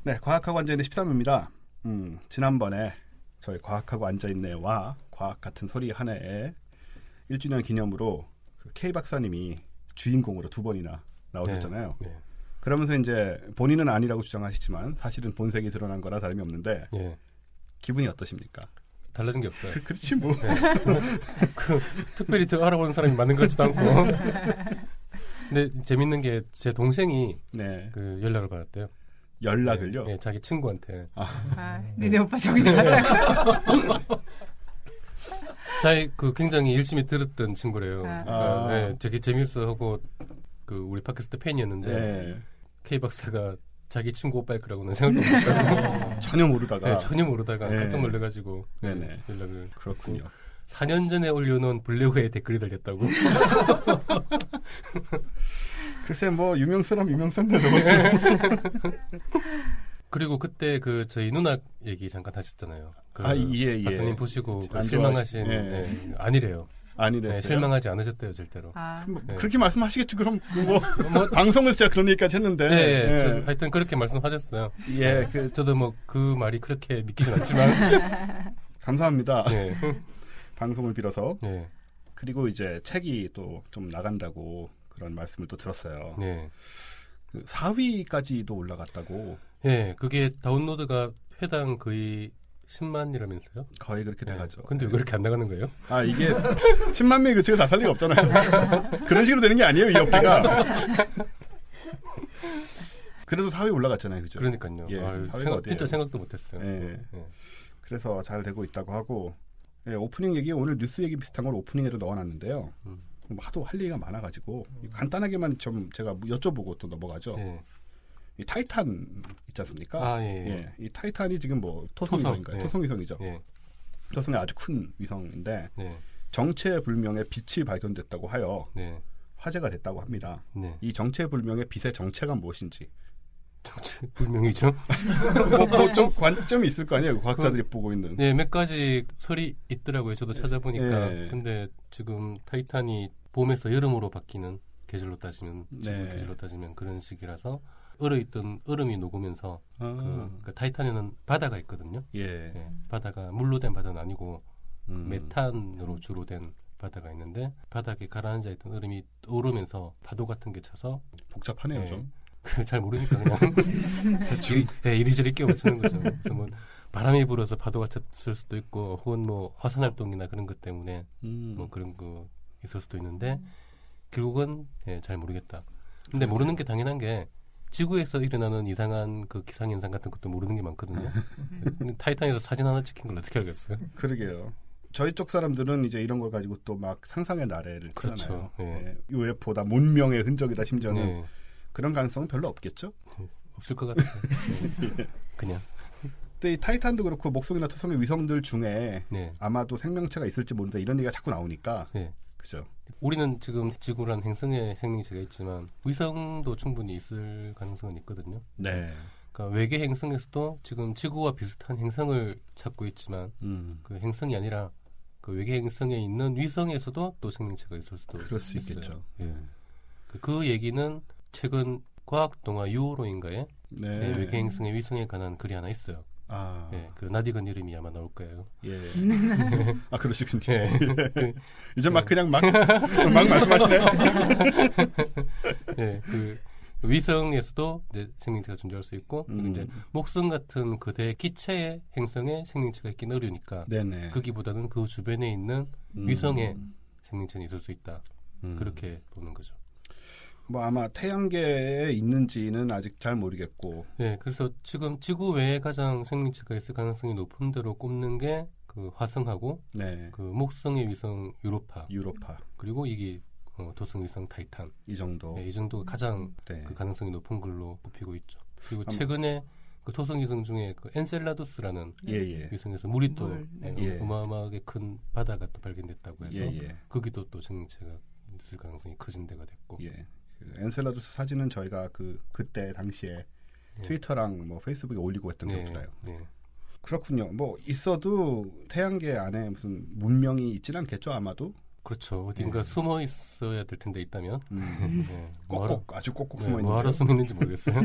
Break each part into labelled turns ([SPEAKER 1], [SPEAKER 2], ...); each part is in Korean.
[SPEAKER 1] 네, 과학하고 앉아있네 13회입니다. 지난번에 저희 과학하고 앉아있네와 과학 같은 소리 한 해에 1주년 기념으로 그 K 박사님이 주인공으로 2번이나 나오셨잖아요.
[SPEAKER 2] 네.
[SPEAKER 1] 그러면서 이제 본인은 아니라고 주장하시지만 사실은 본색이 드러난 거나 다름이 없는데 기분이 어떠십니까?
[SPEAKER 2] 달라진 게 없어요.
[SPEAKER 1] 그렇지 뭐.
[SPEAKER 2] 특별히 더 알아보는 사람이 많은 것 같지도 않고. 근데 재밌는 게 제 동생이 그 연락을 받았대요.
[SPEAKER 1] 연락을요?
[SPEAKER 2] 네, 자기 친구한테.
[SPEAKER 3] 내 오빠 저기 나가고.
[SPEAKER 2] 자기 그 굉장히 열심히 들었던 친구래요. 네, 되게 재밌어하고 그 우리 팟캐스트 팬이었는데 K 박사가 자기 친구 오빠일 거라고는 생각도 못했다고.
[SPEAKER 1] 전혀 모르다가.
[SPEAKER 2] 네, 전혀 모르다가 깜짝 놀래가지고 연락을.
[SPEAKER 1] 그렇군요.
[SPEAKER 2] 4년 전에 올려놓은 블로그에 댓글이 달렸다고.
[SPEAKER 1] 글쎄 뭐 유명세라면 유명세인데도.
[SPEAKER 2] 그리고 그때 그 저희 누나 얘기 잠깐 하셨잖아요. 그 박사님 보시고 그 실망하신 아니래요.
[SPEAKER 1] 아니래요.
[SPEAKER 2] 네, 실망하지 않으셨대요 절대로.
[SPEAKER 1] 뭐 그렇게 말씀하시겠지. 그럼 뭐 방송에서 제가 그런 얘기까지 했는데.
[SPEAKER 2] 하여튼 그렇게 말씀하셨어요.
[SPEAKER 1] 저도
[SPEAKER 2] 뭐 그 말이 그렇게 믿기진 않지만.
[SPEAKER 1] 감사합니다. 방송을 빌어서.
[SPEAKER 2] 네.
[SPEAKER 1] 그리고 이제 책이 또 좀 나간다고 그런 말씀을 또 들었어요.
[SPEAKER 2] 네.
[SPEAKER 1] 그 4위까지도 올라갔다고.
[SPEAKER 2] 네, 그게 다운로드가 회당 거의 10만이라면서요?
[SPEAKER 1] 거의 그렇게 돼가죠.
[SPEAKER 2] 근데 왜 그렇게 안 나가는 거예요?
[SPEAKER 1] 이게 10만 명이 그치가 다 살 리가 없잖아요. 그런 식으로 되는 게 아니에요, 이 업계가. 그래도 4위 올라갔잖아요, 그죠?
[SPEAKER 2] 그러니까요. 진짜 생각도 못했어요.
[SPEAKER 1] 그래서 잘 되고 있다고 하고. 오프닝 얘기 오늘 뉴스 얘기 비슷한 걸 오프닝에도 넣어놨는데요. 하도 할 얘기가 많아가지고 간단하게만 좀 제가 여쭤보고 또 넘어가죠. 이 타이탄 있지 않습니까? 이 타이탄이 지금 뭐 토성위성인가요? 토성위성이죠. 토성의 아주 큰 위성인데 정체불명의 빛이 발견됐다고 하여 화제가 됐다고 합니다. 이 정체불명의 빛의 정체가 무엇인지.
[SPEAKER 2] 불명이죠.
[SPEAKER 1] 뭐 좀 관점이 있을 거 아니에요. 과학자들이 보고 있는.
[SPEAKER 2] 몇 가지 설이 있더라고요. 저도 찾아보니까. 근데 지금 타이탄이 봄에서 여름으로 바뀌는 계절로 따지면 지금 계절로 따지면 그런 시기라서 얼어있던 얼음이 녹으면서 그 타이탄에는 바다가 있거든요. 바다가 물로 된 바다는 아니고 메탄으로 주로 된 바다가 있는데 바닥에 가라앉아 있던 얼음이 오르면서 파도 같은 게 쳐서
[SPEAKER 1] 복잡하네요 좀.
[SPEAKER 2] 잘 모르니까 그냥 이리저리 끼워 맞추는 거죠. 그래서 뭐 바람이 불어서 파도가 쳤을 수도 있고 혹은 뭐 화산 활동이나 그런 것 때문에 뭐 그런 거 있을 수도 있는데 결국은 잘 모르겠다. 근데 모르는 게 당연한 게 지구에서 일어나는 이상한 그 기상현상 같은 것도 모르는 게 많거든요. 타이탄에서 사진 하나 찍힌 걸 어떻게 알겠어요?
[SPEAKER 1] 그러게요. 저희 쪽 사람들은 이제 이런 걸 가지고 또 막 상상의 나래를 펴잖아요. UFO다, 문명의 흔적이다, 심지어는. 그런 가능성은 별로 없겠죠?
[SPEAKER 2] 없을 것 같아요. 그냥.
[SPEAKER 1] 근데 이 타이탄도 그렇고 목성이나 토성의 위성들 중에 아마도 생명체가 있을지 모른다 이런 얘기가 자꾸 나오니까. 그죠?
[SPEAKER 2] 우리는 지금 지구라는 행성에 생명체가 있지만 위성도 충분히 있을 가능성은 있거든요. 그러니까 외계 행성에서도 지금 지구와 비슷한 행성을 찾고 있지만 그 행성이 아니라 그 외계 행성에 있는 위성에서도 또 생명체가 있을 수도
[SPEAKER 1] 그럴 수
[SPEAKER 2] 있어요.
[SPEAKER 1] 있겠죠.
[SPEAKER 2] 그 얘기는 최근 과학 동화 유로인가에 외계 행성의 위성에 관한 글이 하나 있어요. 그 나디건 이름이 아마 나올 거예요.
[SPEAKER 1] 그러시군요. 이제 막 그냥 막 말씀하시네.
[SPEAKER 2] 그 위성에서도 이제 생명체가 존재할 수 있고 이제 목성 같은 그대 기체의 행성에 생명체가 있긴 어려우니까 거기보다는 그 주변에 있는 위성에 생명체는 있을 수 있다. 그렇게 보는 거죠.
[SPEAKER 1] 뭐 아마 태양계에 있는지는 아직 잘 모르겠고.
[SPEAKER 2] 그래서 지금 지구 외에 가장 생명체가 있을 가능성이 높은 데로 꼽는 게 그 화성하고 그 목성의 위성 유로파. 그리고 이게 토성 위성 타이탄.
[SPEAKER 1] 이 정도.
[SPEAKER 2] 이 정도가 가장 그 가능성이 높은 걸로 꼽히고 있죠. 그리고 최근에 그 토성 위성 중에 그 엔셀라두스라는 위성에서 물이 또 어마어마하게 큰 바다가 또 발견됐다고 해서 거기도 또 생명체가 있을 가능성이 커진 데가 됐고.
[SPEAKER 1] 그 엔셀라두스 사진은 저희가 그때 당시에 트위터랑 뭐 페이스북에 올리고 했던 기억도 나요. 그렇군요. 뭐 있어도 태양계 안에 무슨 문명이 있지는 않겠죠 아마도.
[SPEAKER 2] 그렇죠. 어딘가 숨어 있어야 될 텐데 있다면.
[SPEAKER 1] 꼭꼭 아주 꼭꼭 숨어 있는.
[SPEAKER 2] 뭐하러 숨어 있는지 모르겠어요.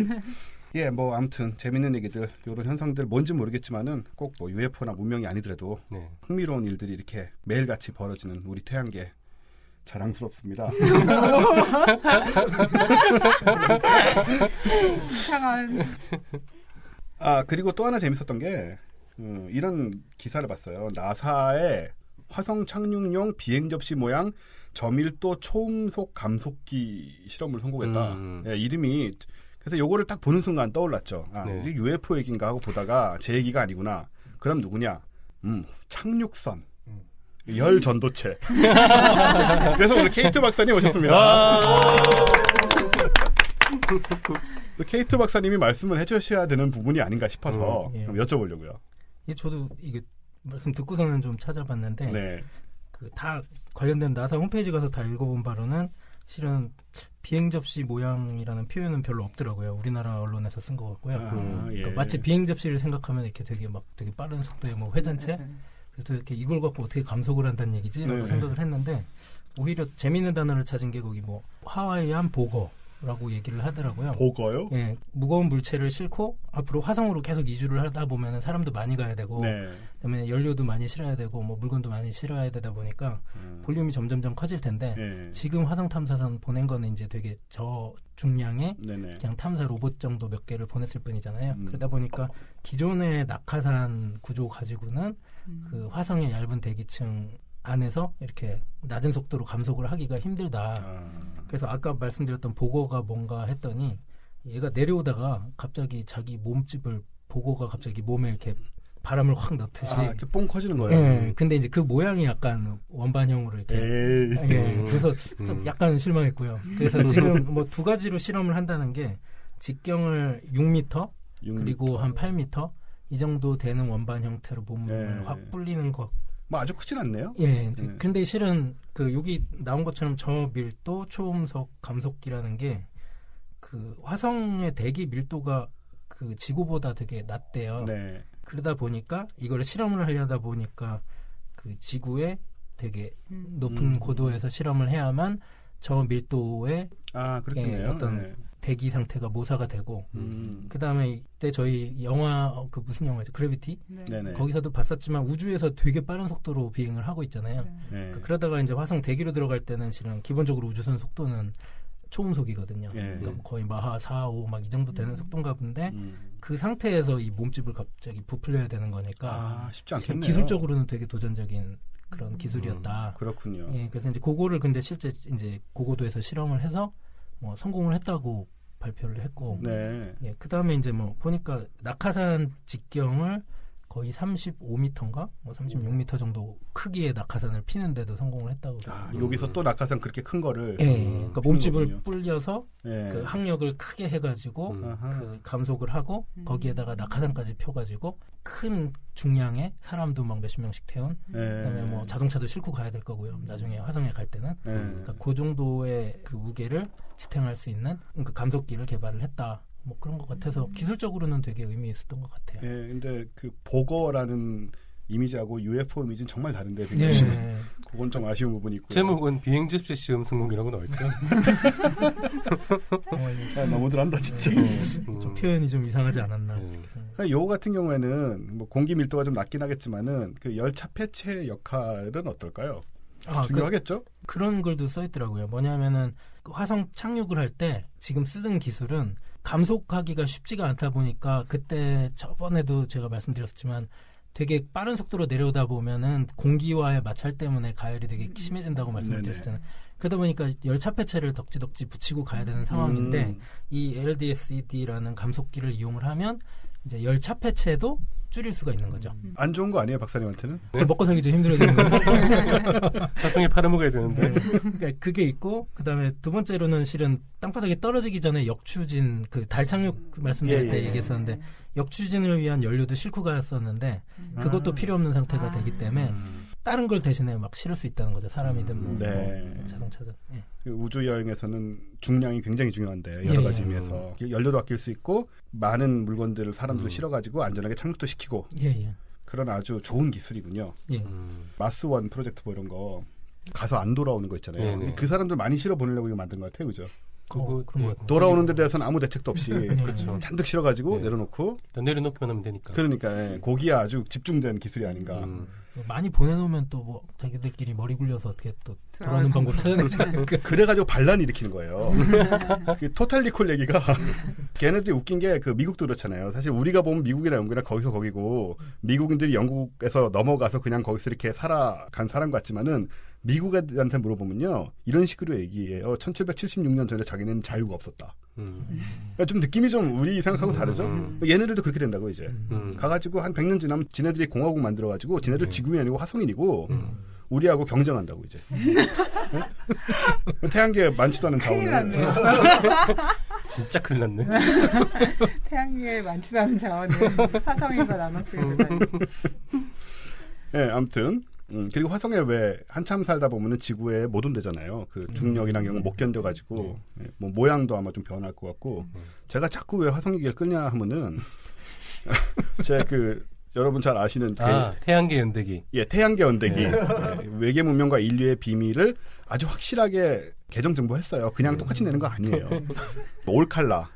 [SPEAKER 1] 예, 뭐 아무튼 재밌는 얘기들, 이런 현상들 뭔지 모르겠지만은 꼭 뭐 UFO나 문명이 아니더라도 네. 흥미로운 일들이 이렇게 매일같이 벌어지는 우리 태양계 자랑스럽습니다.
[SPEAKER 3] 이상한.
[SPEAKER 1] 아, 그리고 또 하나 재밌었던 게 이런 기사를 봤어요. 나사의 화성 착륙용 비행 접시 모양 저밀도 초음속 감속기 실험을 성공했다. 예, 이름이 그래서 요거를 딱 보는 순간 떠올랐죠. 아, 네. UFO 얘기인가 하고 보다가 제 얘기가 아니구나. 그럼 누구냐? 착륙선. 열 전도체. 그래서 오늘 케이트 박사님 오셨습니다. 케이트 박사님이 말씀을 해주셔야 되는 부분이 아닌가 싶어서 예. 여쭤보려고요.
[SPEAKER 4] 예, 저도 이게 말씀 듣고서는 좀 찾아봤는데 네. 그 다 관련된 나사 홈페이지 가서 다 읽어본 바로는 실은 비행 접시 모양이라는 표현은 별로 없더라고요. 우리나라 언론에서 쓴 것 같고요.
[SPEAKER 1] 예.
[SPEAKER 4] 그러니까 마치 비행 접시를 생각하면 이렇게 되게 빠른 속도의 뭐 회전체. 그래서 이렇게 이걸 갖고 어떻게 감속을 한다는 얘기지라고 생각을 했는데 오히려 재미있는 단어를 찾은 게 거기 뭐 하와이안 보거라고 얘기를 하더라고요.
[SPEAKER 1] 보거요?
[SPEAKER 4] 예, 무거운 물체를 싣고 앞으로 화성으로 계속 이주를 하다 보면 사람도 많이 가야 되고, 그다음에 연료도 많이 실어야 되고, 뭐 물건도 많이 실어야 되다 보니까 볼륨이 점점점 커질 텐데 지금 화성 탐사선 보낸 거는 이제 되게 저중량의 그냥 탐사 로봇 정도 몇 개를 보냈을 뿐이잖아요. 그러다 보니까 기존의 낙하산 구조 가지고는 그 화성의 얇은 대기층 안에서 이렇게 낮은 속도로 감속을 하기가 힘들다. 그래서 아까 말씀드렸던 보고가 뭔가 했더니 얘가 내려오다가 갑자기 자기 몸집을 보고가 갑자기 몸에 이렇게 바람을 확 넣듯이
[SPEAKER 1] 이렇게 뽕 커지는 거예요.
[SPEAKER 4] 예, 근데 이제 그 모양이 약간 원반형으로 이렇게 예, 그래서 좀 약간 실망했고요. 그래서 지금 뭐 두 가지로 실험을 한다는 게 직경을 6m 그리고 한 8m 이 정도 되는 원반 형태로 몸을 확 불리는 것.
[SPEAKER 1] 뭐 아주 크진 않네요.
[SPEAKER 4] 예. 근데 실은 그 여기 나온 것처럼 저밀도 초음속 감속기라는 게 그 화성의 대기 밀도가 그 지구보다 되게 낮대요.
[SPEAKER 1] 네.
[SPEAKER 4] 그러다 보니까 이걸 실험을 하려다 보니까 그 지구에 되게 높은 고도에서 실험을 해야만 저 밀도의 어떤 대기 상태가 모사가 되고 그 다음에 이때 저희 영화 그 무슨 영화죠? 그래비티? 거기서도 봤었지만 우주에서 되게 빠른 속도로 비행을 하고 있잖아요. 그러다가 이제 화성 대기로 들어갈 때는 실은 기본적으로 우주선 속도는 초음속이거든요. 그러니까 뭐 거의 마하 4, 5 막 이 정도 되는 속도인가 본데 그 상태에서 이 몸집을 갑자기 부풀려야 되는 거니까
[SPEAKER 1] 쉽지 않겠네요.
[SPEAKER 4] 기술적으로는 되게 도전적인 그런 기술이었다.
[SPEAKER 1] 그렇군요.
[SPEAKER 4] 예, 그래서 이제 그거를 근데 실제 이제 고고도에서 실험을 해서 뭐 성공을 했다고 발표를 했고, 예, 그 다음에 이제 뭐 보니까 낙하산 직경을 거의 35m인가, 뭐 36m 정도 크기의 낙하산을 피는데도 성공을 했다고.
[SPEAKER 1] 여기서 또 낙하산 그렇게 큰 거를.
[SPEAKER 4] 예, 그러니까 몸집을 불려서 그 항력을 크게 해가지고 그 감속을 하고 거기에다가 낙하산까지 펴가지고 큰 중량의 사람도 막 몇십 명씩 태운, 그다음에 뭐 자동차도 싣고 가야 될 거고요. 나중에 화성에 갈 때는, 그러니까 그 정도의 그 무게를 지탱할 수 있는 그 감속기를 개발을 했다. 뭐 그런 것 같아서 기술적으로는 되게 의미 있었던 것 같아요.
[SPEAKER 1] 예, 근데 그 보거라는 이미지하고 UFO 이미지는 정말 다른데 그건 좀 아쉬운 부분이 있고요.
[SPEAKER 2] 제목은 비행 접시 시험 성공이라고 나와 있어요.
[SPEAKER 1] 너무들 한다 진짜.
[SPEAKER 4] 좀 표현이 좀 이상하지 않았나.
[SPEAKER 1] 요 같은 경우에는 뭐 공기 밀도가 좀 낮긴 하겠지만은 그 열차 폐체 역할은 어떨까요? 중요하겠죠?
[SPEAKER 4] 그런 글도 써있더라고요. 뭐냐면은 화성 착륙을 할 때 지금 쓰던 기술은 감속하기가 쉽지가 않다 보니까 그때 저번에도 제가 말씀드렸지만 되게 빠른 속도로 내려오다 보면은 공기와의 마찰 때문에 가열이 되게 심해진다고 말씀드렸잖아요. 그러다 보니까 열차 폐체를 덕지덕지 붙이고 가야 되는 상황인데 이 LDSED라는 감속기를 이용을 하면 이제 열차 폐체도 줄일 수가 있는 거죠.
[SPEAKER 1] 안 좋은 거 아니에요, 박사님한테는?
[SPEAKER 4] 먹고 살기 좀 힘들어지는 거예요.
[SPEAKER 2] 화성에 팔아먹어야 되는데.
[SPEAKER 4] 그러니까 그게 있고, 그 다음에 두 번째로는 실은 땅바닥에 떨어지기 전에 역추진, 그 달 착륙 말씀드릴 때 얘기했었는데, 역추진을 위한 연료도 싣고 갔었는데, 그것도 필요 없는 상태가 되기 때문에, 다른 걸 대신에 막 실을 수 있다는 거죠. 사람이든 뭐 자동차든.
[SPEAKER 1] 우주 여행에서는 중량이 굉장히 중요한데 여러 가지 의미에서 연료도 아낄 수 있고 많은 물건들을 사람들을 실어가지고 안전하게 착륙도 시키고 그런 아주 좋은 기술이군요. 마스원 프로젝트 뭐 이런 거 가서 안 돌아오는 거 있잖아요. 그 사람들 많이 실어 보내려고 이거 만든 것 같아요, 그죠? 돌아오는 데 대해서는 아무 대책도 없이 그렇죠. 잔뜩 실어가지고 내려놓고
[SPEAKER 2] 내려놓기만 하면 되니까.
[SPEAKER 1] 그러니까 거기에 아주 집중된 기술이 아닌가.
[SPEAKER 4] 많이 보내놓으면 또 뭐 자기들끼리 머리 굴려서 어떻게 또 돌아오는 방법 찾아내지 않을까.
[SPEAKER 1] 그래가지고 반란을 일으키는 거예요. 그 토탈 리콜 얘기가 걔네들이 웃긴 게 그 미국도 그렇잖아요. 사실 우리가 보면 미국이나 영국이나 거기서 거기고 미국인들이 영국에서 넘어가서 그냥 거기서 이렇게 살아간 사람 같지만은 미국한테 물어보면요 이런 식으로 얘기해요. 1776년 전에 자기는 자유가 없었다. 그러니까 좀 느낌이 좀 우리 생각하고 다르죠. 얘네들도 그렇게 된다고 이제 가가지고 한 100년 지나면 지네들이 공화국 만들어가지고 지네들 지구인이 아니고 화성인이고 우리하고 경쟁한다고 이제. 태양계에 많지도 않은 자원을.
[SPEAKER 2] 진짜 큰일 났네.
[SPEAKER 3] 태양계에 많지도 않은 자원을 화성인과 나눠 쓰게 되다니.
[SPEAKER 1] 네, 아무튼 그리고 화성에 왜 한참 살다 보면은 지구에 못 온대잖아요. 그 중력이랑 이런 거 못 견뎌가지고 뭐 모양도 아마 좀 변할 것 같고 제가 자꾸 왜 화성 얘기를 끌냐 하면은 제 그 여러분 잘 아시는
[SPEAKER 2] 태양계 연대기.
[SPEAKER 1] 예, 태양계 연대기. 예, 외계 문명과 인류의 비밀을 아주 확실하게 개정 정보했어요. 그냥 똑같이 내는 거 아니에요. 올칼라.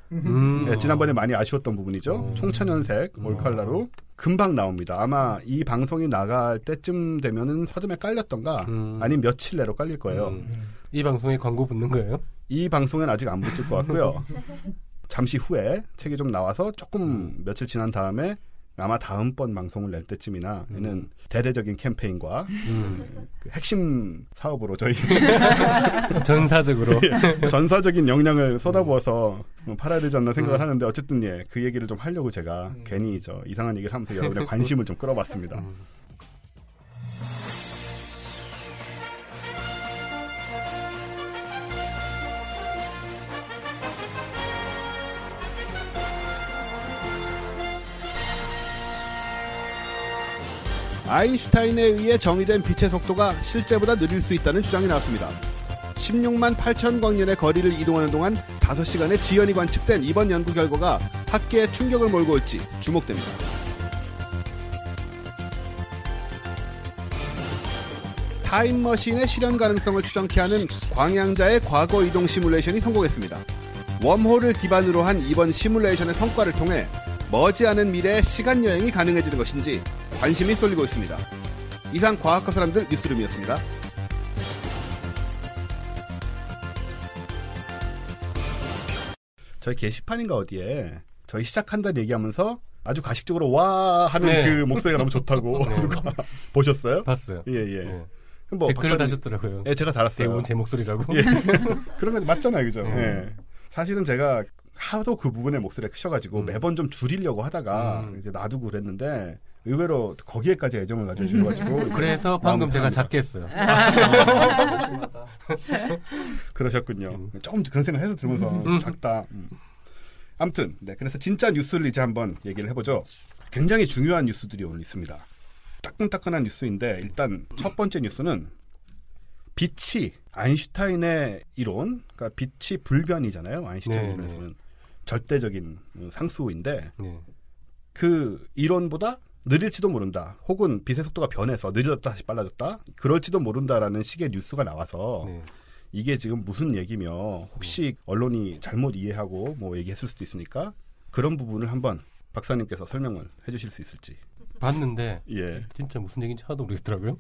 [SPEAKER 1] 예, 지난번에 많이 아쉬웠던 부분이죠. 총천연색 올칼라로 금방 나옵니다. 아마 이 방송이 나갈 때쯤 되면은 서점에 깔렸던가 아니면 며칠 내로 깔릴 거예요.
[SPEAKER 2] 이 방송에 광고 붙는 거예요?
[SPEAKER 1] 이 방송엔 아직 안 붙을 것 같고요. 잠시 후에 책이 좀 나와서 조금 며칠 지난 다음에 아마 다음번 방송을 낼 때쯤이나 얘는 대대적인 캠페인과 그 핵심 사업으로 저희
[SPEAKER 2] 전사적으로
[SPEAKER 1] 전사적인 역량을 쏟아부어서 팔아야 되지 않나 생각을 하는데 어쨌든 예, 그 얘기를 좀 하려고 제가 괜히 저 이상한 얘기를 하면서 여러분의 관심을 좀 끌어봤습니다. 아인슈타인에 의해 정의된 빛의 속도가 실제보다 느릴 수 있다는 주장이 나왔습니다. 16만 8천 광년의 거리를 이동하는 동안 5시간의 지연이 관측된 이번 연구 결과가 학계에 충격을 몰고 올지 주목됩니다. 타임머신의 실현 가능성을 추정케 하는 광양자의 과거 이동 시뮬레이션이 성공했습니다. 웜홀을 기반으로 한 이번 시뮬레이션의 성과를 통해 머지않은 미래에 시간여행이 가능해지는 것인지 관심이 쏠리고 있습니다. 이상 과학과 사람들 뉴스룸이었습니다. 저희 게시판인가 어디에 저희 시작한다는 얘기하면서 아주 가식적으로 와 하는 그 목소리가 너무 좋다고 누가 보셨어요?
[SPEAKER 2] 봤어요.
[SPEAKER 1] 예.
[SPEAKER 2] 뭐 댓글을 다셨더라고요.
[SPEAKER 1] 예, 제가 달았어요.
[SPEAKER 2] 대부분 제 목소리라고.
[SPEAKER 1] 예. 그러면 맞잖아요, 그죠? 예. 사실은 제가 하도 그 부분에 목소리가 크셔가지고 매번 좀 줄이려고 하다가 이제 놔두고 그랬는데 의외로 거기에까지 애정을 가져주셔가지고
[SPEAKER 2] 그래서 방금 제가 작게 했어요.
[SPEAKER 1] 그러셨군요. 조금 그런 생각해서 들으면서 작다. 아무튼 그래서 진짜 뉴스를 이제 한번 얘기를 해보죠. 굉장히 중요한 뉴스들이 오늘 있습니다. 따끈따끈한 뉴스인데 일단 첫 번째 뉴스는 빛이 아인슈타인의 이론, 그러니까 빛이 불변이잖아요. 아인슈타인 이론에서는 절대적인 상수인데 그 이론보다 느릴지도 모른다. 혹은 빛의 속도가 변해서 느려졌다 다시 빨라졌다. 그럴지도 모른다라는 식의 뉴스가 나와서 이게 지금 무슨 얘기며 혹시 언론이 잘못 이해하고 뭐 얘기했을 수도 있으니까 그런 부분을 한번 박사님께서 설명을 해주실 수 있을지.
[SPEAKER 2] 봤는데 진짜 무슨 얘기인지 하나도 모르겠더라고요.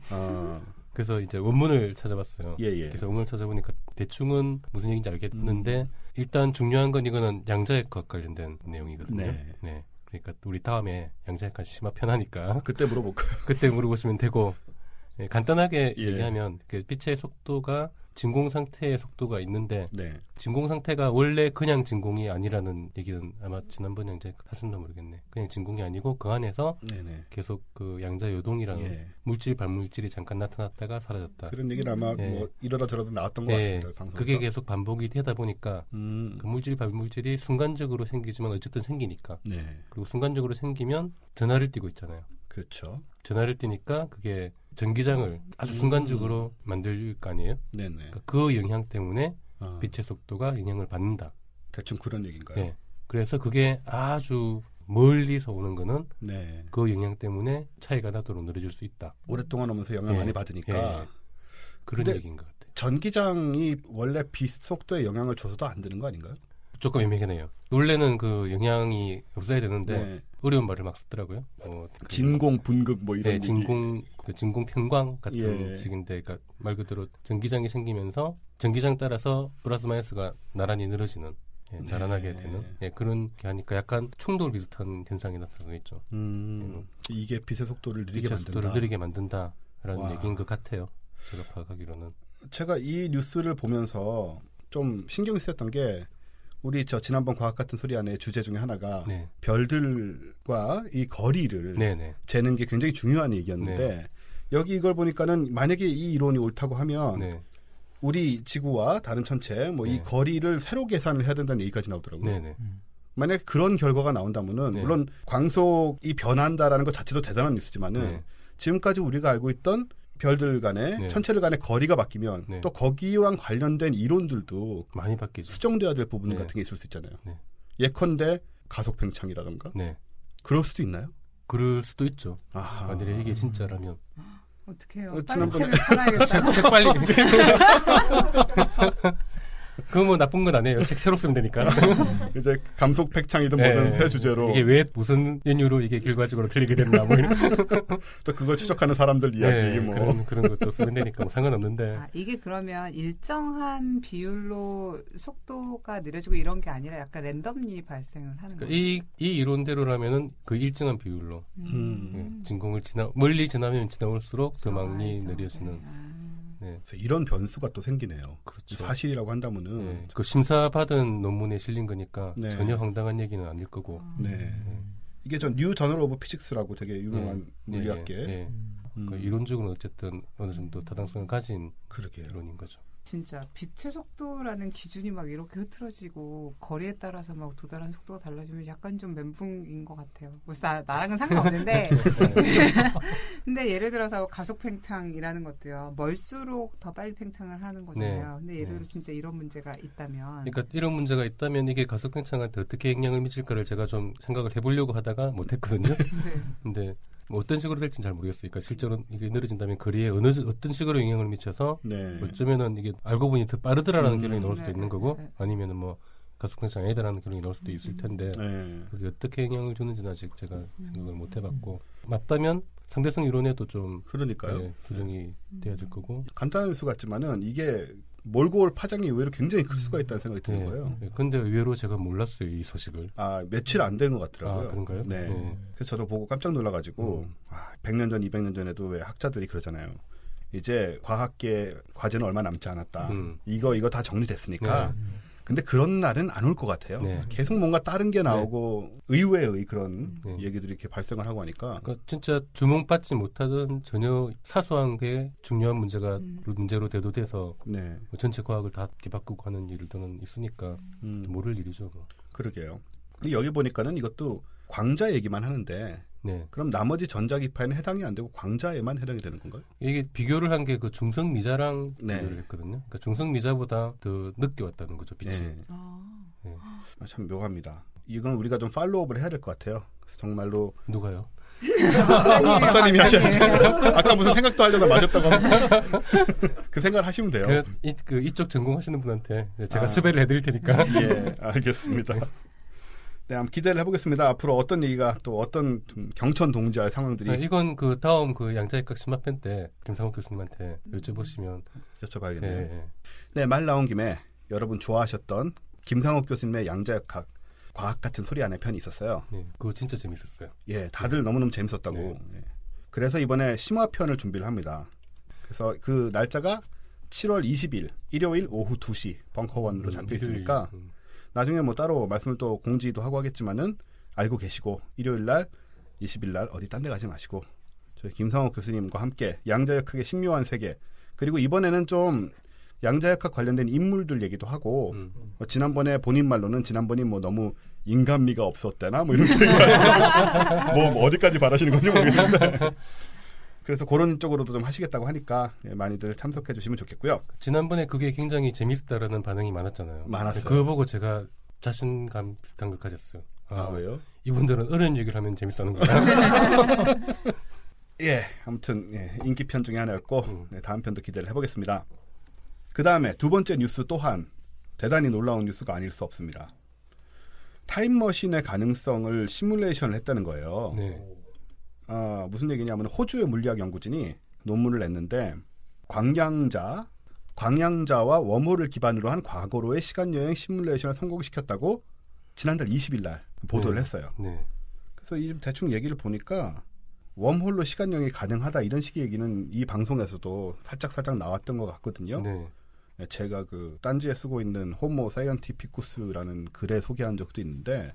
[SPEAKER 2] 그래서 이제 원문을 찾아봤어요. 그래서 원문을 찾아보니까 대충은 무슨 얘기인지 알겠는데 일단 중요한 건 이거는 양자역학과 관련된 내용이거든요. 네. 그러니까 우리 다음에 양자역학 심화 편하니까
[SPEAKER 1] 그때 물어볼까요?
[SPEAKER 2] 그때 물어보시면 되고 간단하게 얘기하면 그 빛의 속도가 진공 상태의 속도가 있는데 진공 상태가 원래 그냥 진공이 아니라는 얘기는 아마 지난번 양자 하셨나 모르겠네. 그냥 진공이 아니고 그 안에서 계속 그 양자 요동이라는 물질 발물질이 잠깐 나타났다가 사라졌다.
[SPEAKER 1] 그런 얘기는 아마 뭐 이러다 저러다 나왔던 것 같습니다. 방송에서.
[SPEAKER 2] 그게 계속 반복이 되다 보니까 그 물질 발물질이 순간적으로 생기지만 어쨌든 생기니까. 그리고 순간적으로 생기면 전하를 띠고 있잖아요.
[SPEAKER 1] 그렇죠.
[SPEAKER 2] 전하를 띠니까 그게 전기장을 아주 순간적으로 만들 거 아니에요? 그러니까 그 영향 때문에 빛의 속도가 영향을 받는다.
[SPEAKER 1] 대충 그런 얘기인가요?
[SPEAKER 2] 그래서 그게 아주 멀리서 오는 거는 그 영향 때문에 차이가 나도록 느려질 수 있다.
[SPEAKER 1] 오랫동안 오면서 영향 많이 받으니까.
[SPEAKER 2] 그런 얘기인 것 같아요.
[SPEAKER 1] 전기장이 원래 빛 속도에 영향을 줘서도 안 되는 거 아닌가요?
[SPEAKER 2] 조금 애매하네요. 원래는 그 영향이 없어야 되는데 네. 어려운 말을 막 쓰더라고요.
[SPEAKER 1] 진공 분극 뭐 이런.
[SPEAKER 2] 네, 진공 편광 같은 식인데, 그러니까 말 그대로 전기장이 생기면서 전기장 따라서 플러스 마이너스가 나란히 늘어지는, 나란하게 되는 그런 게 하니까 약간 충돌 비슷한 현상이 나타나고 있죠.
[SPEAKER 1] 이게 빛의 속도를 느리게
[SPEAKER 2] 빛의 속도를 느리게 만든다라는 얘기인 것 같아요. 제가 파악하기로는.
[SPEAKER 1] 제가 이 뉴스를 보면서 좀 신경이 쓰였던 게 우리 지난번 과학 같은 소리 안에 주제 중에 하나가 별들과 이 거리를 재는 게 굉장히 중요한 얘기였는데 여기 이걸 보니까는 만약에 이 이론이 옳다고 하면 우리 지구와 다른 천체 뭐 이 거리를 새로 계산을 해야 된다는 얘기까지 나오더라고요. 만약에 그런 결과가 나온다면은 물론 광속이 변한다라는 것 자체도 대단한 뉴스지만은 지금까지 우리가 알고 있던 별들 간의 천체들 간의 거리가 바뀌면 또 거기와 관련된 이론들도
[SPEAKER 2] 많이 바뀌죠.
[SPEAKER 1] 수정돼야 될 부분 같은 게 있을 수 있잖아요. 예컨대 가속 팽창이라던가. 그럴 수도 있나요?
[SPEAKER 2] 그럴 수도 있죠. 만약에 이게 진짜라면.
[SPEAKER 3] 어떡해요. 빨리 책을 팔아야겠다.
[SPEAKER 2] 책 빨리. 그거 뭐 나쁜 건 아니에요. 책 새로 쓰면 되니까.
[SPEAKER 1] 이제 감속 팽창이든 뭐든 새 주제로.
[SPEAKER 2] 이게 왜 무슨 연유로 이게 결과적으로 틀리게 됐나 뭐 이런.
[SPEAKER 1] 또 그걸 추적하는 사람들 이야기 뭐.
[SPEAKER 2] 그런 것도 쓰면 되니까 뭐 상관없는데.
[SPEAKER 3] 이게 그러면 일정한 비율로 속도가 느려지고 이런 게 아니라 약간 랜덤리 발생을 하는 거예요?
[SPEAKER 2] 이 이론대로라면은 그 일정한 비율로 진공을 멀리 지나면 지나올수록 더 많이 느려지는.
[SPEAKER 1] 그래서 이런 변수가 또 생기네요.
[SPEAKER 2] 그렇죠.
[SPEAKER 1] 사실이라고 한다면은
[SPEAKER 2] 그 심사받은 논문에 실린 거니까 전혀 황당한 얘기는 아닐 거고.
[SPEAKER 1] 이게 뉴 저널 오브 피직스라고 되게 유명한 물리학계.
[SPEAKER 2] 이론적으로는 어쨌든 어느 정도 타당성을 가진 이론인 거죠.
[SPEAKER 3] 진짜 빛의 속도라는 기준이 막 이렇게 흐트러지고 거리에 따라서 막 도달하는 속도가 달라지면 약간 좀 멘붕인 것 같아요. 그래서 나랑은 상관없는데 근데 예를 들어서 가속 팽창이라는 것도요. 멀수록 더 빨리 팽창을 하는 거잖아요. 근데 예를 들어 진짜 이런 문제가 있다면
[SPEAKER 2] 그러니까 이런 문제가 있다면 이게 가속 팽창한테 어떻게 영향을 미칠까를 제가 좀 생각을 해보려고 하다가 못했거든요. 근데 뭐 어떤 식으로 될지는 잘 모르겠어요. 그러니까 실제로 이게 늘어진다면 거리에 어떤 식으로 영향을 미쳐서 어쩌면은 이게 알고 보니 더 빠르더라라는 결론이 나올 수도 있는 거고 아니면은 뭐 가속팽창 아니다라는 결론이 나올 수도 있을 텐데 그게 어떻게 영향을 주는지는 아직 제가 생각을 못 해봤고 맞다면 상대성 이론에도 좀
[SPEAKER 1] 그러니까요.
[SPEAKER 2] 수정이 돼야 될 거고
[SPEAKER 1] 간단한 뉴스 같지만은 이게 몰고 올 파장이 의외로 굉장히 클 수가 있다는 생각이 드는 거예요.
[SPEAKER 2] 근데 의외로 제가 몰랐어요, 이 소식을.
[SPEAKER 1] 며칠 안 된 것 같더라고요.
[SPEAKER 2] 그런가요?
[SPEAKER 1] 그래서 저도 보고 깜짝 놀라가지고 100년 전, 200년 전에도 왜 학자들이 그러잖아요. 이제 과학계 과제는 얼마 남지 않았다. 이거 다 정리됐으니까. 근데 그런 날은 안 올 것 같아요. 계속 뭔가 다른 게 나오고 의외의 그런 얘기들이 이렇게 발생을 하고 하니까.
[SPEAKER 2] 그러니까 진짜 주목받지 못하던 전혀 사소한 게 중요한 문제로 대두돼서 뭐 전체 과학을 다 뒤바꾸고 하는 일들은 있으니까 모를 일이죠. 뭐.
[SPEAKER 1] 그러게요. 여기 보니까는 이것도 광자 얘기만 하는데 그럼 나머지 전자기파에는 해당이 안 되고 광자에만 해당이 되는 건가요?
[SPEAKER 2] 이게 비교를 한 게 그 중성미자랑 비교를 했거든요. 그러니까 중성미자보다 더 늦게 왔다는 거죠, 빛이.
[SPEAKER 1] 참 묘합니다. 이건 우리가 좀 팔로우업을 해야 될 것 같아요. 그래서 정말로
[SPEAKER 2] 누가요?
[SPEAKER 1] 박사님이 하셔야죠. 아까 무슨 생각도 하려다 맞았다고 그 생각을 하시면 돼요.
[SPEAKER 2] 이쪽 전공하시는 분한테 제가 섭외를 해드릴 테니까.
[SPEAKER 1] 알겠습니다. 한번 기대를 해보겠습니다. 앞으로 어떤 얘기가 또 어떤 좀 경천동지할 상황들이.
[SPEAKER 2] 이건 그 다음 그 양자역학 심화편 때 김상욱 교수님한테 여쭤보시면.
[SPEAKER 1] 여쭤봐야겠네요. 말 나온 김에 여러분 좋아하셨던 김상욱 교수님의 양자역학 과학 같은 소리 안에 편이 있었어요.
[SPEAKER 2] 그거 진짜 재밌었어요.
[SPEAKER 1] 다들 너무너무 재밌었다고. 그래서 이번에 심화편을 준비를 합니다. 그래서 그 날짜가 7월 20일 일요일 오후 2시 벙커원으로 잡혀 있으니까 나중에 뭐 따로 말씀을 또 공지도 하고 하겠지만은 알고 계시고 일요일 날 20일 날 어디 딴 데 가지 마시고 저희 김상욱 교수님과 함께 양자역학의 신묘한 세계 그리고 이번에는 좀 양자역학 관련된 인물들 얘기도 하고 지난번에 본인 말로는 지난번이 뭐 너무 인간미가 없었대나 뭐 이런 얘기를 하시고 뭐 어디까지 바라시는 건지 모르겠는데 그래서 그런 쪽으로도 좀 하시겠다고 하니까 많이들 참석해 주시면 좋겠고요.
[SPEAKER 2] 지난번에 그게 굉장히 재밌었다라는 반응이 많았잖아요.
[SPEAKER 1] 많았어요.
[SPEAKER 2] 그거 보고 제가 자신감 비슷한 걸 가졌어요.
[SPEAKER 1] 왜요?
[SPEAKER 2] 이분들은 어려운 얘기를 하면 재밌어하는 거야.
[SPEAKER 1] 아무튼 인기편 중에 하나였고 다음 편도 기대를 해보겠습니다. 그 다음에 두 번째 뉴스 또한 대단히 놀라운 뉴스가 아닐 수 없습니다. 타임머신의 가능성을 시뮬레이션을 했다는 거예요.
[SPEAKER 2] 네.
[SPEAKER 1] 무슨 얘기냐면 호주의 물리학 연구진이 논문을 냈는데 광양자와 웜홀을 기반으로 한 과거로의 시간여행 시뮬레이션을 성공시켰다고 지난달 20일 날 보도를 했어요.
[SPEAKER 2] 네.
[SPEAKER 1] 그래서 이 대충 얘기를 보니까 웜홀로 시간여행이 가능하다 이런 식의 얘기는 이 방송에서도 살짝 나왔던 것 같거든요.
[SPEAKER 2] 네.
[SPEAKER 1] 제가 그 딴지에 쓰고 있는 호모 사이언티피쿠스라는 글에 소개한 적도 있는데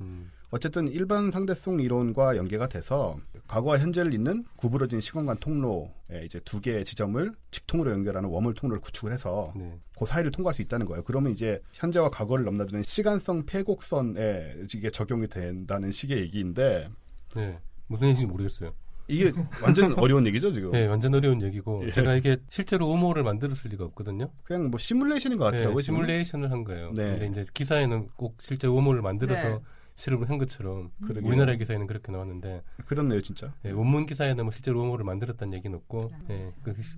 [SPEAKER 1] 어쨌든 일반 상대성 이론과 연계가 돼서 과거와 현재를 잇는 구부러진 시공간 통로에 이제 두 개의 지점을 직통으로 연결하는 웜홀 통로를 구축을 해서 그 사이를 통과할 수 있다는 거예요. 그러면 이제 현재와 과거를 넘나드는 시간성 폐곡선에 이게 적용이 된다는 식의 얘기인데
[SPEAKER 2] 네. 무슨 얘기인지 모르겠어요.
[SPEAKER 1] 이게 완전 어려운 얘기죠, 지금?
[SPEAKER 2] 네, 완전 어려운 얘기고 제가 이게 실제로 음호를 만들었을 리가 없거든요.
[SPEAKER 1] 그냥 뭐 시뮬레이션인 것 같더라고요.
[SPEAKER 2] 네, 시뮬레이션을 한 거예요.
[SPEAKER 1] 네.
[SPEAKER 2] 근데 이제 기사에는 꼭 실제 음호를 만들어서 실험을 한 것처럼 우리나라 기사에는 그렇게 나왔는데
[SPEAKER 1] 그렇네요, 진짜.
[SPEAKER 2] 네, 원문 기사에는 뭐 실제로 음호를 만들었다는 얘기는 없고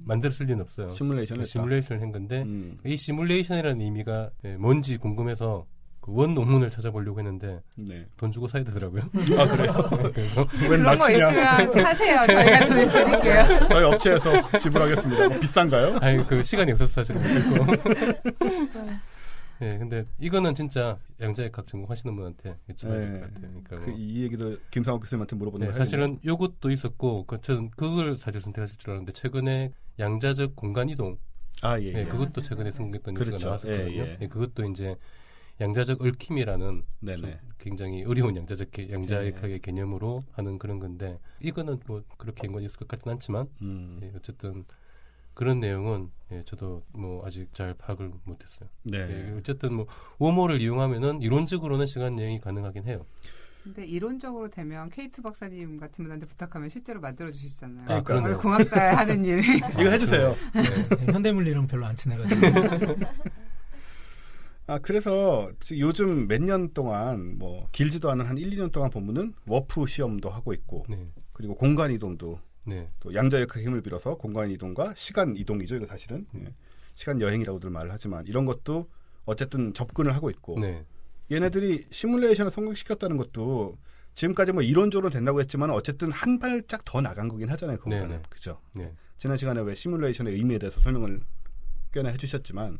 [SPEAKER 2] 만들었을 리는 없어요.
[SPEAKER 1] 시뮬레이션을
[SPEAKER 2] 한 건데 이 시뮬레이션이라는 의미가 뭔지 궁금해서 원 논문을 찾아보려고 했는데 돈 주고 사야 되더라고요.
[SPEAKER 1] 아 그래요?
[SPEAKER 2] 그래서
[SPEAKER 3] 그런 거 있으면 사세요. 저희가 돈 드릴게요.
[SPEAKER 1] 저희 업체에서 지불하겠습니다. 뭐 비싼가요?
[SPEAKER 2] 아니 그 시간이 없어서 사실은 못했고. 네, 근데 이거는 진짜 양자역학 전공하시는 분한테 여쭤봐야 될 것 같아요. 그러니까
[SPEAKER 1] 이 얘기도 김상욱 교수님한테 물어보는 거예요.
[SPEAKER 2] 사실은 요것도 있었고 저는 그걸 사실 선택하실 줄 알았는데 최근에 양자적 공간 이동. 그것도 최근에 성공했던 뉴스가 나왔었거든요. 그것도 이제 양자적 얽힘이라는 굉장히 어려운 양자역학의 개념으로 하는 그런 건데 이거는 뭐 그렇게 연관이 있을 것 같지는 않지만 어쨌든 그런 내용은 저도 뭐 아직 잘 파악을 못했어요. 어쨌든 뭐 웜홀을 이용하면은 이론적으로는 시간 여행이 가능하긴 해요.
[SPEAKER 3] 근데 이론적으로 되면 케이트 박사님 같은 분한테 부탁하면 실제로 만들어 주시잖아요.
[SPEAKER 2] 그러네요.
[SPEAKER 3] 공학자에 하는 일.
[SPEAKER 1] 이거 해주세요.
[SPEAKER 4] 현대물리랑 별로 안 친해가지고.
[SPEAKER 1] 그래서 요즘 몇 년 동안 뭐 길지도 않은 한 1, 2년 동안 보면은 워프 시험도 하고 있고 그리고 공간 이동도 또 양자역학의 힘을 빌어서 공간 이동과 시간 이동이죠. 이거 사실은 시간 여행이라고들 말을 하지만 이런 것도 어쨌든 접근을 하고 있고 얘네들이 시뮬레이션을 성공시켰다는 것도 지금까지 뭐 이론적으로 된다고 했지만 어쨌든 한 발짝 더 나간 거긴 하잖아요. 그거는 그죠? 지난 시간에 왜 시뮬레이션의 의미에 대해서 설명을 꽤나 해주셨지만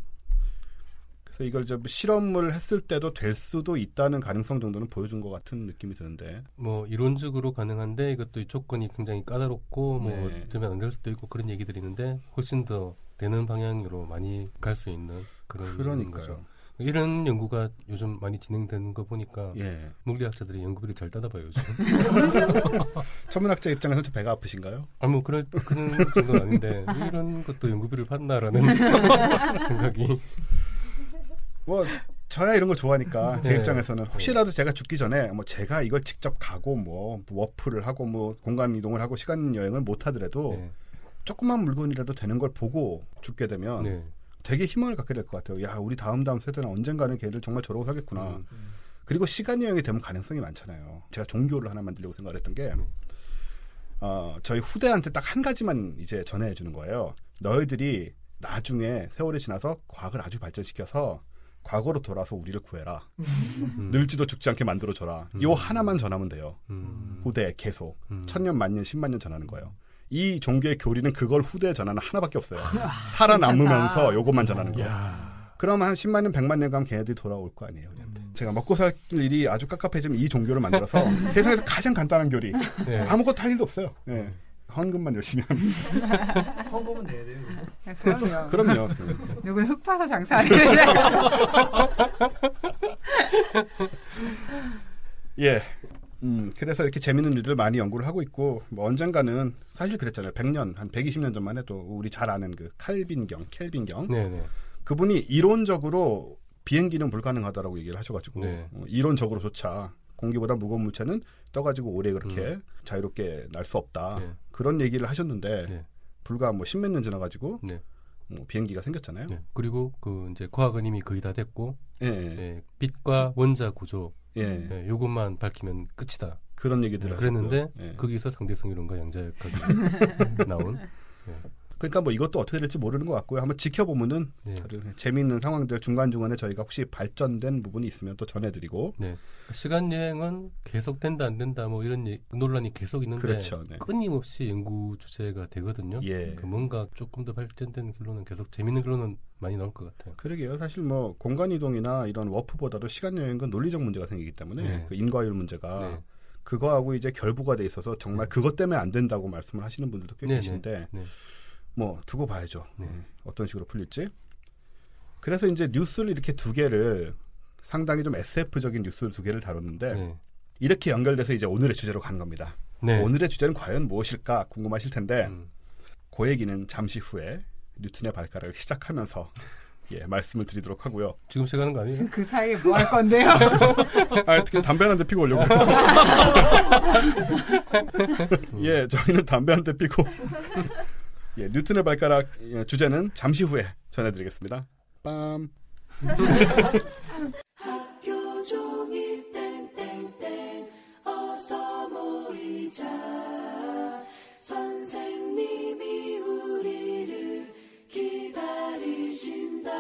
[SPEAKER 1] 그래서 이걸 좀 실험을 했을 때도 될 수도 있다는 가능성 정도는 보여준 것 같은 느낌이 드는데
[SPEAKER 2] 뭐 이론적으로 가능한데 이것도 조건이 굉장히 까다롭고 뭐 되면 안 될 수도 있고 그런 얘기들이 있는데 훨씬 더 되는 방향으로 많이 갈 수 있는 그런 거죠. 이런 연구가 요즘 많이 진행되는 거 보니까 물리학자들이 연구비를 잘 따다봐요 요즘.
[SPEAKER 1] 천문학자 입장에서 좀 배가 아프신가요?
[SPEAKER 2] 뭐 그런 정도는 아닌데 이런 것도 연구비를 받나라는 생각이.
[SPEAKER 1] 뭐 저야 이런 거 좋아하니까 제 입장에서는 혹시라도 제가 죽기 전에 뭐 제가 이걸 직접 가고 뭐 워프를 하고 뭐 공간 이동을 하고 시간 여행을 못 하더라도 조그만 물건이라도 되는 걸 보고 죽게 되면 되게 희망을 갖게 될 것 같아요. 야, 우리 다음 세대는 언젠가는 걔를 정말 저러고 살겠구나. 그리고 시간 여행이 되면 가능성이 많잖아요. 제가 종교를 하나 만들려고 생각을 했던 게 저희 후대한테 딱 한 가지만 이제 전해 주는 거예요. 너희들이 나중에 세월이 지나서 과학을 아주 발전시켜서 과거로 돌아서 우리를 구해라. 늙지도 죽지 않게 만들어줘라. 이 하나만 전하면 돼요. 후대에 계속. 1000년, 만년, 10만년 전하는 거예요. 이 종교의 교리는 그걸 후대에 전하는 하나밖에 없어요. 살아남으면서 요것만 전하는 거예요. 그러면 한 10만 년, 100만 년 가면 걔네들이 돌아올 거 아니에요. 제가 먹고 살 일이 아주 깝깝해지면 이 종교를 만들어서 세상에서 가장 간단한 교리. 아무것도 할 일도 없어요. 헌금만 열심히 하면.
[SPEAKER 5] 헌금은 내야 돼요.
[SPEAKER 3] 그럼요. 누구는 흙 파서 장사하는데.
[SPEAKER 1] 그래서 이렇게 재밌는 일들 많이 연구를 하고 있고 뭐 언젠가는 사실 그랬잖아요. 100년, 한 120년 전만 해도 우리 잘 아는 그 켈빈경 그분이 이론적으로 비행기는 불가능하다라고 얘기를 하셔가지고 이론적으로조차 공기보다 무거운 물체는 떠가지고 오래 그렇게 자유롭게 날 수 없다. 그런 얘기를 하셨는데 불과 뭐 10몇 년 지나가지고 뭐 비행기가 생겼잖아요.
[SPEAKER 2] 그리고 그 이제 과학은 이미 거의 다 됐고 빛과 원자 구조 요것만 밝히면 끝이다.
[SPEAKER 1] 그런 얘기들을
[SPEAKER 2] 그랬는데 거기서 상대성 이론과 양자역학이 나온.
[SPEAKER 1] 그러니까 뭐 이것도 어떻게 될지 모르는 것 같고요. 한번 지켜보면은
[SPEAKER 2] 네.
[SPEAKER 1] 재미있는 상황들 중간중간에 저희가 혹시 발전된 부분이 있으면 또 전해드리고.
[SPEAKER 2] 네. 시간 여행은 계속 된다 안 된다 뭐 이런 논란이 계속 있는데
[SPEAKER 1] 그렇죠. 네.
[SPEAKER 2] 끊임없이 연구 주제가 되거든요.
[SPEAKER 1] 예.
[SPEAKER 2] 뭔가 조금 더 발전된 결론은 계속 재밌는 결론은 많이 나올 것 같아요.
[SPEAKER 1] 그러게요. 사실 뭐 공간 이동이나 이런 워프보다도 시간 여행은 논리적 문제가 생기기 때문에
[SPEAKER 2] 네.
[SPEAKER 1] 그 인과율 문제가
[SPEAKER 2] 네.
[SPEAKER 1] 그거하고 이제 결부가 돼 있어서 정말 그것 때문에 안 된다고 말씀을 하시는 분들도 꽤 계신데 뭐 두고 봐야죠. 어떤 식으로 풀릴지. 그래서 이제 뉴스를 이렇게 두 개를 상당히 좀 SF적인 뉴스 두 개를 다뤘는데 이렇게 연결돼서 이제 오늘의 주제로 가는 겁니다.
[SPEAKER 2] 네.
[SPEAKER 1] 오늘의 주제는 과연 무엇일까 궁금하실 텐데 그 얘기는 잠시 후에 뉴턴의 발가락을 시작하면서 말씀을 드리도록 하고요.
[SPEAKER 2] 지금 시작하는 거 아니에요?
[SPEAKER 3] 그 사이에 뭐 할 건데요?
[SPEAKER 1] 특히 담배 한 대 피고 오려고. 저희는 담배 한 대 피고. 뉴턴의 발가락 주제는 잠시 후에 전해드리겠습니다. 빰. 학교 종이 땡땡땡 어서 모이자 선생님이 우리를 기다리신다.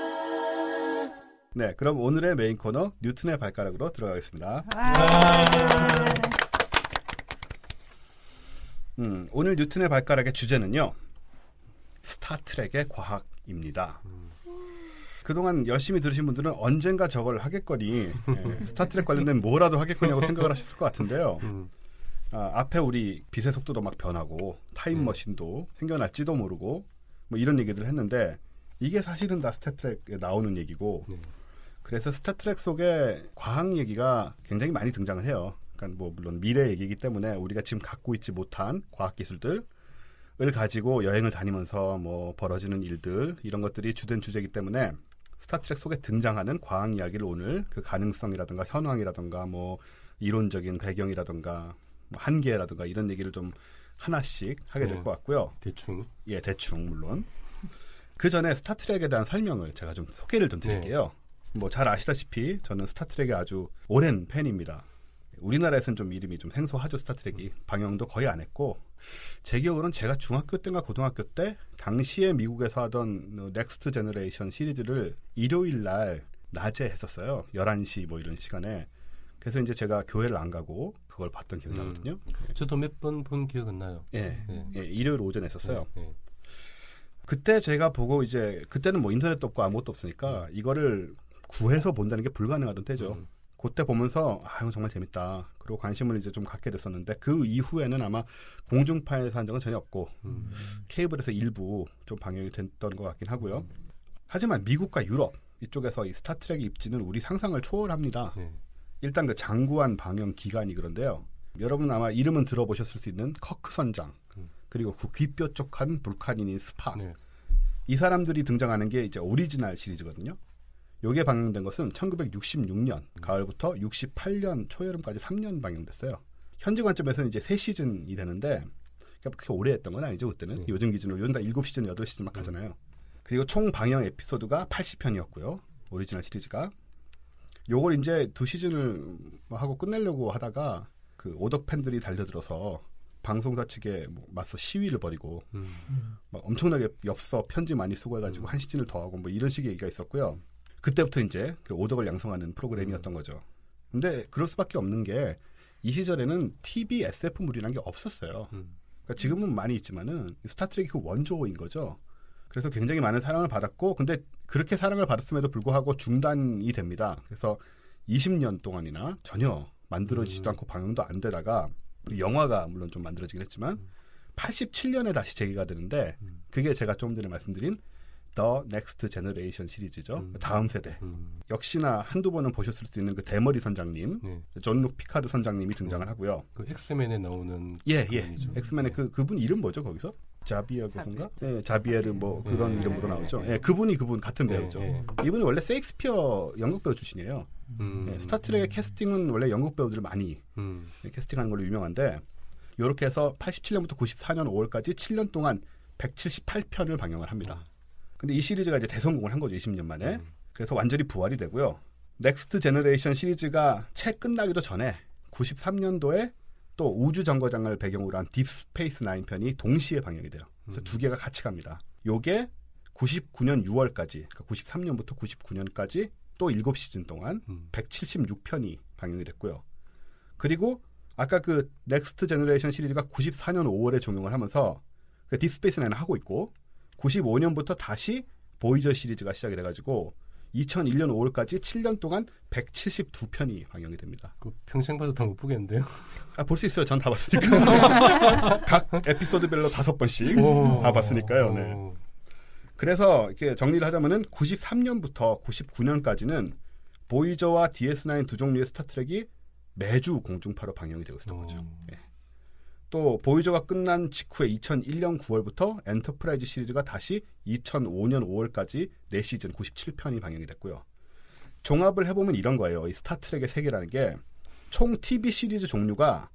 [SPEAKER 1] 네, 그럼 오늘의 메인 코너 뉴턴의 발가락으로 들어가겠습니다. 오늘 뉴턴의 발가락의 주제는요. 스타트rek의 과학입니다. 그동안 열심히 들으신 분들은 언젠가 저걸 하겠거니 스타트렉 관련된 뭐라도 하겠거냐고 생각을 하셨을 것 같은데요. 앞에 우리 빛의 속도도 막 변하고 타임머신도 생겨날지도 모르고 뭐 이런 얘기들 했는데 이게 사실은 다 스타트rek에 나오는 얘기고 그래서 스타트렉 속에 과학 얘기가 굉장히 많이 등장을 해요. 그러니까 뭐 물론 미래 얘기이기 때문에 우리가 지금 갖고 있지 못한 과학 기술들 을 가지고 여행을 다니면서 뭐 벌어지는 일들 이런 것들이 주된 주제이기 때문에 스타트렉 속에 등장하는 과학 이야기를 오늘 그 가능성이라든가 현황이라든가 뭐 이론적인 배경이라든가 뭐 한계라든가 이런 얘기를 좀 하나씩 하게 될 것 같고요.
[SPEAKER 2] 대충.
[SPEAKER 1] 대충 물론. 그 전에 스타트렉에 대한 설명을 제가 좀 소개를 좀 드릴게요. 뭐 잘 아시다시피 저는 스타트렉의 아주 오랜 팬입니다. 우리나라에서는 좀 이름이 좀 생소하죠. 스타트rek이 방영도 거의 안 했고 제 기억으로는 제가 중학교 때인가 고등학교 때 당시에 미국에서 하던 넥스트 제너레이션 시리즈를 일요일 날 낮에 했었어요. 11시 뭐 이런 시간에. 그래서 이제 제가 교회를 안 가고 그걸 봤던 기억이 나거든요.
[SPEAKER 2] 저도 몇 번 본 기억은 나요.
[SPEAKER 1] 일요일 오전에 했었어요. 그때 제가 보고 이제 그때는 뭐 인터넷도 없고 아무것도 없으니까 이거를 구해서 본다는 게 불가능하던 때죠. 그때 보면서 이거 정말 재밌다. 그리고 관심을 이제 좀 갖게 됐었는데 그 이후에는 아마 공중파에서 한 적은 전혀 없고 케이블에서 일부 좀 방영이 됐던 것 같긴 하고요. 하지만 미국과 유럽 이쪽에서 이 스타트rek의 입지는 우리 상상을 초월합니다. 일단 그 장구한 방영 기간이 그런데요. 여러분 아마 이름은 들어보셨을 수 있는 커크 선장 그리고 그 귀뾰족한 불칸인인 스파 이 사람들이 등장하는 게 이제 오리지널 시리즈거든요. 요게 방영된 것은 1966년 가을부터 68년 초여름까지 3년 방영됐어요. 현재 관점에서는 이제 3시즌이 되는데 그러니까 그렇게 오래 했던 건 아니죠. 그때는. 요즘 기준으로 요즘 다 7시즌, 8시즌 막 하잖아요. 그리고 총 방영 에피소드가 80편이었고요. 오리지널 시리즈가. 요걸 이제 2시즌을 하고 끝내려고 하다가 그 오덕 팬들이 달려들어서 방송사 측에 뭐 맞서 시위를 벌이고 막 엄청나게 엽서 편지 많이 쓰고 해가지고 한 시즌을 더 하고 뭐 이런 식의 얘기가 있었고요. 그때부터 이제 그 오덕을 양성하는 프로그램이었던 거죠. 근데 그럴 수밖에 없는 게 이 시절에는 TV SF물이라는 게 없었어요. 그러니까 지금은 많이 있지만은 스타트rek이 그 원조인 거죠. 그래서 굉장히 많은 사랑을 받았고 근데 그렇게 사랑을 받았음에도 불구하고 중단이 됩니다. 그래서 20년 동안이나 전혀 만들어지지도 않고 방영도 안 되다가 영화가 물론 좀 만들어지긴 했지만 87년에 다시 재개가 되는데 그게 제가 좀 전에 말씀드린 The Next Generation 시리즈죠. 다음 세대. 역시나 한두 번은 보셨을 수 있는 그 대머리 선장님, 존 룩 피카드 선장님이 등장을 하고요.
[SPEAKER 2] 그 엑스맨에 나오는
[SPEAKER 1] 엑스맨의 그분 이름 뭐죠 거기서? 자비에르 교수인가? 자비에르 뭐 그런 이름으로 나오죠. 그분 같은 배우죠. 이분이 원래 셰익스피어 연극 배우 출신이에요. 스타트rek의 캐스팅은 원래 연극 배우들을 많이 캐스팅하는 걸로 유명한데 이렇게 해서 87년부터 94년 5월까지 7년 동안 178편을 방영을 합니다. 근데 이 시리즈가 이제 대성공을 한 거죠. 20년 만에. 그래서 완전히 부활이 되고요. 넥스트 제너레이션 시리즈가 채 끝나기도 전에 93년도에 또 우주 정거장을 배경으로 한 딥스페이스 나인 편이 동시에 방영이 돼요. 그래서 두 개가 같이 갑니다. 요게 99년 6월까지, 그러니까 93년부터 99년까지 또 7시즌 동안 176편이 방영이 됐고요. 그리고 아까 그 넥스트 제너레이션 시리즈가 94년 5월에 종영을 하면서 그 딥스페이스 나인을 하고 있고 95년부터 다시 보이저 시리즈가 시작이 돼가지고 2001년 5월까지 7년 동안 172편이 방영이 됩니다.
[SPEAKER 2] 그 평생 봐도 다 못 보겠는데요?
[SPEAKER 1] 볼 수 있어요. 전 다 봤으니까. 각 에피소드별로 5번씩 다 봤으니까요. 네. 그래서 이렇게 정리를 하자면은 93년부터 99년까지는 보이저와 DS9 두 종류의 스타트rek이 매주 공중파로 방영이 되고 있었던 거죠. 네. 또 보이저가 끝난 직후에 2001년 9월부터 엔터프라이즈 시리즈가 다시 2005년 5월까지 4시즌 97편이 방영이 됐고요. 종합을 해보면 이런 거예요. 이 스타트rek의 세계라는 게 총 TV 시리즈 종류가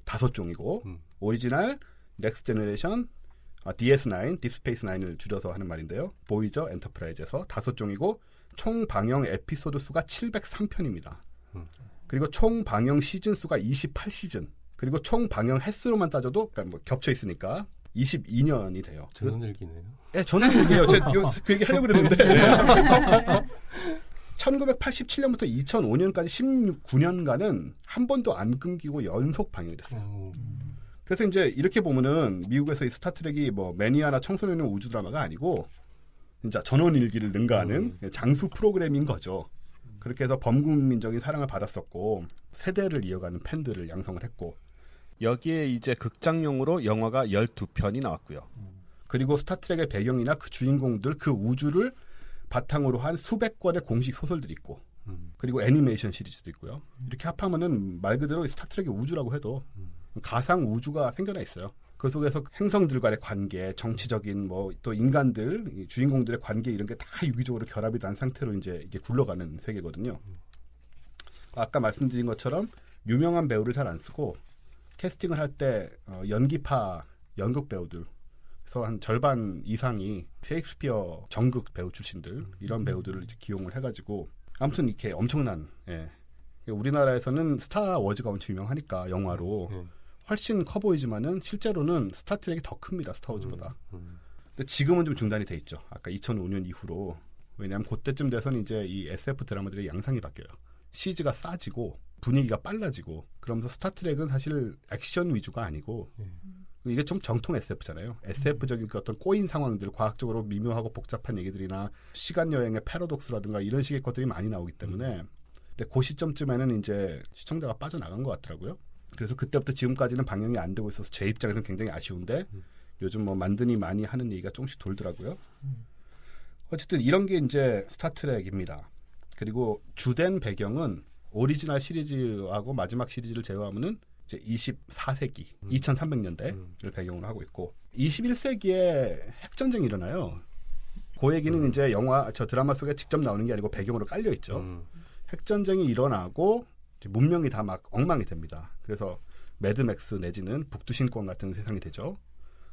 [SPEAKER 1] 5종이고 오리지널, 넥스트 제너레이션, DS9, 딥스페이스 9을 줄여서 하는 말인데요. 보이저, 엔터프라이즈에서 5종이고 총 방영 에피소드 수가 703편입니다. 그리고 총 방영 시즌 수가 28시즌. 그리고 총 방영 횟수로만 따져도 그러니까 뭐 겹쳐 있으니까 22년이 돼요.
[SPEAKER 2] 전원일기네요.
[SPEAKER 1] 네, 전원일기예요. 제가 그 얘기 하려고 그랬는데. 네. 1987년부터 2005년까지 19년간은 한 번도 안 끊기고 연속 방영이 됐어요. 그래서 이제 이렇게 보면은 미국에서 이 스타트rek이 뭐 매니아나 청소년용 우주 드라마가 아니고 진짜 전원일기를 능가하는 장수 프로그램인 거죠. 그렇게 해서 범국민적인 사랑을 받았었고 세대를 이어가는 팬들을 양성을 했고 여기에 이제 극장용으로 영화가 12편이 나왔고요. 그리고 스타트rek의 배경이나 그 주인공들 그 우주를 바탕으로 한 수백 권의 공식 소설들이 있고 그리고 애니메이션 시리즈도 있고요. 이렇게 합하면은 말 그대로 스타트rek의 우주라고 해도 가상 우주가 생겨나 있어요. 그 속에서 행성들 간의 관계, 정치적인 뭐 또 인간들, 주인공들의 관계 이런 게 다 유기적으로 결합이 난 상태로 이제 이게 굴러가는 세계거든요. 아까 말씀드린 것처럼 유명한 배우를 잘 안 쓰고 캐스팅을 할 때 연기파 연극 배우들 그래서 한 절반 이상이 셰익스피어 정극 배우 출신들 이런 배우들을 이제 기용을 해가지고 아무튼 이렇게 엄청난 우리나라에서는 스타워즈가 엄청 유명하니까 영화로 훨씬 커 보이지만은 실제로는 스타트rek이 더 큽니다. 스타워즈보다. 근데 지금은 좀 중단이 돼 있죠. 아까 2005년 이후로. 왜냐하면 그때쯤 돼서는 이제 이 SF 드라마들의 양상이 바뀌어요. CG가 싸지고 분위기가 빨라지고 그러면서 스타트rek은 사실 액션 위주가 아니고 이게 좀 정통 SF잖아요. SF적인 그 어떤 꼬인 상황들, 과학적으로 미묘하고 복잡한 얘기들이나 시간 여행의 패러독스라든가 이런 식의 것들이 많이 나오기 때문에 근데 그 시점쯤에는 이제 시청자가 빠져나간 것 같더라고요. 그래서 그때부터 지금까지는 방영이 안 되고 있어서 제 입장에서는 굉장히 아쉬운데 요즘 뭐 만드니 많이 하는 얘기가 조금씩 돌더라고요. 어쨌든 이런 게 이제 스타트rek입니다. 그리고 주된 배경은 오리지널 시리즈하고 마지막 시리즈를 제외하면은 이제 24세기, 2300년대를 배경으로 하고 있고 21세기에 핵전쟁이 일어나요. 그 얘기는 이제 저 드라마 속에 직접 나오는 게 아니고 배경으로 깔려 있죠. 핵전쟁이 일어나고 문명이 다 막 엉망이 됩니다. 그래서 매드맥스 내지는 북두신권 같은 세상이 되죠.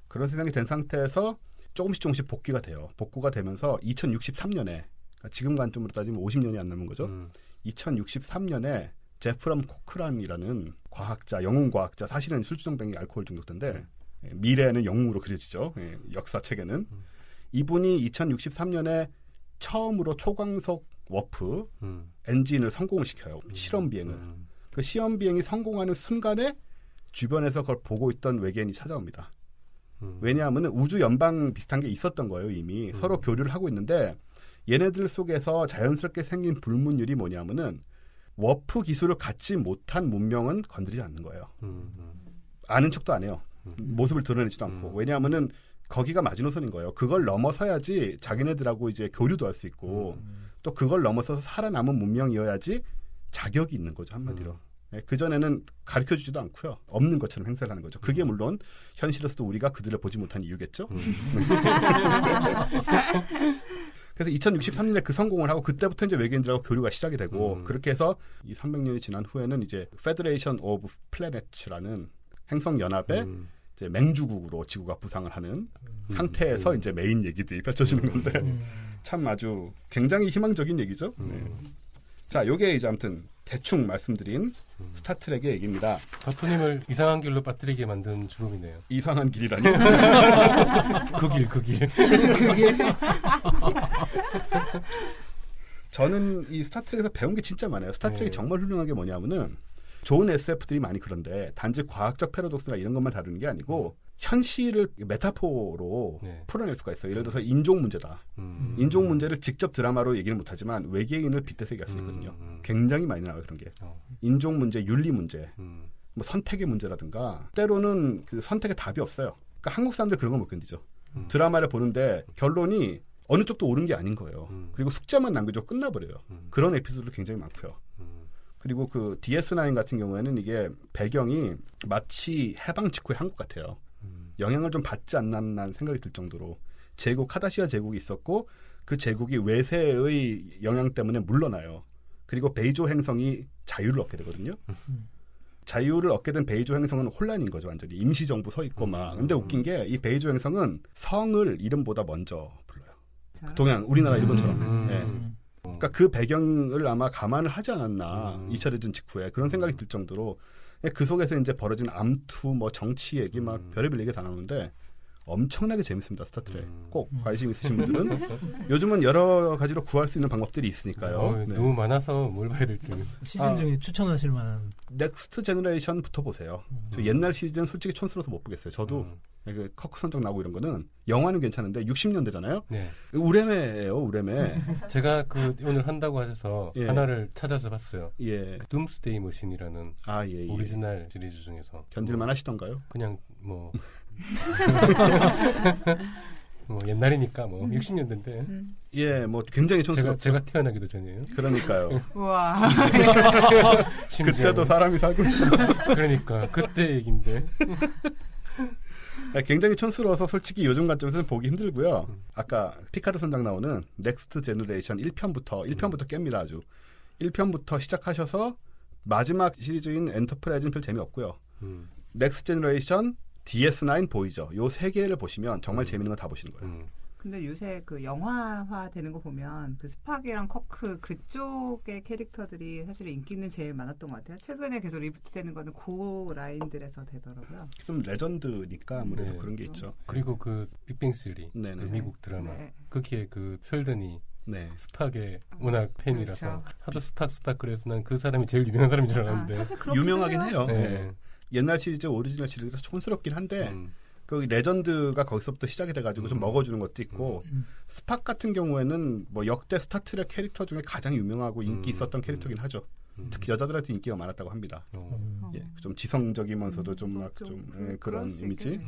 [SPEAKER 1] 그런 세상이 된 상태에서 조금씩 복귀가 돼요. 복구가 되면서 2063년에 지금 관점으로 따지면 50년이 안 남은 거죠. 2063년에 제프럼 코크란이라는 과학자, 영웅과학자, 사실은 술주정뱅이 알코올 중독자인데 미래에는 영웅으로 그려지죠. 역사책에는. 이분이 2063년에 처음으로 초광속 워프 엔진을 성공을 시켜요. 실험 비행을. 그 시험 비행이 성공하는 순간에 주변에서 그걸 보고 있던 외계인이 찾아옵니다. 왜냐하면 우주 연방 비슷한 게 있었던 거예요. 이미 서로 교류를 하고 있는데 얘네들 속에서 자연스럽게 생긴 불문율이 뭐냐면은 워프 기술을 갖지 못한 문명은 건드리지 않는 거예요. 아는 척도 안 해요. 모습을 드러내지도 않고. 왜냐하면은 거기가 마지노선인 거예요. 그걸 넘어서야지 자기네들하고 이제 교류도 할 수 있고 또 그걸 넘어서서 살아남은 문명이어야지 자격이 있는 거죠. 한마디로. 그전에는 가르쳐주지도 않고요. 없는 것처럼 행사를 하는 거죠. 그게 물론 현실에서도 우리가 그들을 보지 못한 이유겠죠. 그래서 2063년에 그 성공을 하고 그때부터 이제 외계인들하고 교류가 시작이 되고 그렇게 해서 이 300년이 지난 후에는 이제 Federation of Planets라는 행성연합의 이제 맹주국으로 지구가 부상을 하는 상태에서 이제 메인 얘기들이 펼쳐지는 건데 참 아주 굉장히 희망적인 얘기죠. 자, 요게 이제 아무튼 대충 말씀드린 스타트rek의 얘기입니다.
[SPEAKER 2] 바토님을 이상한 길로 빠뜨리게 만든 주범이네요.
[SPEAKER 1] 이상한 길이라니?
[SPEAKER 2] 그 길.
[SPEAKER 1] 저는 이 스타트rek에서 배운 게 진짜 많아요. 스타트rek이 정말 훌륭한 게 뭐냐면은 좋은 SF들이 많이 그런데 단지 과학적 패러독스나 이런 것만 다루는 게 아니고 현실을 메타포로 풀어낼 수가 있어요. 예를 들어서 인종 문제다. 인종 문제를 직접 드라마로 얘기는 못하지만 외계인을 빗대서 얘기할 수 있거든요. 굉장히 많이 나와요. 그런 게. 인종 문제, 윤리 문제, 뭐 선택의 문제라든가 때로는 그 선택의 답이 없어요. 그러니까 한국 사람들 그런 거 못 견디죠. 드라마를 보는데 결론이 어느 쪽도 옳은 게 아닌 거예요. 그리고 숙제만 남겨주고 끝나버려요. 그런 에피소드도 굉장히 많고요. 그리고 그 DS9 같은 경우에는 이게 배경이 마치 해방 직후의 한국 같아요. 영향을 좀 받지 않았나 생각이 들 정도로 제국 카다시아 제국이 있었고 그 제국이 외세의 영향 때문에 물러나요. 그리고 베이조 행성이 자유를 얻게 되거든요. 자유를 얻게 된 베이조 행성은 혼란인 거죠. 완전히 임시정부 서 있고 막. 근데 웃긴 게 이 베이조 행성은 성을 이름보다 먼저 불러요. 동양 우리나라 일본처럼. 네. 그러니까 그 배경을 아마 감안을 하지 않았나 2차 대전 직후에 그런 생각이 들 정도로 그 속에서 이제 벌어진 암투, 뭐 정치 얘기, 막 별의별 얘기 다 나오는데 엄청나게 재밌습니다. 스타트rek. 꼭 관심 있으신 분들은 요즘은 여러 가지로 구할 수 있는 방법들이 있으니까요.
[SPEAKER 2] 네. 너무 많아서 뭘 봐야 될지.
[SPEAKER 4] 시즌 중에 추천하실 만한.
[SPEAKER 1] 넥스트 제너레이션부터 보세요. 저 옛날 시즌 솔직히 촌스러워서 못 보겠어요. 저도 커크 선장 나오고 이런 거는 영화는 괜찮은데 60년대잖아요.
[SPEAKER 2] 네.
[SPEAKER 1] 우레메예요. 우레메.
[SPEAKER 2] 제가 그 오늘 한다고 하셔서 하나를 찾아서 봤어요.
[SPEAKER 1] 예.
[SPEAKER 2] 둠스데이 머신이라는 오리지널 시리즈 중에서
[SPEAKER 1] 견딜만 하시던가요?
[SPEAKER 2] 그냥 뭐 뭐 옛날이니까 뭐 60년대인데.
[SPEAKER 1] 예, 뭐 굉장히 촌스럽죠.
[SPEAKER 2] 제가 태어나기도 전이에요.
[SPEAKER 1] 그러니까요.
[SPEAKER 3] 우와.
[SPEAKER 1] 그때도 사람이 살고 있어.
[SPEAKER 2] 그러니까 그때 얘긴데.
[SPEAKER 1] 굉장히 촌스러워서 솔직히 요즘 관점에서는 보기 힘들고요. 아까 피카르 선장 나오는 넥스트 제너레이션 1편부터 깹니다. 아주 1편부터 시작하셔서 마지막 시리즈인 엔터프라이즈는 별 재미없고요. 넥스트 제너레이션, DS9 보이죠. 요 세 개를 보시면 정말 재밌는 거 다 보시는 거예요.
[SPEAKER 3] 근데 요새 그 영화화 되는 거 보면 그 스팍이랑 커크 그쪽의 캐릭터들이 사실 인기는 제일 많았던 것 같아요. 최근에 계속 리부트 되는 거는 그 라인들에서 되더라고요.
[SPEAKER 1] 좀 레전드니까 아무래도 그런 게 있죠.
[SPEAKER 2] 그리고 그 빅뱅 스리, 그 미국 드라마. 거기에 그 셜든이 스팍의 워낙 팬이라서 그렇죠. 하도 스팍 그래서 난 그 사람이 제일 유명한 사람인 줄 알았는데.
[SPEAKER 1] 유명하긴 해요. 네. 옛날 시리즈, 오리지널 시리즈가 촌스럽긴 한데 그 레전드가 거기서부터 시작이 돼가지고 좀 먹어주는 것도 있고 스팍 같은 경우에는 뭐 역대 스타트렉 캐릭터 중에 가장 유명하고 인기 있었던 캐릭터긴 하죠. 특히 여자들한테 인기가 많았다고 합니다. 예, 좀 지성적이면서도 좀 막 좀 그런 이미지.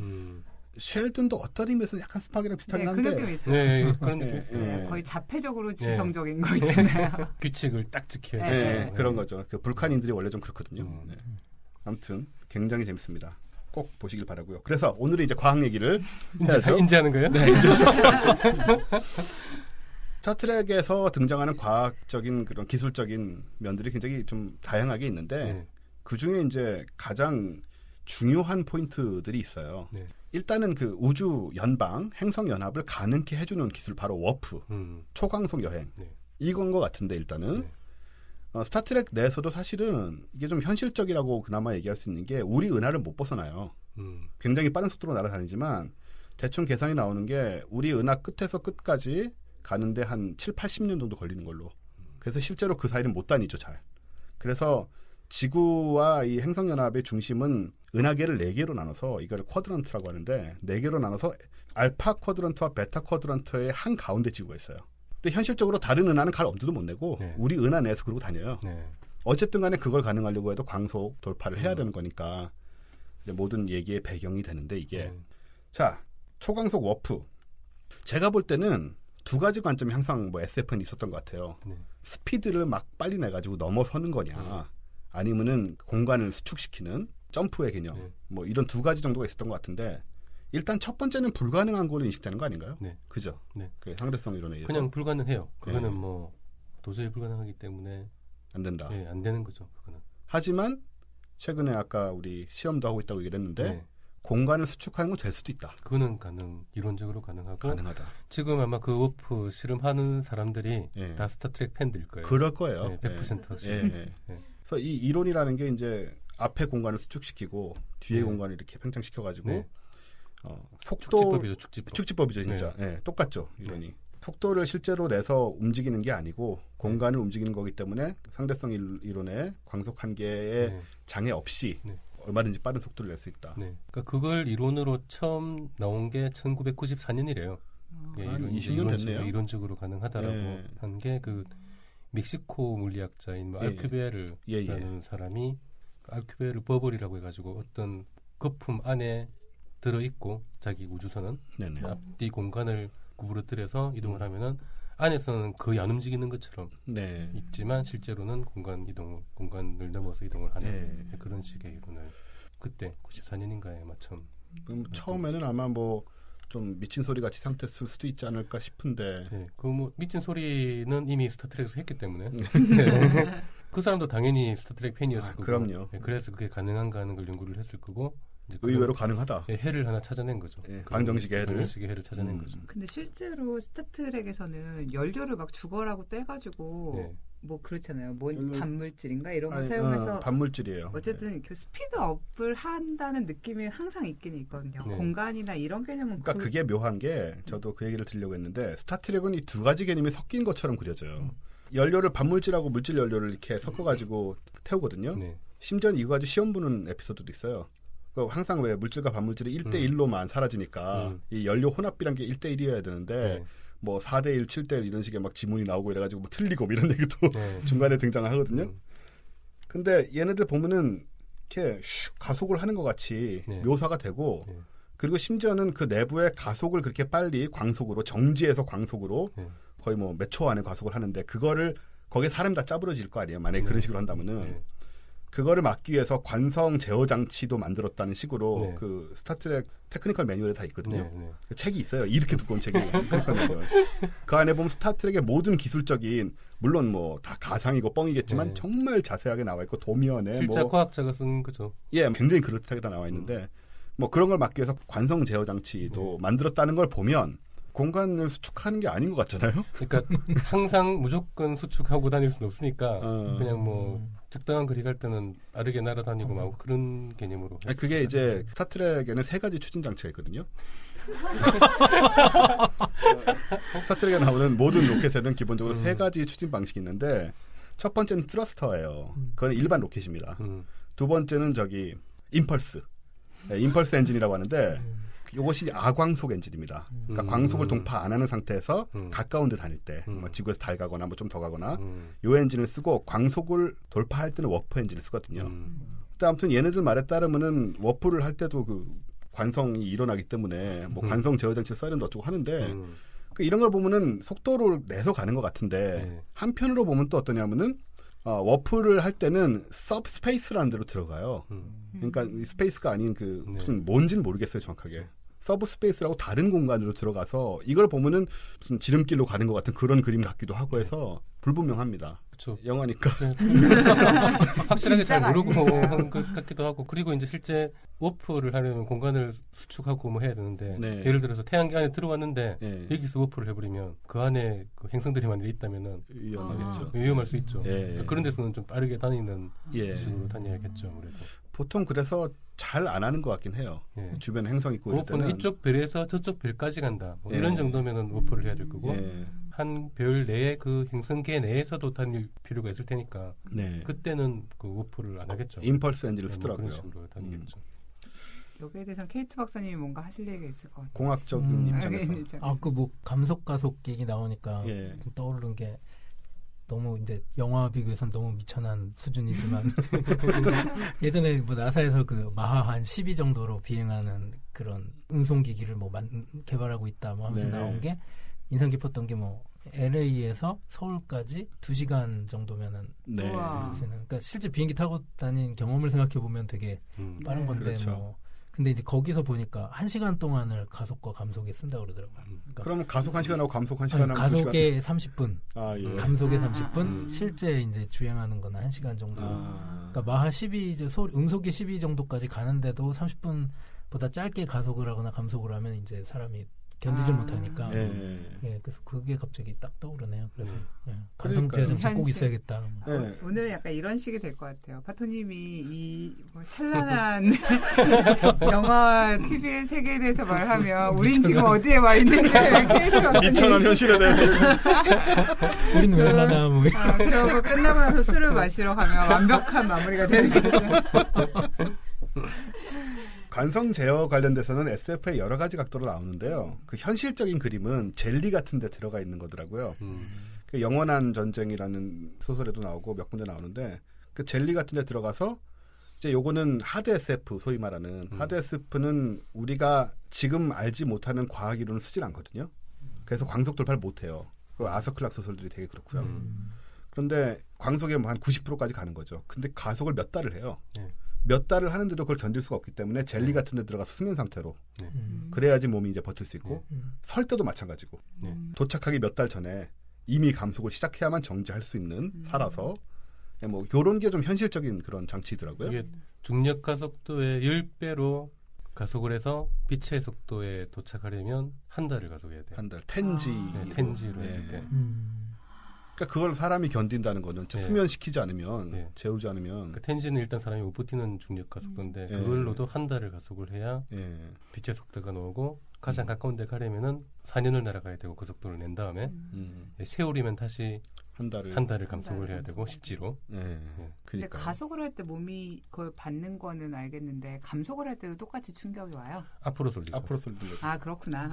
[SPEAKER 1] 쉘든도 어떤 의미에서 약간 스팍이랑 비슷하긴 한데.
[SPEAKER 3] 그 느낌이 있어요.
[SPEAKER 2] 네, 그런 느낌이 있어요.
[SPEAKER 3] 거의 자폐적으로 지성적인 거 있잖아요.
[SPEAKER 2] 규칙을 딱 지켜야
[SPEAKER 1] 돼. 그런 거죠. 그 불칸인들이 원래 좀 그렇거든요. 네. 아무튼 굉장히 재밌습니다. 꼭 보시길 바라고요. 그래서 오늘은 이제 과학 얘기를 해야죠.
[SPEAKER 2] 인지하는 거예요?
[SPEAKER 1] 네, 인지. 스타트rek에서 등장하는 과학적인 그런 기술적인 면들이 굉장히 좀 다양하게 있는데 그 중에 이제 가장 중요한 포인트들이 있어요. 일단은 그 우주 연방 행성 연합을 가능케 해주는 기술 바로 워프, 초광속 여행 이건 것 같은데 일단은. 스타트렉 내에서도 사실은 이게 좀 현실적이라고 그나마 얘기할 수 있는 게 우리 은하를 못 벗어나요. 굉장히 빠른 속도로 날아다니지만 대충 계산이 나오는 게 우리 은하 끝에서 끝까지 가는데 한 7, 80년 정도 걸리는 걸로. 그래서 실제로 그 사이는 못 다니죠, 잘. 그래서 지구와 이 행성연합의 중심은 은하계를 4개로 나눠서 이걸 쿼드런트라고 하는데 4개로 나눠서 알파 쿼드런트와 베타 쿼드런트의 한 가운데 지구가 있어요. 근데 현실적으로 다른 은하는 갈 엄두도 못 내고 우리 은하 내에서 그러고 다녀요. 어쨌든 간에 그걸 가능하려고 해도 광속 돌파를 해야 되는 거니까 이제 모든 얘기의 배경이 되는데 이게 자 초광속 워프 제가 볼 때는 두 가지 관점이 항상 뭐 SF는 있었던 것 같아요. 스피드를 막 빨리 내가지고 넘어서는 거냐 아니면은 공간을 수축시키는 점프의 개념 뭐 이런 두 가지 정도가 있었던 것 같은데 일단 첫 번째는 불가능한 걸로 인식되는 거 아닌가요?
[SPEAKER 2] 네.
[SPEAKER 1] 그죠?
[SPEAKER 2] 네.
[SPEAKER 1] 그 상대성 이론에 의해서.
[SPEAKER 2] 그냥 불가능해요. 그거는 뭐 도저히 불가능하기 때문에
[SPEAKER 1] 안 된다.
[SPEAKER 2] 네, 안 되는 거죠. 그거는.
[SPEAKER 1] 하지만 최근에 아까 우리 시험도 하고 있다고 얘기를 했는데 공간을 수축하는 건 될 수도 있다.
[SPEAKER 2] 그거는 이론적으로 가능하고
[SPEAKER 1] 가능하다.
[SPEAKER 2] 지금 아마 그 워프 실험하는 사람들이 다 스타트렉 팬들일 거예요.
[SPEAKER 1] 그럴 거예요.
[SPEAKER 2] 100% 확실히.
[SPEAKER 1] 그래서 이 이론이라는 게 이제 앞에 공간을 수축시키고 뒤에 공간을 이렇게 팽창시켜가지고 속도 축지법이죠 진짜. 네. 똑같죠 이론이. 속도를 실제로 내서 움직이는 게 아니고 공간을 움직이는 거기 때문에 상대성 이론의 광속 한계의 장애 없이 얼마든지 빠른 속도를 낼 수 있다.
[SPEAKER 2] 그러니까 그걸 이론으로 처음 나온 게 1994년이래요.
[SPEAKER 1] 한 20년 됐네요.
[SPEAKER 2] 이론적으로 가능하다라고 한 게 그 멕시코 물리학자인 알큐베르라는 사람이 알큐베르 버블이라고 해가지고 어떤 거품 안에 들어있고 자기 우주선은 앞뒤 공간을 구부러뜨려서 이동을 하면은 안에서는 거의 안 움직이는 것처럼 있지만 실제로는 공간을 넘어서 이동을 하는 그런 식의 이론을 그때 94년인가에 처음.
[SPEAKER 1] 처음에는 아마 뭐 좀 미친 소리 같이 상태였을 수도 있지 않을까 싶은데.
[SPEAKER 2] 그 뭐 미친 소리는 이미 스타트rek에서 했기 때문에. 그 사람도 당연히 스타트렉 팬이었을 거고.
[SPEAKER 1] 그럼요.
[SPEAKER 2] 그래서 그게 가능한가 하는 걸 연구를 했을 거고.
[SPEAKER 1] 의외로 가능하다.
[SPEAKER 2] 해를 하나 찾아낸 거죠.
[SPEAKER 1] 방정식의 해를.
[SPEAKER 2] 방정식의 해를 찾아낸 거죠.
[SPEAKER 3] 근데 실제로 스타트렉에서는 연료를 막 죽어라고 떼가지고 뭐 그렇잖아요. 뭔 반물질인가 이런 거 사용해서
[SPEAKER 1] 반물질이에요.
[SPEAKER 3] 어쨌든 그 스피드업을 한다는 느낌이 항상 있긴 있거든요. 공간이나 이런 개념은
[SPEAKER 1] 그러니까 그게 묘한 게 저도 그 얘기를 드리려고 했는데 스타트렉은 이 두 가지 개념이 섞인 것처럼 그려져요. 연료를 반물질하고 물질 연료를 이렇게 섞어가지고 태우거든요. 심지어 이거 가지고 시험 보는 에피소드도 있어요. 항상 왜 물질과 반물질이 1대1로만 사라지니까 이 연료 혼합비란 게 1대1이어야 되는데 뭐 4대1, 7대1 이런 식의 막 지문이 나오고 이래가지고 뭐 틀리고 이런 얘기도 중간에 등장하거든요. 근데 얘네들 보면은 이렇게 슉 가속을 하는 것 같이 묘사가 되고 그리고 심지어는 그 내부의 가속을 그렇게 빨리 광속으로 정지해서 광속으로 거의 뭐 몇 초 안에 가속을 하는데 그거를 거기에 사람이 다 짜부러질 거 아니에요. 만약에 그런 식으로 한다면은 그거를 막기 위해서 관성 제어 장치도 만들었다는 식으로 그 스타트렉 테크니컬 매뉴얼에 다 있거든요. 그 책이 있어요. 이렇게 두꺼운 책이 테크니컬 매뉴얼. 그 안에 보면 스타트렉의 모든 기술적인 물론 뭐 다 가상이고 뻥이겠지만 정말 자세하게 나와 있고 도면에
[SPEAKER 2] 실제 과학자가 쓴 거죠.
[SPEAKER 1] 굉장히 그럴듯하게 다 나와 있는데 뭐 그런 걸 막기 위해서 관성 제어 장치도 만들었다는 걸 보면 공간을 수축하는 게 아닌 것 같잖아요.
[SPEAKER 2] 그러니까 항상 무조건 수축하고 다닐 수는 없으니까 그냥 뭐 적당한 거리 갈 때는 빠르게 날아다니고 막 그런 개념으로.
[SPEAKER 1] 그게 이제 스타트렉에는 3가지 추진 장치가 있거든요. 스타트렉에 나오는 모든 로켓에는 기본적으로 3가지 추진 방식이 있는데 첫 번째는 트러스터예요. 그건 일반 로켓입니다. 두 번째는 임펄스. 임펄스 엔진이라고 하는데 이것이 아광속 엔진입니다. 그러니까 광속을 동파 안 하는 상태에서 가까운 데 다닐 때 뭐 지구에서 달 가거나 뭐 좀 더 가거나 이 엔진을 쓰고 광속을 돌파할 때는 워프 엔진을 쓰거든요. 근데 아무튼 얘네들 말에 따르면은 워프를 할 때도 그 관성이 일어나기 때문에 뭐 관성 제어 장치 써야 된다 어쩌고 하는데 이런 걸 보면은 속도를 내서 가는 것 같은데 한편으로 보면 또 어떠냐면은 워프를 할 때는 서브스페이스라는 데로 들어가요. 그러니까 스페이스가 아닌 무슨 뭔지는 모르겠어요 정확하게. 서브스페이스라고 다른 공간으로 들어가서 이걸 보면은 무슨 지름길로 가는 것 같은 그런 그림 같기도 하고 해서 불분명합니다.
[SPEAKER 2] 그렇죠.
[SPEAKER 1] 영화니까.
[SPEAKER 2] 확실하게 잘 모르고 한 것 같기도 하고 그리고 이제 실제 워프를 하려면 공간을 수축하고 뭐 해야 되는데 예를 들어서 태양계 안에 들어왔는데 여기서 워프를 해버리면 그 안에 그 행성들이 많이 있다면은 위험할 수 있죠. 그런 데서는 좀 빠르게 다니는 식으로 다녀야겠죠 아무래도.
[SPEAKER 1] 보통 그래서 잘 안 하는 것 같긴 해요. 주변에 행성 있고 이럴 때는
[SPEAKER 2] 이쪽 별에서 저쪽 별까지 간다. 뭐 이런 정도면은 워프를 해야 될 거고 한 별 내에 그 행성계 내에서도 다닐 필요가 있을 테니까 그때는 그 워프를 안 하겠죠.
[SPEAKER 1] 임펄스 엔진을 쓰더라고요.
[SPEAKER 2] 그런 식으로 다니겠죠.
[SPEAKER 3] 여기에 대해서 케이트 박사님이 뭔가 하실 얘기가 있을 것 같아요.
[SPEAKER 1] 공학적인 입장에서.
[SPEAKER 4] 그 뭐 감속 가속 얘기 나오니까 떠오르는 게 너무 이제 영화 비교해서는 너무 미천한 수준이지만 예전에 뭐 나사에서 그 마하 한 12 정도로 비행하는 그런 운송기기를 뭐 개발하고 있다 뭐 하면서 나온 게 인상 깊었던 게 뭐 LA에서 서울까지 2시간 정도면은 그러니까 실제 비행기 타고 다닌 경험을 생각해 보면 되게 빠른 건데
[SPEAKER 1] 그렇죠.
[SPEAKER 4] 근데 이제 거기서 보니까 1시간 동안을 가속과 감속에 쓴다고 그러더라고요. 그러니까
[SPEAKER 1] 그럼 가속 1시간하고 감속 1시간하고
[SPEAKER 4] 가속에 30분, 감속에 30분,
[SPEAKER 1] 아.
[SPEAKER 4] 실제 이제 주행하는 거는 1시간 정도. 그러니까 마하 12, 이제 음속이 12 정도까지 가는데도 30분보다 짧게 가속을 하거나 감속을 하면 이제 사람이 견디질 못하니까. 예, 그래서 그게 갑자기 딱 떠오르네요. 그래서 관성
[SPEAKER 1] 그러니까요.
[SPEAKER 4] 재정 꼭 있어야겠다.
[SPEAKER 3] 오늘은 약간 이런 식이 될 것 같아요. 파토님이 이 찬란한 영화, TV의 세계에 대해서 말하면 우린 지금 어디에 와 있는지 케이스가
[SPEAKER 1] 미천한 현실에 대해서
[SPEAKER 4] 우리는 왜 사나 뭐.
[SPEAKER 3] 그러고 끝나고 나서 술을 마시러 가면 완벽한 마무리가 되는 거죠.
[SPEAKER 1] 관성 제어 관련돼서는 SF의 여러 가지 각도로 나오는데요. 그 현실적인 그림은 젤리 같은 데 들어가 있는 거더라고요. 그 영원한 전쟁이라는 소설에도 나오고 몇 군데 나오는데 그 젤리 같은 데 들어가서 이제 요거는 하드 SF, 소위 말하는 하드 SF는 우리가 지금 알지 못하는 과학 이론을 쓰질 않거든요. 그래서 광속 돌파를 못 해요. 그 아서 클락 소설들이 되게 그렇고요. 그런데 광속에 뭐 한 90%까지 가는 거죠. 근데 가속을 몇 달을 해요. 몇 달을 하는데도 그걸 견딜 수가 없기 때문에 젤리 같은 데 들어가서 수면 상태로 그래야지 몸이 이제 버틸 수 있고 설 때도 마찬가지고 도착하기 몇 달 전에 이미 감속을 시작해야만 정지할 수 있는 살아서 뭐 요런 게 좀 현실적인 그런 장치더라고요.
[SPEAKER 2] 이게 중력 가속도의 10배로 가속을 해서 빛의 속도에 도착하려면 한 달을 가속해야 돼요.
[SPEAKER 1] 한 달. 텐지.
[SPEAKER 2] 텐지로 했을 때.
[SPEAKER 1] 그러니까 그걸 사람이 견딘다는 거는 수면시키지 않으면 재우지 않으면
[SPEAKER 2] 그러니까 텐지는 일단 사람이 못 버티는 중력 가속도인데 그걸로도 한 달을 가속을 해야 빛의 속도가 나오고 가장 가까운 데 가려면은 4년을 날아가야 되고 그 속도를 낸 다음에 세월이면 다시 한 달을 감속을 해야 되고 십지로.
[SPEAKER 3] 근데 가속을 할 때 몸이 그걸 받는 거는 알겠는데 감속을 할 때도 똑같이 충격이 와요?
[SPEAKER 2] 앞으로 쏠리죠.
[SPEAKER 1] 앞으로 쏠리죠.
[SPEAKER 3] 아 그렇구나.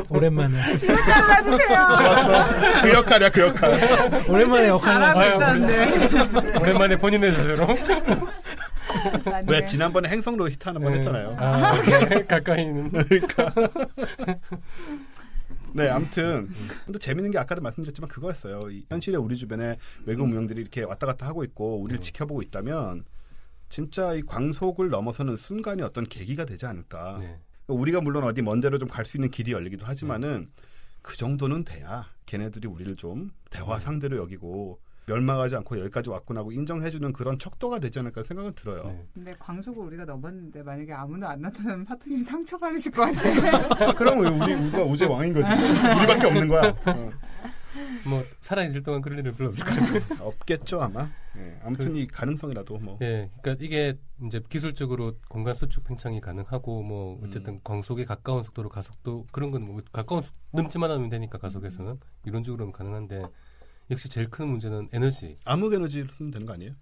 [SPEAKER 4] 오랜만에.
[SPEAKER 3] 이거 잘라주세요.
[SPEAKER 1] 좋았어. 그 역할이야 그 역할.
[SPEAKER 4] 오랜만에 역할을
[SPEAKER 3] 잘하고 있었는데.
[SPEAKER 2] 오랜만에 본인의 자세로.
[SPEAKER 1] 왜 지난번에 행성로 히트 한번 했잖아요.
[SPEAKER 2] 가까이 있는.
[SPEAKER 1] 그러니까. 네, 아무튼 근데 재밌는 게 아까도 말씀드렸지만 그거였어요. 이 현실에 우리 주변에 외국 무용들이 이렇게 왔다 갔다 하고 있고 우리를 지켜보고 있다면 진짜 이 광속을 넘어서는 순간이 어떤 계기가 되지 않을까. 우리가 물론 어디 먼 데로 좀 갈 수 있는 길이 열리기도 하지만은 그 정도는 돼야 걔네들이 우리를 좀 대화 상대로 여기고 멸망하지 않고 여기까지 왔구나 하고 인정해주는 그런 척도가 되지 않을까 생각은 들어요.
[SPEAKER 3] 근데 광속을 우리가 넘었는데 만약에 아무나 안 나타나면 파트님이 상처받으실 것 같아요.
[SPEAKER 1] 그럼 우리가 우주의 왕인 거지. 우리밖에 없는 거야.
[SPEAKER 2] 뭐 살아있을 동안 그럴 일은 별로 없을 것 같아요.
[SPEAKER 1] 없겠죠 아마. 아무튼 이 가능성이라도 뭐.
[SPEAKER 2] 그러니까 이게 이제 기술적으로 공간 수축 팽창이 가능하고 뭐 어쨌든 광속에 가까운 속도로 가속도 그런 건 뭐 가까운 넘지만 하면 되니까 가속에서는 이론적으로는 가능한데. 역시 제일 큰 문제는 에너지. 암흑
[SPEAKER 1] 에너지를 쓰면 되는 거 아니에요?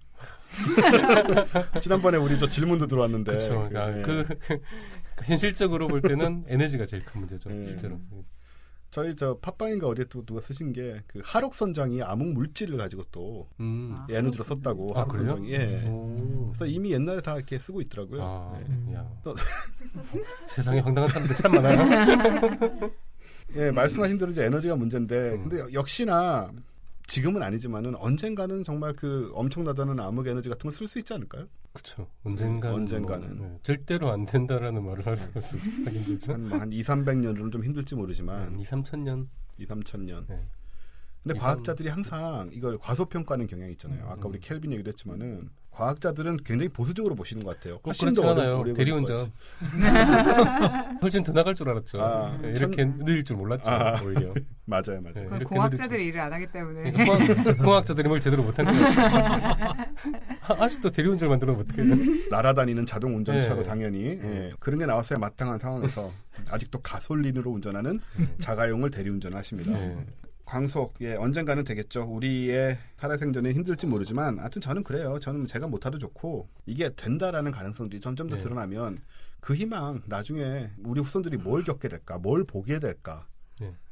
[SPEAKER 1] 지난번에 우리 저 질문도 들어왔는데.
[SPEAKER 2] 그렇죠. 현실적으로 볼 때는 에너지가 제일 큰 문제죠. 실제로.
[SPEAKER 1] 저희 저 팟빵인가 어디에 또 누가 쓰신 게 그 하록선장이 암흑 물질을 가지고 또 에너지로 썼다고. 하록선장이. 그래서 이미 옛날에 다 이렇게 쓰고 있더라고요.
[SPEAKER 2] 세상에 황당한 사람들 참 많아요.
[SPEAKER 1] 말씀하신 대로 이제 에너지가 문제인데, 근데 역시나 지금은 아니지만은 언젠가는 정말 그 엄청나다는 암흑 에너지 같은 걸 쓸 수 있지 않을까요?
[SPEAKER 2] 그렇죠. 언젠가는. 뭐, 절대로 안 된다라는 말을 할 수 하긴 되죠.
[SPEAKER 1] 한 200~300년은 좀 힘들지 모르지만.
[SPEAKER 2] 2~3,000년.
[SPEAKER 1] 2~3,000년. 근데 과학자들이 항상 이걸 과소평가하는 경향이 있잖아요. 아까 우리 켈빈 얘기도 했지만은 과학자들은 굉장히 보수적으로 보시는 것 같아요.
[SPEAKER 2] 훨씬 더 않아요. 대리운전. 훨씬 더 나갈 줄 알았죠. 이렇게 느릴 줄 몰랐죠. 오히려.
[SPEAKER 1] 맞아요.
[SPEAKER 3] 공학자들이 일을 안 하기 때문에.
[SPEAKER 2] 공학자들이 뭘 제대로 못한 거예요. 아직도 대리운전을 만들어 어떻게 해요?
[SPEAKER 1] 날아다니는 자동 운전차로 당연히 그런 게 나왔어야 마땅한 상황에서 아직도 가솔린으로 운전하는 자가용을 대리운전을 하십니다. 광속, 언젠가는 되겠죠. 우리의 살아생전에 힘들지 모르지만, 하여튼 저는 그래요. 저는 제가 못하도 좋고, 이게 된다라는 가능성들이 점점 더 드러나면, 그 희망, 나중에 우리 후손들이 뭘 겪게 될까, 뭘 보게 될까,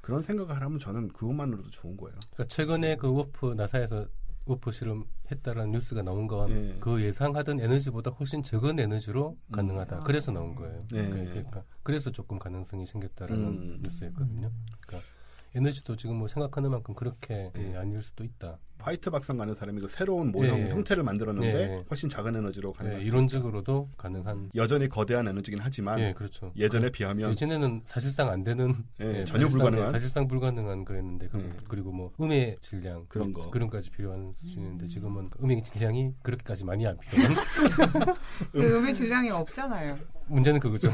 [SPEAKER 1] 그런 생각을 하면 저는 그것만으로도 좋은 거예요.
[SPEAKER 2] 그러니까 최근에 그 나사에서 워프 실험했다라는 뉴스가 나온 건, 그 예상하던 에너지보다 훨씬 적은 에너지로 가능하다. 그래서 나온 거예요. 그러니까 그래서 조금 가능성이 생겼다라는 뉴스였거든요. 그러니까 에너지도 지금 뭐 생각하는 만큼 그렇게 아닐 수도 있다.
[SPEAKER 1] 화이트 박사 가는 사람이 그 새로운 모형 형태를 만들었는데 훨씬 작은 에너지로 가능한.
[SPEAKER 2] 이론적으로도 가능한.
[SPEAKER 1] 여전히 거대한 에너지긴 하지만
[SPEAKER 2] 그렇죠.
[SPEAKER 1] 예전에 비하면
[SPEAKER 2] 예전에는 사실상 안 되는
[SPEAKER 1] 전혀 불가능한
[SPEAKER 2] 사실상 불가능한 거였는데 그리고 뭐 음의 질량
[SPEAKER 1] 그런
[SPEAKER 2] 거까지 필요한 수준인데 지금은 음의 질량이 그렇게까지 많이 안 필요한.
[SPEAKER 3] 음의 질량이 없잖아요.
[SPEAKER 2] 문제는 그거죠.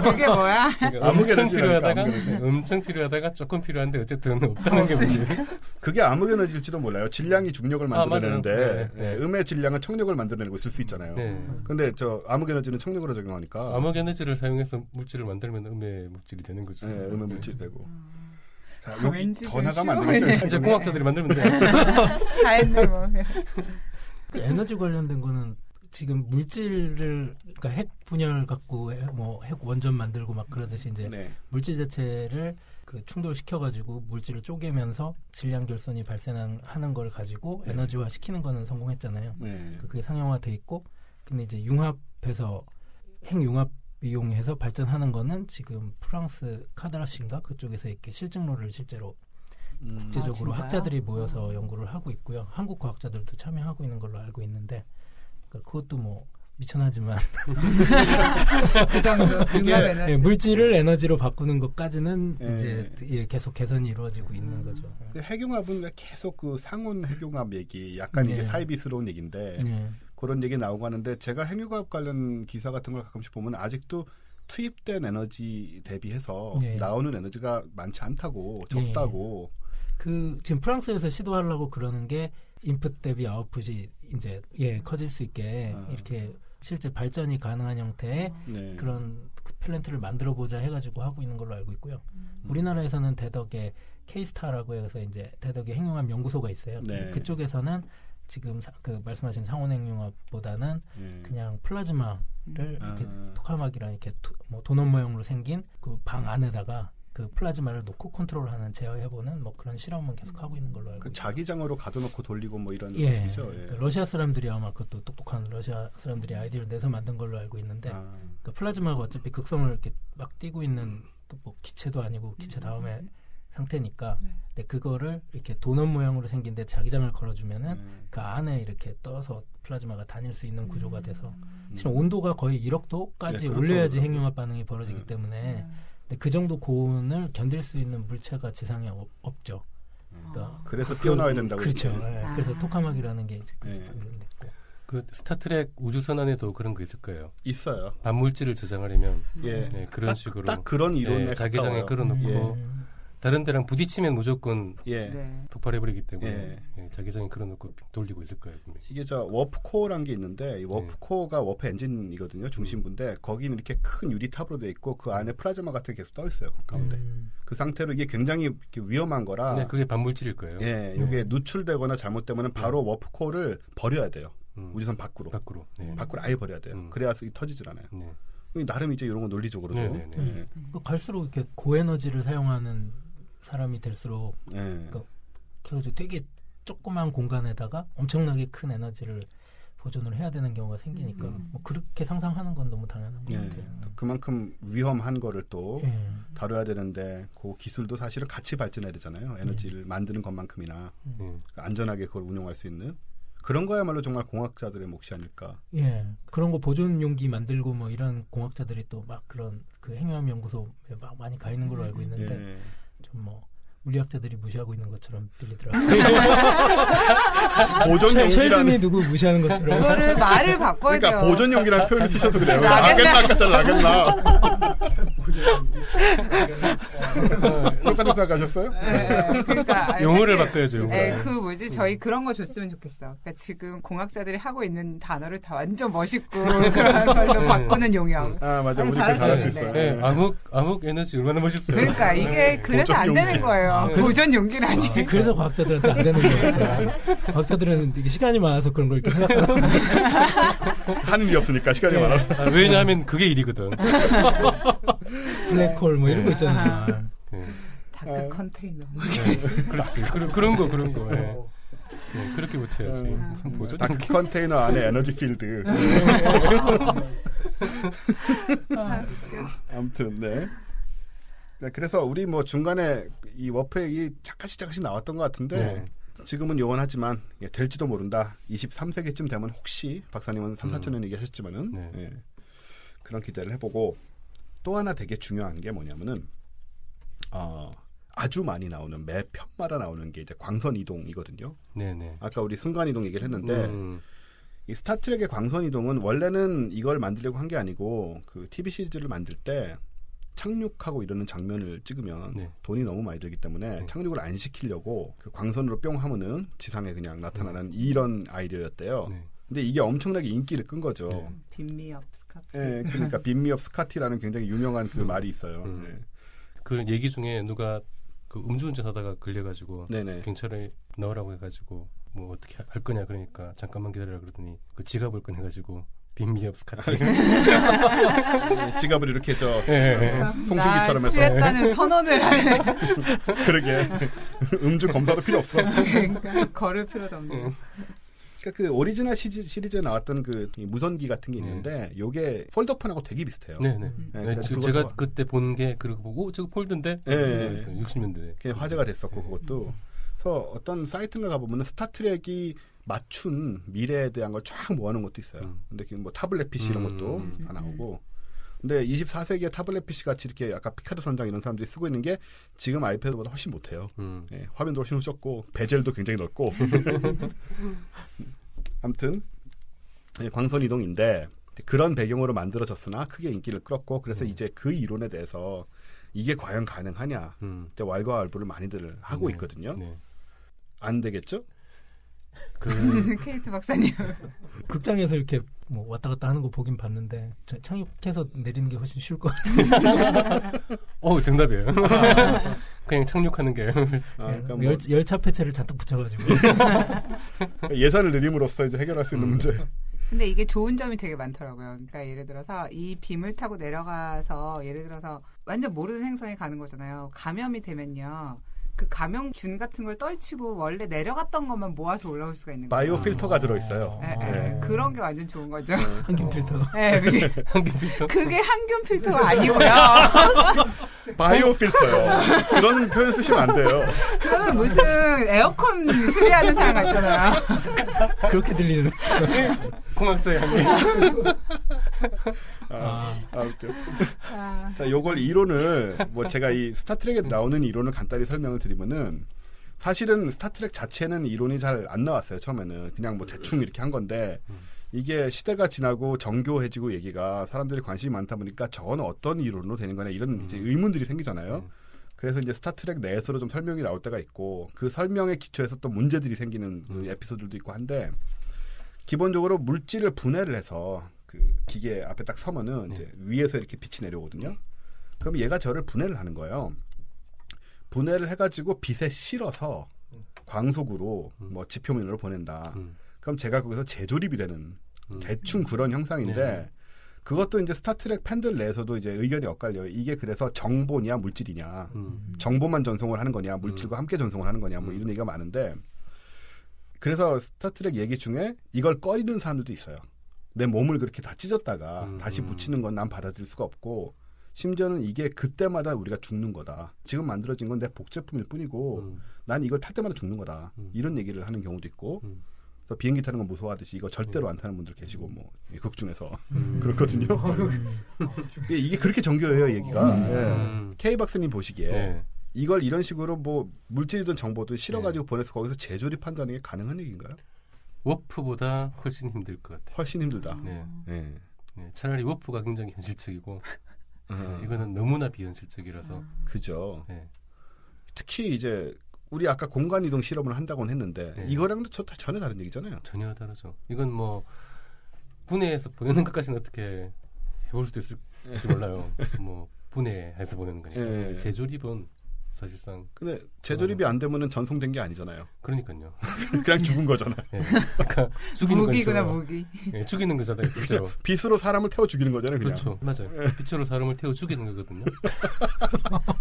[SPEAKER 3] 그게 뭐야?
[SPEAKER 2] 그러니까 엄청 필요하다가 조금 필요한데 어쨌든 없다는 게 문제예요.
[SPEAKER 1] 그게 암흑 에너지일지도 몰라요. 질량이 중력을 만들어내는데 음의 질량은 청력을 만들어내고 있을 수 있잖아요. 근데 저 암흑 에너지는 청력으로 적용하니까
[SPEAKER 2] 암흑 에너지를 사용해서 물질을 만들면 음의 물질이 되는 거죠.
[SPEAKER 1] 음의 물질이 되고. 자, 여기 더 나가면 안 되겠죠.
[SPEAKER 2] 이제 공학자들이 만들면 돼요.
[SPEAKER 3] 다 했네 뭐.
[SPEAKER 4] 그 에너지 관련된 거는 지금 물질을 그러니까 핵 분열 갖고 뭐 핵 원전 만들고 막 그러듯이 이제 물질 자체를 그 충돌시켜가지고 물질을 쪼개면서 질량 결손이 발생하는 걸 가지고 에너지화 시키는 거는 성공했잖아요. 그게 상용화돼 있고, 근데 이제 융합해서 핵융합 이용해서 발전하는 거는 지금 프랑스 카드라시인가 그쪽에서 이렇게 실증로를 실제로 국제적으로 학자들이 모여서 연구를 하고 있고요. 한국 과학자들도 참여하고 있는 걸로 알고 있는데, 그러니까 그것도 뭐 미천하지만
[SPEAKER 3] 그 정도 융합 에너지.
[SPEAKER 4] 물질을 에너지로 바꾸는 것까지는 이제 계속 개선이 이루어지고 있는 거죠.
[SPEAKER 1] 핵융합은 계속 그 상온 핵융합 얘기, 약간 이게 사이비스러운 얘기인데 그런 얘기 나오고 하는데, 제가 핵융합 관련 기사 같은 걸 가끔씩 보면 아직도 투입된 에너지 대비해서 나오는 에너지가 많지 않다고, 적다고.
[SPEAKER 4] 그 지금 프랑스에서 시도하려고 그러는 게 인풋 대비 아웃풋이 이제 커질 수 있게 이렇게 실제 발전이 가능한 형태의 그런 그 플랜트를 만들어 보자 해가지고 하고 있는 걸로 알고 있고요. 우리나라에서는 대덕에 K스타라고 해서 이제 대덕에 핵융합 연구소가 있어요. 그쪽에서는 지금 그 말씀하신 상온 핵융합보다는 그냥 플라즈마를 이렇게 토카막이랑 이렇게 뭐 도넛 모형으로 생긴 그 방 안에다가 그 플라즈마를 놓고 컨트롤하는 제어해보는 뭐 그런 실험은 계속 하고 있는 걸로 알고 있어요.
[SPEAKER 1] 자기장으로 가둬놓고 돌리고 뭐 이런 식이죠.
[SPEAKER 4] 러시아 사람들이 아마 그것도 똑똑한 러시아 사람들이 아이디어를 내서 만든 걸로 알고 있는데, 그 플라즈마가 어차피 극성을 이렇게 막 띄고 있는 뭐 기체도 아니고 기체 다음에 상태니까, 근데 그거를 이렇게 도넛 모양으로 생긴데 자기장을 걸어주면은 그 안에 이렇게 떠서 플라즈마가 다닐 수 있는 구조가 돼서 지금 온도가 거의 1억 도까지 올려야지 핵융합 반응이 벌어지기 때문에. 근데 그 정도 고온을 견딜 수 있는 물체가 지상에 없죠. 그러니까
[SPEAKER 1] 그래서 뛰어나와야 된다고.
[SPEAKER 4] 그렇죠. 그래서 토카막이라는 게 이제
[SPEAKER 2] 그 스타트렉 우주선안에도 그런 거 있을 거예요.
[SPEAKER 1] 있어요.
[SPEAKER 2] 반물질을 저장하려면 그런 식으로
[SPEAKER 1] 딱 그런 이론에
[SPEAKER 2] 자기장에 걸어놓고 다른 데랑 부딪히면 무조건 폭발해버리기 때문에 자기장에 걸어놓고 돌리고 있을 거예요. 분명히.
[SPEAKER 1] 이게 저 워프코어라는 게 있는데, 이 워프코어가 워프 엔진이거든요. 중심부인데 거기는 이렇게 큰 유리탑으로 돼 있고 그 안에 플라즈마 같은 게 계속 떠 있어요. 가운데. 그 상태로 이게 굉장히 이렇게 위험한 거라.
[SPEAKER 2] 그게 반물질일 거예요.
[SPEAKER 1] 이게 누출되거나 잘못되면 바로 워프코어를 버려야 돼요. 우주선 밖으로. 밖으로 아예 버려야 돼요. 그래야 터지질 않아요. 나름 이제 이런 거 논리적으로죠.
[SPEAKER 4] 갈수록 이렇게 고에너지를 사용하는 사람이 될수록 그러니까 되게 조그만 공간에다가 엄청나게 큰 에너지를 보존을 해야 되는 경우가 생기니까 뭐 그렇게 상상하는 건 너무 당연한 것 같아요.
[SPEAKER 1] 그만큼 위험한 거를 또 다뤄야 되는데 그 기술도 사실은 같이 발전해야 되잖아요. 에너지를 만드는 것만큼이나 안전하게 그걸 운용할 수 있는. 그런 거야말로 정말 공학자들의 몫이 아닐까.
[SPEAKER 4] 그런 거 보존 용기 만들고 뭐 이런 공학자들이 또 막 그런 그 핵융합 연구소에 막 많이 가 있는 걸로 알고 있는데 좀 뭐 물리학자들이 무시하고 있는 것처럼 들리더라고요.
[SPEAKER 1] 보존 용기라는
[SPEAKER 4] 쉘든이 누구 무시하는 것처럼.
[SPEAKER 3] 그거를 말을 바꿔야 돼요.
[SPEAKER 1] 그러니까 보존 용기라는 표현을 쓰셔서 그래요. 라겐나 같잖아, 라겐나. 똑같은 생각하셨어요?
[SPEAKER 3] 그러니까
[SPEAKER 2] 용어를 바꿔야죠. 용어를.
[SPEAKER 3] 그 뭐지? 저희 그런 거 줬으면 좋겠어. 그러니까 지금 공학자들이 하고 있는 단어를 다 완전 멋있고 그런 걸로 바꾸는 용역.
[SPEAKER 1] 맞아. 우리 잘할 수 있어요.
[SPEAKER 2] 암흑 에너지 얼마나 멋있어요.
[SPEAKER 3] 그러니까 이게 그래서 안 되는 거예요. 보존 용기라니.
[SPEAKER 4] 그래서 과학자들한테 안 되는 거예요. 과학자들은 되게 시간이 많아서 그런 걸 이렇게 생각하는
[SPEAKER 1] 하는 일이 없으니까 시간이 많아서.
[SPEAKER 2] 왜냐하면 그게 일이거든.
[SPEAKER 4] 블랙홀 뭐 이런 거 있잖아요.
[SPEAKER 3] 다크 컨테이너.
[SPEAKER 2] 그렇지. 그런 거. 그렇게 붙여야지. 무슨 보존
[SPEAKER 1] 다크 컨테이너 안에 에너지 필드. 아무튼 그래서 우리 뭐 중간에 이 워프 얘기 잠깐씩 나왔던 것 같은데 지금은 요원하지만 될지도 모른다. 23세기쯤 되면 혹시 박사님은 3, 4천 년 얘기하셨지만은 그런 기대를 해보고, 또 하나 되게 중요한 게 뭐냐면은 아주 많이 나오는 매 편마다 나오는 게 이제 광선 이동이거든요. 아까 우리 순간 이동 얘기를 했는데 이 스타트rek의 광선 이동은 원래는 이걸 만들려고 한 게 아니고 그 TV 시리즈를 만들 때 착륙하고 이러는 장면을 찍으면
[SPEAKER 2] 네.
[SPEAKER 1] 돈이 너무 많이 들기 때문에
[SPEAKER 2] 네.
[SPEAKER 1] 착륙을 안 시키려고 그 광선으로 뿅 하면은 지상에 그냥 나타나는 이런 아이디어였대요.
[SPEAKER 2] 네.
[SPEAKER 1] 근데 이게 엄청나게 인기를 끈 거죠.
[SPEAKER 2] 네.
[SPEAKER 3] 빈미업 스카티.
[SPEAKER 1] 네, 그러니까 빈미업 스카티라는 굉장히 유명한 그 말이 있어요. 네.
[SPEAKER 2] 그 얘기 중에 누가 그 음주운전하다가 걸려가지고
[SPEAKER 1] 네네.
[SPEAKER 2] 경찰에 넣으라고 해가지고 뭐 어떻게 할 거냐 그러니까 잠깐만 기다려라 그러더니 그 지갑을 꺼내가지고 빈미업 스카티
[SPEAKER 1] 지갑을 이렇게
[SPEAKER 2] 네.
[SPEAKER 1] 송신기처럼 해서
[SPEAKER 3] 취했다는 선언을 하네.
[SPEAKER 1] 그러게 음주 검사도 필요 없어.
[SPEAKER 3] 그러니까 걸을 필요도 없네.
[SPEAKER 1] 그러니까 그 오리지널 시리즈에 나왔던 그 무선기 같은 게 있는데 요게 폴더폰하고 되게 비슷해요.
[SPEAKER 2] 네네.
[SPEAKER 1] 네,
[SPEAKER 2] 제가 그때 본 게 그러고 보고 저거 폴드인데?
[SPEAKER 1] 네.
[SPEAKER 2] 60년대.
[SPEAKER 1] 그게 화제가 됐었고 그것도. 그래서 어떤 사이트인가 가보면 스타트rek이 맞춘 미래에 대한 걸 쫙 모아놓은 것도 있어요. 근데 뭐 타블렛 PC 이런 것도 다 나오고. 근데 24세기의 타블렛 PC 같이 이렇게 아까 피카드 선장 이런 사람들이 쓰고 있는 게 지금 아이패드보다 훨씬 못해요. 예, 화면도 훨씬 적고 베젤도 굉장히 넓고. 아무튼 예, 광선 이동인데 그런 배경으로 만들어졌으나 크게 인기를 끌었고 그래서 이제 그 이론에 대해서 이게 과연 가능하냐 왈가왈부를 많이들 하고 있거든요.
[SPEAKER 2] 네.
[SPEAKER 1] 안 되겠죠?
[SPEAKER 3] 케이트 박사님.
[SPEAKER 4] 극장에서 이렇게 뭐 왔다 갔다 하는 거 보긴 봤는데 착륙해서 내리는 게 훨씬 쉬울 것 같아요.
[SPEAKER 2] 정답이에요. 그냥 착륙하는 게.
[SPEAKER 1] 그러니까 뭐
[SPEAKER 4] 열차 폐체를 잔뜩 붙여가지고
[SPEAKER 1] 예산을 늘림으로써 이제 해결할 수 있는 문제.
[SPEAKER 3] 근데 이게 좋은 점이 되게 많더라고요. 그러니까 예를 들어서 이 빔을 타고 내려가서 예를 들어서 완전 모르는 행성에 가는 거잖아요. 감염이 되면요. 그 감염균 같은 걸 떨치고 원래 내려갔던 것만 모아서 올라올 수가 있는 거예요.
[SPEAKER 1] 바이오 필터가 들어있어요.
[SPEAKER 3] 네. 그런 게 완전 좋은 거죠.
[SPEAKER 4] 항균 필터.
[SPEAKER 3] 네,
[SPEAKER 2] 항균 필터.
[SPEAKER 3] 그게 항균 필터가 아니고요.
[SPEAKER 1] 바이오 필터요. 그런 표현 쓰시면 안 돼요.
[SPEAKER 3] 그러면 무슨 에어컨 수리하는 사람 같잖아요.
[SPEAKER 4] 그렇게 들리는.
[SPEAKER 2] 공학자의 한계.
[SPEAKER 1] 아무튼. 자, 요걸 이론을, 뭐 제가 이 스타트rek에 나오는 이론을 간단히 설명을 드리면은, 사실은 스타트렉 자체는 이론이 잘 안 나왔어요, 처음에는. 그냥 뭐 대충 이렇게 한 건데, 이게 시대가 지나고 정교해지고 얘기가 사람들이 관심이 많다 보니까 저건 어떤 이론으로 되는 거냐, 이런 이제 의문들이 생기잖아요. 그래서 이제 스타트렉 내에서도 좀 설명이 나올 때가 있고, 그 설명에 기초해서 또 문제들이 생기는 그 에피소드도 있고 한데, 기본적으로 물질을 분해를 해서 그 기계 앞에 딱 서면은 이제 위에서 이렇게 빛이 내려오거든요. 그럼 얘가 저를 분해를 하는 거예요. 분해를 해가지고 빛에 실어서 광속으로 뭐 지표면으로 보낸다. 그럼 제가 거기서 재조립이 되는 대충 그런 형상인데 그것도 이제 스타트렉 팬들 내에서도 이제 의견이 엇갈려요. 이게 그래서 정보냐 물질이냐, 정보만 전송을 하는 거냐, 물질과 함께 전송을 하는 거냐, 뭐 이런 얘기가 많은데. 그래서 스타트렉 얘기 중에 이걸 꺼리는 사람들도 있어요. 내 몸을 그렇게 다 찢었다가 다시 붙이는 건 난 받아들일 수가 없고 심지어는 이게 그때마다 우리가 죽는 거다. 지금 만들어진 건 내 복제품일 뿐이고 난 이걸 탈 때마다 죽는 거다. 이런 얘기를 하는 경우도 있고 그래서 비행기 타는 건 무서워하듯이 이거 절대로 안 타는 분들 계시고 뭐 극 중에서 그렇거든요. 이게 그렇게 정교해요 얘기가. 예. K 박사님 보시기에 이걸 이런 식으로 뭐 물질이든 정보든 실어가지고 보내서 거기서 재조립한다는 게 가능한 얘기인가요?
[SPEAKER 2] 워프보다 훨씬 힘들 것 같아요.
[SPEAKER 1] 훨씬 힘들다.
[SPEAKER 2] 네. 차라리 워프가 굉장히 현실적이고 이거는 너무나 비현실적이라서.
[SPEAKER 1] 그죠. 특히 이제 우리 아까 공간 이동 실험을 한다고는 했는데 이거랑도 전혀 다른 얘기잖아요.
[SPEAKER 2] 전혀 다르죠. 이건 뭐 분해해서 보내는 것까지는 어떻게 해볼 수도 있을지 몰라요. 뭐 분해해서 보내는 거니까. 재조립은 사실상. 근데
[SPEAKER 1] 재조립이 안 되면은 전송된 게 아니잖아요.
[SPEAKER 2] 그러니까요.
[SPEAKER 1] 그냥 죽은 거잖아.
[SPEAKER 2] 그러니까 죽이는
[SPEAKER 3] 무기구나 무기.
[SPEAKER 2] 죽이는 거잖아요. 실제로.
[SPEAKER 1] 빛으로 사람을 태워 죽이는 거잖아요. 그냥.
[SPEAKER 2] 그렇죠. 맞아요. 빛으로 사람을 태워 죽이는 거거든요.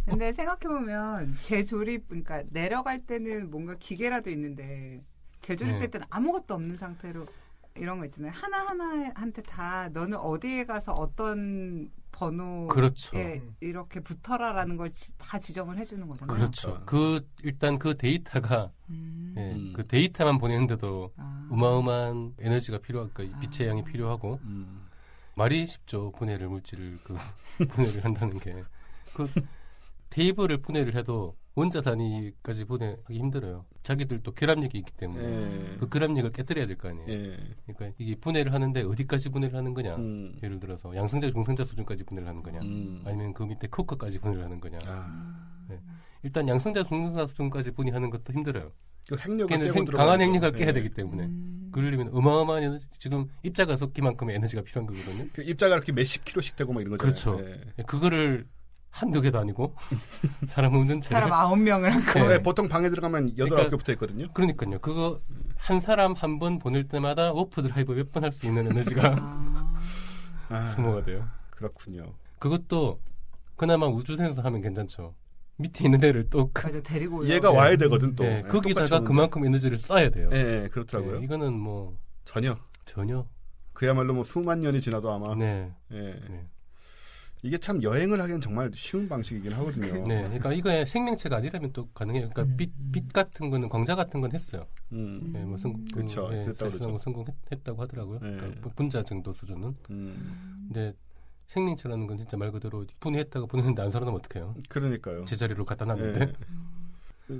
[SPEAKER 3] 근데 생각해보면 재조립, 그러니까 내려갈 때는 뭔가 기계라도 있는데 재조립될 때는 아무것도 없는 상태로 이런 거 있잖아요. 하나하나한테 다 너는 어디에 가서 어떤 번호에
[SPEAKER 2] 그렇죠.
[SPEAKER 3] 이렇게 붙어라라는 걸 다 지정을 해주는 거잖아요.
[SPEAKER 2] 그렇죠. 일단 그 데이터가 그 데이터만 보내는데도 어마어마한 에너지가 필요하니까 빛의 양이 필요하고 말이 쉽죠. 물질을 분해를 한다는 게 테이블을 분해를 해도 원자 단위까지 분해하기 힘들어요. 자기들도 결합력이 있기 때문에 그 결합력을 깨뜨려야 될 거 아니에요. 그러니까 이게 분해를 하는데 어디까지 분해를 하는 거냐. 예를 들어서 양성자, 중성자 수준까지 분해를 하는 거냐. 아니면 그 밑에 코크까지 분해를 하는 거냐. 네. 일단 양성자, 중성자 수준까지 분해하는 것도 힘들어요.
[SPEAKER 1] 그 핵력을
[SPEAKER 2] 강한 핵력을 깨야 되기 때문에 그러려면 어마어마한 에너지, 지금 입자가 섞기만큼의 에너지가 필요한 거거든요.
[SPEAKER 1] 그 입자가 이렇게 몇십 킬로씩 되고 막 이런 거잖아요.
[SPEAKER 2] 그렇죠. 그거를 한두 개도 아니고 사람 운전체를
[SPEAKER 3] 사람 9명을 한
[SPEAKER 1] 거. 보통 방에 들어가면 8개 붙어 있거든요.
[SPEAKER 2] 그러니까요. 그거 한 사람 한 번 보낼 때마다 워프 드라이브 몇 번 할 수 있는 에너지가 소모가 돼요.
[SPEAKER 1] 그렇군요.
[SPEAKER 2] 그것도 그나마 우주선에서 하면 괜찮죠. 밑에 있는 애를 또
[SPEAKER 3] 맞아, 데리고
[SPEAKER 1] 얘가 와야 되거든 또.
[SPEAKER 2] 네, 거기다가 그만큼 에너지를 써야 돼요.
[SPEAKER 1] 네, 그렇더라고요.
[SPEAKER 2] 네, 이거는 뭐
[SPEAKER 1] 전혀.
[SPEAKER 2] 그야말로
[SPEAKER 1] 뭐 수만 년이 지나도 아마.
[SPEAKER 2] 네.
[SPEAKER 1] 이게 참 여행을 하기엔 정말 쉬운 방식이긴 하거든요.
[SPEAKER 2] 네, 그러니까 이거에 생명체가 아니라면 또 가능해요. 그러니까 빛 같은 거는 광자 같은 건 했어요.
[SPEAKER 1] 네,
[SPEAKER 2] 뭐
[SPEAKER 1] 그렇죠.
[SPEAKER 2] 성공했다고 하더라고요. 그러니까 분자 정도 수준은. 근데 생명체라는 건 진짜 말 그대로 분해했다가 분해했는데 안 살아나면 어떡해요?
[SPEAKER 1] 그러니까요.
[SPEAKER 2] 제자리로 갖다 놨는데.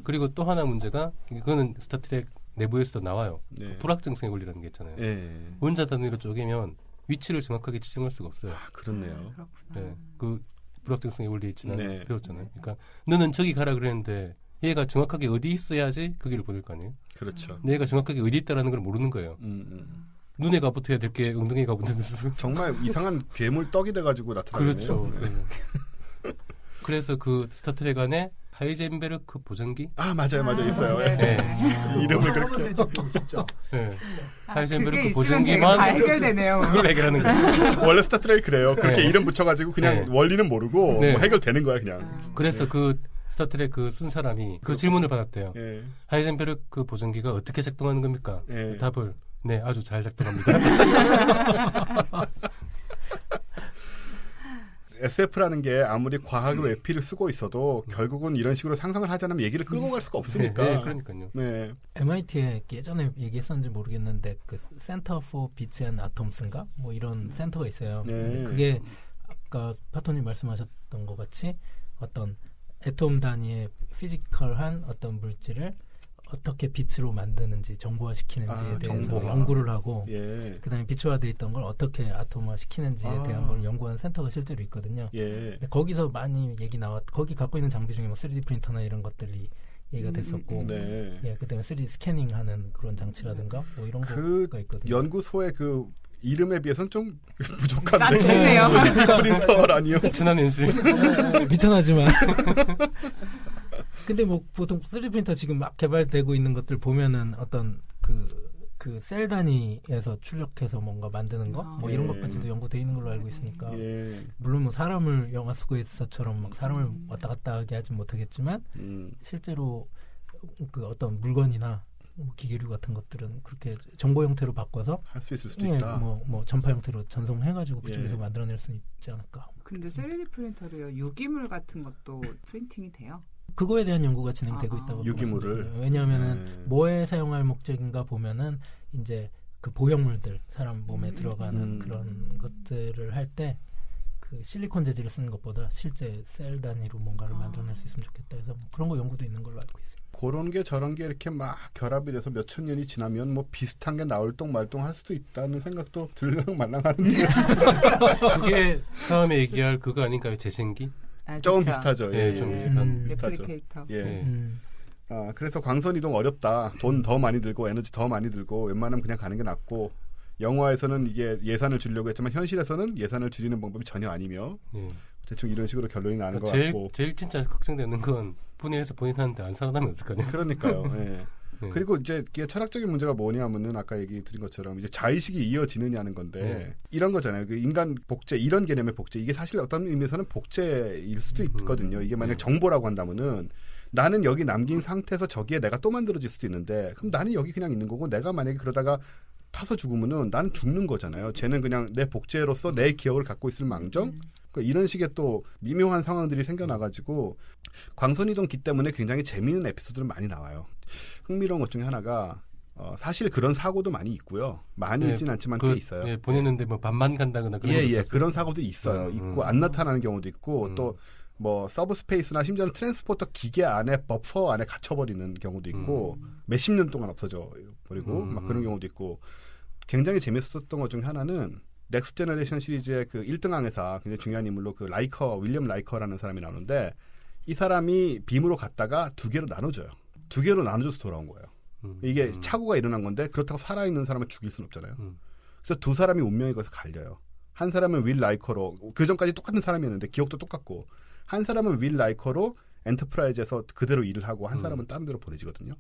[SPEAKER 2] 그리고 또 하나 문제가 이거는 스타트랙 내부에서도 나와요. 불확정성의 원리라는 게 있잖아요. 원자 단위로 쪼개면 위치를 정확하게 지정할 수가 없어요.
[SPEAKER 1] 그렇네요.
[SPEAKER 2] 네, 그 불확정성의 원리 지난 배웠잖아요. 그러니까 너는 저기 가라 그랬는데 얘가 정확하게 어디 있어야지 그 길을 보낼 거 아니에요.
[SPEAKER 1] 그렇죠.
[SPEAKER 2] 얘가 정확하게 어디 있다라는 걸 모르는 거예요. 눈에 가붙어야 될 게 엉덩이에 가붙는
[SPEAKER 1] 정말 이상한 괴물 떡이 돼가지고 나타나네요.
[SPEAKER 2] 그렇죠. 네. 그래서 그 스타트랙 안에 하이젠베르크 보정기?
[SPEAKER 1] 맞아요. 있어요. 이름을 그렇게.
[SPEAKER 2] 네. 하이젠베르크 보정기만
[SPEAKER 3] 다 해결되네요.
[SPEAKER 2] 그걸 해결하는 거예요.
[SPEAKER 1] 원래 스타트랙 그래요. 그렇게 이름 붙여가지고 그냥 원리는 모르고 뭐 해결되는 거야 그냥.
[SPEAKER 2] 그래서 그 스타트랙 그 쓴 사람이 그 질문을 받았대요. 하이젠베르크 보정기가 어떻게 작동하는 겁니까? 답을 아주 잘 작동합니다.
[SPEAKER 1] SF라는 게 아무리 과학으로 에피를 쓰고 있어도 결국은 이런 식으로 상상을 하지 않으면 얘기를 끌고 갈 수가 없으니까.
[SPEAKER 2] 그러니까요.
[SPEAKER 4] MIT에 예전에 얘기했었는지 모르겠는데 그 Center for Bits and Atoms인가? 뭐 이런 센터가 있어요. 그게 아까 파토님 말씀하셨던 것 같이 어떤 애톰 단위의 피지컬한 어떤 물질을 어떻게 빛으로 만드는지 정보화시키는지에 대해서 연구를 하고 그다음에 비추화되어 있던 걸 어떻게 아톰화시키는지에 대한 걸 연구하는 센터가 실제로 있거든요. 거기서 많이 얘기 거기 갖고 있는 장비 중에 뭐 3D 프린터나 이런 것들이 얘기가 됐었고 그다음에 3D 스캐닝하는 그런 장치라든가 뭐 이런 거가 있거든요.
[SPEAKER 1] 연구소의 그 이름에 비해서는 좀 부족한데.
[SPEAKER 3] 짜증네요.
[SPEAKER 1] 3D 프린터라니요.
[SPEAKER 2] 미천한 인식.
[SPEAKER 4] 미천하지만. 근데 뭐 보통 3D 프린터 지금 막 개발되고 있는 것들 보면은 어떤 그 셀 단위에서 출력해서 뭔가 만드는 거 뭐 이런 것까지도 연구되어 있는 걸로 알고 있으니까 물론 뭐 사람을 영화 속에서처럼 막 사람을 왔다 갔다 하게 하진 못하겠지만 실제로 그 어떤 물건이나 뭐 기계류 같은 것들은 그렇게 정보 형태로 바꿔서
[SPEAKER 1] 할 수 있을 수도 있다.
[SPEAKER 4] 뭐 전파 형태로 전송해가지고 그쪽에서 만들어낼 수 있지 않을까.
[SPEAKER 3] 근데 3D 프린터로요 유기물 같은 것도 프린팅이 돼요?
[SPEAKER 4] 그거에 대한 연구가 진행되고 있다고
[SPEAKER 1] 유기물을.
[SPEAKER 4] 왜냐하면은 뭐에 사용할 목적인가 보면은 이제 그 보형물들 사람 몸에 들어가는 그런 것들을 할 때 그 실리콘 재질을 쓰는 것보다 실제 셀 단위로 뭔가를 만들어낼 수 있으면 좋겠다 해서 뭐 그런 거 연구도 있는 걸로 알고 있어요.
[SPEAKER 1] 그런 게 저런 게 이렇게 막 결합이 돼서 몇천 년이 지나면 뭐 비슷한 게 나올 똥 말똥 할 수도 있다는 생각도 들랑말랑하는데.
[SPEAKER 2] 그게 다음에 얘기할 그거 아닌가요? 재생기?
[SPEAKER 1] 조금 비슷하죠.
[SPEAKER 2] 좀 비슷한.
[SPEAKER 3] 레플리케이터.
[SPEAKER 1] 그래서 광선 이동 어렵다. 돈 더 많이 들고 에너지 더 많이 들고 웬만하면 그냥 가는 게 낫고 영화에서는 이게 예산을 줄이려고 했지만 현실에서는 예산을 줄이는 방법이 전혀 아니며 대충 이런 식으로 결론이 나는 것 같고.
[SPEAKER 2] 제일 진짜 걱정되는 건 분해해서 본인한테 안 살아나면 어떡하냐.
[SPEAKER 1] 그러니까요. 그리고 이제 이게 철학적인 문제가 뭐냐면은 아까 얘기 드린 것처럼 이제 자의식이 이어지느냐는 건데 이런 거잖아요. 그 인간 복제 이런 개념의 복제 이게 사실 어떤 의미에서는 복제일 수도 있거든요. 이게 만약 정보라고 한다면은 나는 여기 남긴 상태에서 저기에 내가 또 만들어질 수도 있는데 그럼 나는 여기 그냥 있는 거고 내가 만약에 그러다가 타서 죽으면은 나는 죽는 거잖아요. 쟤는 그냥 내 복제로서 내 기억을 갖고 있을 망정. 그러니까 이런 식의 또 미묘한 상황들이 생겨나가지고 광선이동기 때문에 굉장히 재미있는 에피소드를 많이 나와요. 흥미로운 것 중에 하나가 사실 그런 사고도 많이 있고요. 많이 있진 않지만 꽤 있어요.
[SPEAKER 2] 보냈는데 뭐 반만 간다거나
[SPEAKER 1] 그런 그런 사고도 있어요. 있고 안 나타나는 경우도 있고 또 뭐 서브스페이스나 심지어는 트랜스포터 기계 안에 버퍼 안에 갇혀버리는 경우도 있고 몇십 년 동안 없어져 버리고 막 그런 경우도 있고 굉장히 재밌었던 것 중에 하나는 넥스트 제너레이션 시리즈의 그 1등왕 회사 굉장히 중요한 인물로 그 윌리엄 라이커라는 사람이 나오는데 이 사람이 빔으로 갔다가 두 개로 나눠줘요. 두 개로 나눠줘서 돌아온 거예요. 이게 착오가 일어난 건데 그렇다고 살아있는 사람을 죽일 수는 없잖아요. 그래서 두 사람이 운명이 거기서 갈려요. 한 사람은 윌 라이커로 그 전까지 똑같은 사람이었는데 기억도 똑같고 한 사람은 윌 라이커로 엔터프라이즈에서 그대로 일을 하고 한 사람은 다른 데로 보내지거든요.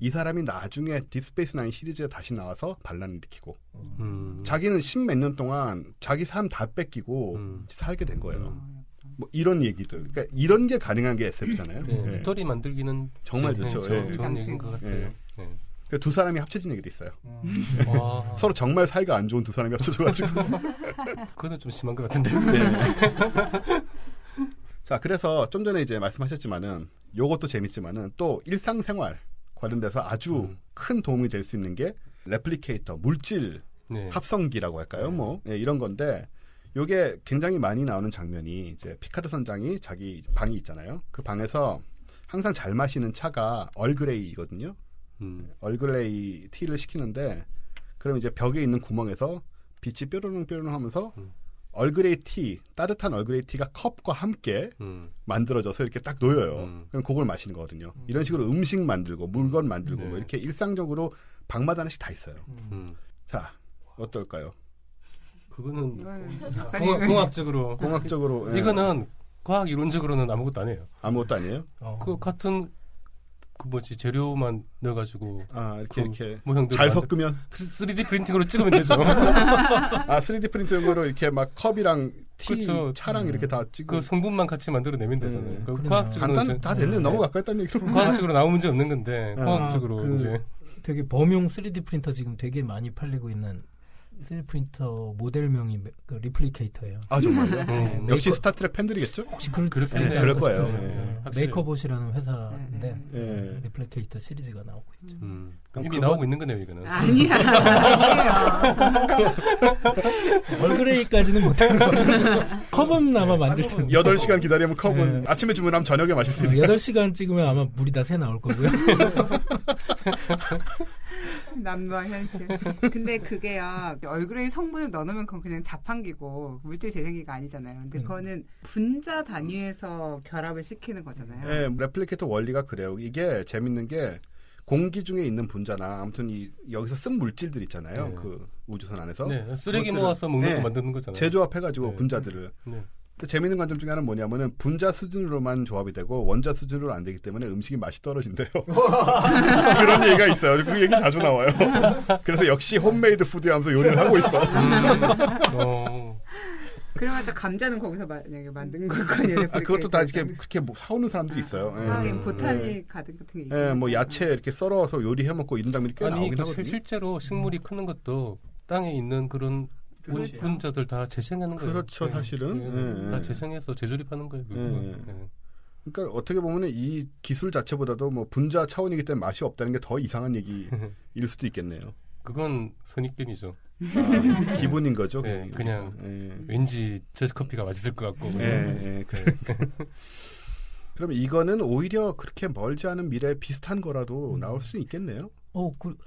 [SPEAKER 1] 이 사람이 나중에 딥스페이스 나인 시리즈에 다시 나와서 반란을 일으키고 자기는 10몇 년 동안 자기 삶 다 뺏기고 살게 된 거예요. 뭐 이런 얘기들. 그러니까 이런 게 가능한 게 SF잖아요.
[SPEAKER 2] 네, 스토리 만들기는
[SPEAKER 1] 정말 좋죠.
[SPEAKER 2] 좋은 얘기인 것 같아요.
[SPEAKER 1] 그 두 사람이 합쳐진 얘기도 있어요. 서로 정말 사이가 안 좋은 두 사람이 합쳐져가지고.
[SPEAKER 2] 그거는 좀 심한 것 같은데.
[SPEAKER 1] 자, 그래서 좀 전에 이제 말씀하셨지만은 요것도 재밌지만은 또 일상생활 관련돼서 아주 큰 도움이 될 수 있는 게 레플리케이터, 물질 합성기라고 할까요? 뭐 이런 건데 요게 굉장히 많이 나오는 장면이 이제 피카르 선장이 자기 방이 있잖아요. 그 방에서 항상 잘 마시는 차가 얼그레이거든요. 얼그레이 티를 시키는데 그럼 이제 벽에 있는 구멍에서 빛이 뾰로롱 하면서 얼그레이 티, 따뜻한 얼그레이 티가 컵과 함께 만들어져서 이렇게 딱 놓여요. 그럼 그걸 마시는 거거든요. 이런 식으로 음식 만들고 물건 만들고 뭐 이렇게 일상적으로 방마다 하나씩 다 있어요. 자, 어떨까요?
[SPEAKER 2] 그거는 공학적으로
[SPEAKER 1] 이거는
[SPEAKER 2] 과학 이론적으로는 아무것도 아니에요.
[SPEAKER 1] 아무것도 아니에요?
[SPEAKER 2] 그 같은 재료만 넣어가지고
[SPEAKER 1] 이렇게 모형들 잘 섞으면
[SPEAKER 2] 3D 프린팅으로 찍으면 되죠.
[SPEAKER 1] 3D 프린팅으로 이렇게 막 컵이랑 티, 그렇죠. 차랑 이렇게 다 찍고
[SPEAKER 2] 그 성분만 같이 만들어내면 되잖아요.
[SPEAKER 1] 과학적으로 다 됐네. 넘어갈까 했다는 얘기로.
[SPEAKER 2] 과학적으로 나온 문제 없는 건데 과학적으로 이제
[SPEAKER 4] 되게 범용 3D 프린터 지금 되게 많이 팔리고 있는 3D 프린터 모델명이 그 리플리케이터예요.
[SPEAKER 1] 아 정말요? 역시 스타트랙 팬들이겠죠?
[SPEAKER 4] 혹시
[SPEAKER 1] 그럴 거예요.
[SPEAKER 4] 메이커봇이라는 회사인데 리플리케이터 시리즈가 나오고 있죠.
[SPEAKER 2] 이미 나오고 있는 거네요, 이거는.
[SPEAKER 3] 아니에요.
[SPEAKER 4] 얼그레이까지는 못하는 거예요. 컵은 아마 만들 텐데.
[SPEAKER 1] 8시간 기다리면 컵은 아침에 주문하면 저녁에 마실 수 있는.
[SPEAKER 4] 8시간 찍으면 아마 물이 다 새 나올 거고요.
[SPEAKER 3] 남과 현실. 근데 그게요, 얼그레이 성분을 넣어놓으면 그건 그냥 자판기고 물질 재생기가 아니잖아요. 근데 그거는 분자 단위에서 결합을 시키는 거잖아요.
[SPEAKER 1] 네, 레플리케이터 원리가 그래요. 이게 재밌는 게 공기 중에 있는 분자나 아무튼 여기서 쓴 물질들 있잖아요. 그 우주선 안에서.
[SPEAKER 2] 쓰레기 모아서 먹는 거 만드는 거잖아요.
[SPEAKER 1] 재조합해가지고 분자들을. 근데 재밌는 관점 중에 하나는 뭐냐면은 분자 수준으로만 조합이 되고 원자 수준으로 안 되기 때문에 음식이 맛이 떨어진대요. 그런 얘기가 있어요. 그 얘기 자주 나와요. 그래서 역시 홈메이드 푸드 하면서 요리를 하고 있어.
[SPEAKER 3] 그래봤자 감자는 거기서 만약에 만든 거거든요.
[SPEAKER 1] 그것도 다 이렇게 그렇게 사오는 사람들이 있어요.
[SPEAKER 3] 보타니 가든 같은 게
[SPEAKER 1] 있어요. 뭐 야채 이렇게 썰어서 요리해 먹고 이런 장면이 꽤 나오긴 하거든요.
[SPEAKER 2] 실제로 식물이 크는 것도 땅에 있는 그런 분자들 다 재생하는 거예요.
[SPEAKER 1] 그렇죠, 사실은.
[SPEAKER 2] 다 재생해서 재조립하는 거예요.
[SPEAKER 1] 그러니까 어떻게 보면 이 기술 자체보다도 뭐 분자 차원이기 때문에 맛이 없다는 게 더 이상한 얘기일 수도 있겠네요.
[SPEAKER 2] 그건 선입견이죠.
[SPEAKER 1] 기분인 거죠.
[SPEAKER 2] 그냥 왠지 저 커피가 맛있을 것 같고.
[SPEAKER 1] 그럼 이거는 오히려 그렇게 멀지 않은 미래에 비슷한 거라도 나올 수 있겠네요.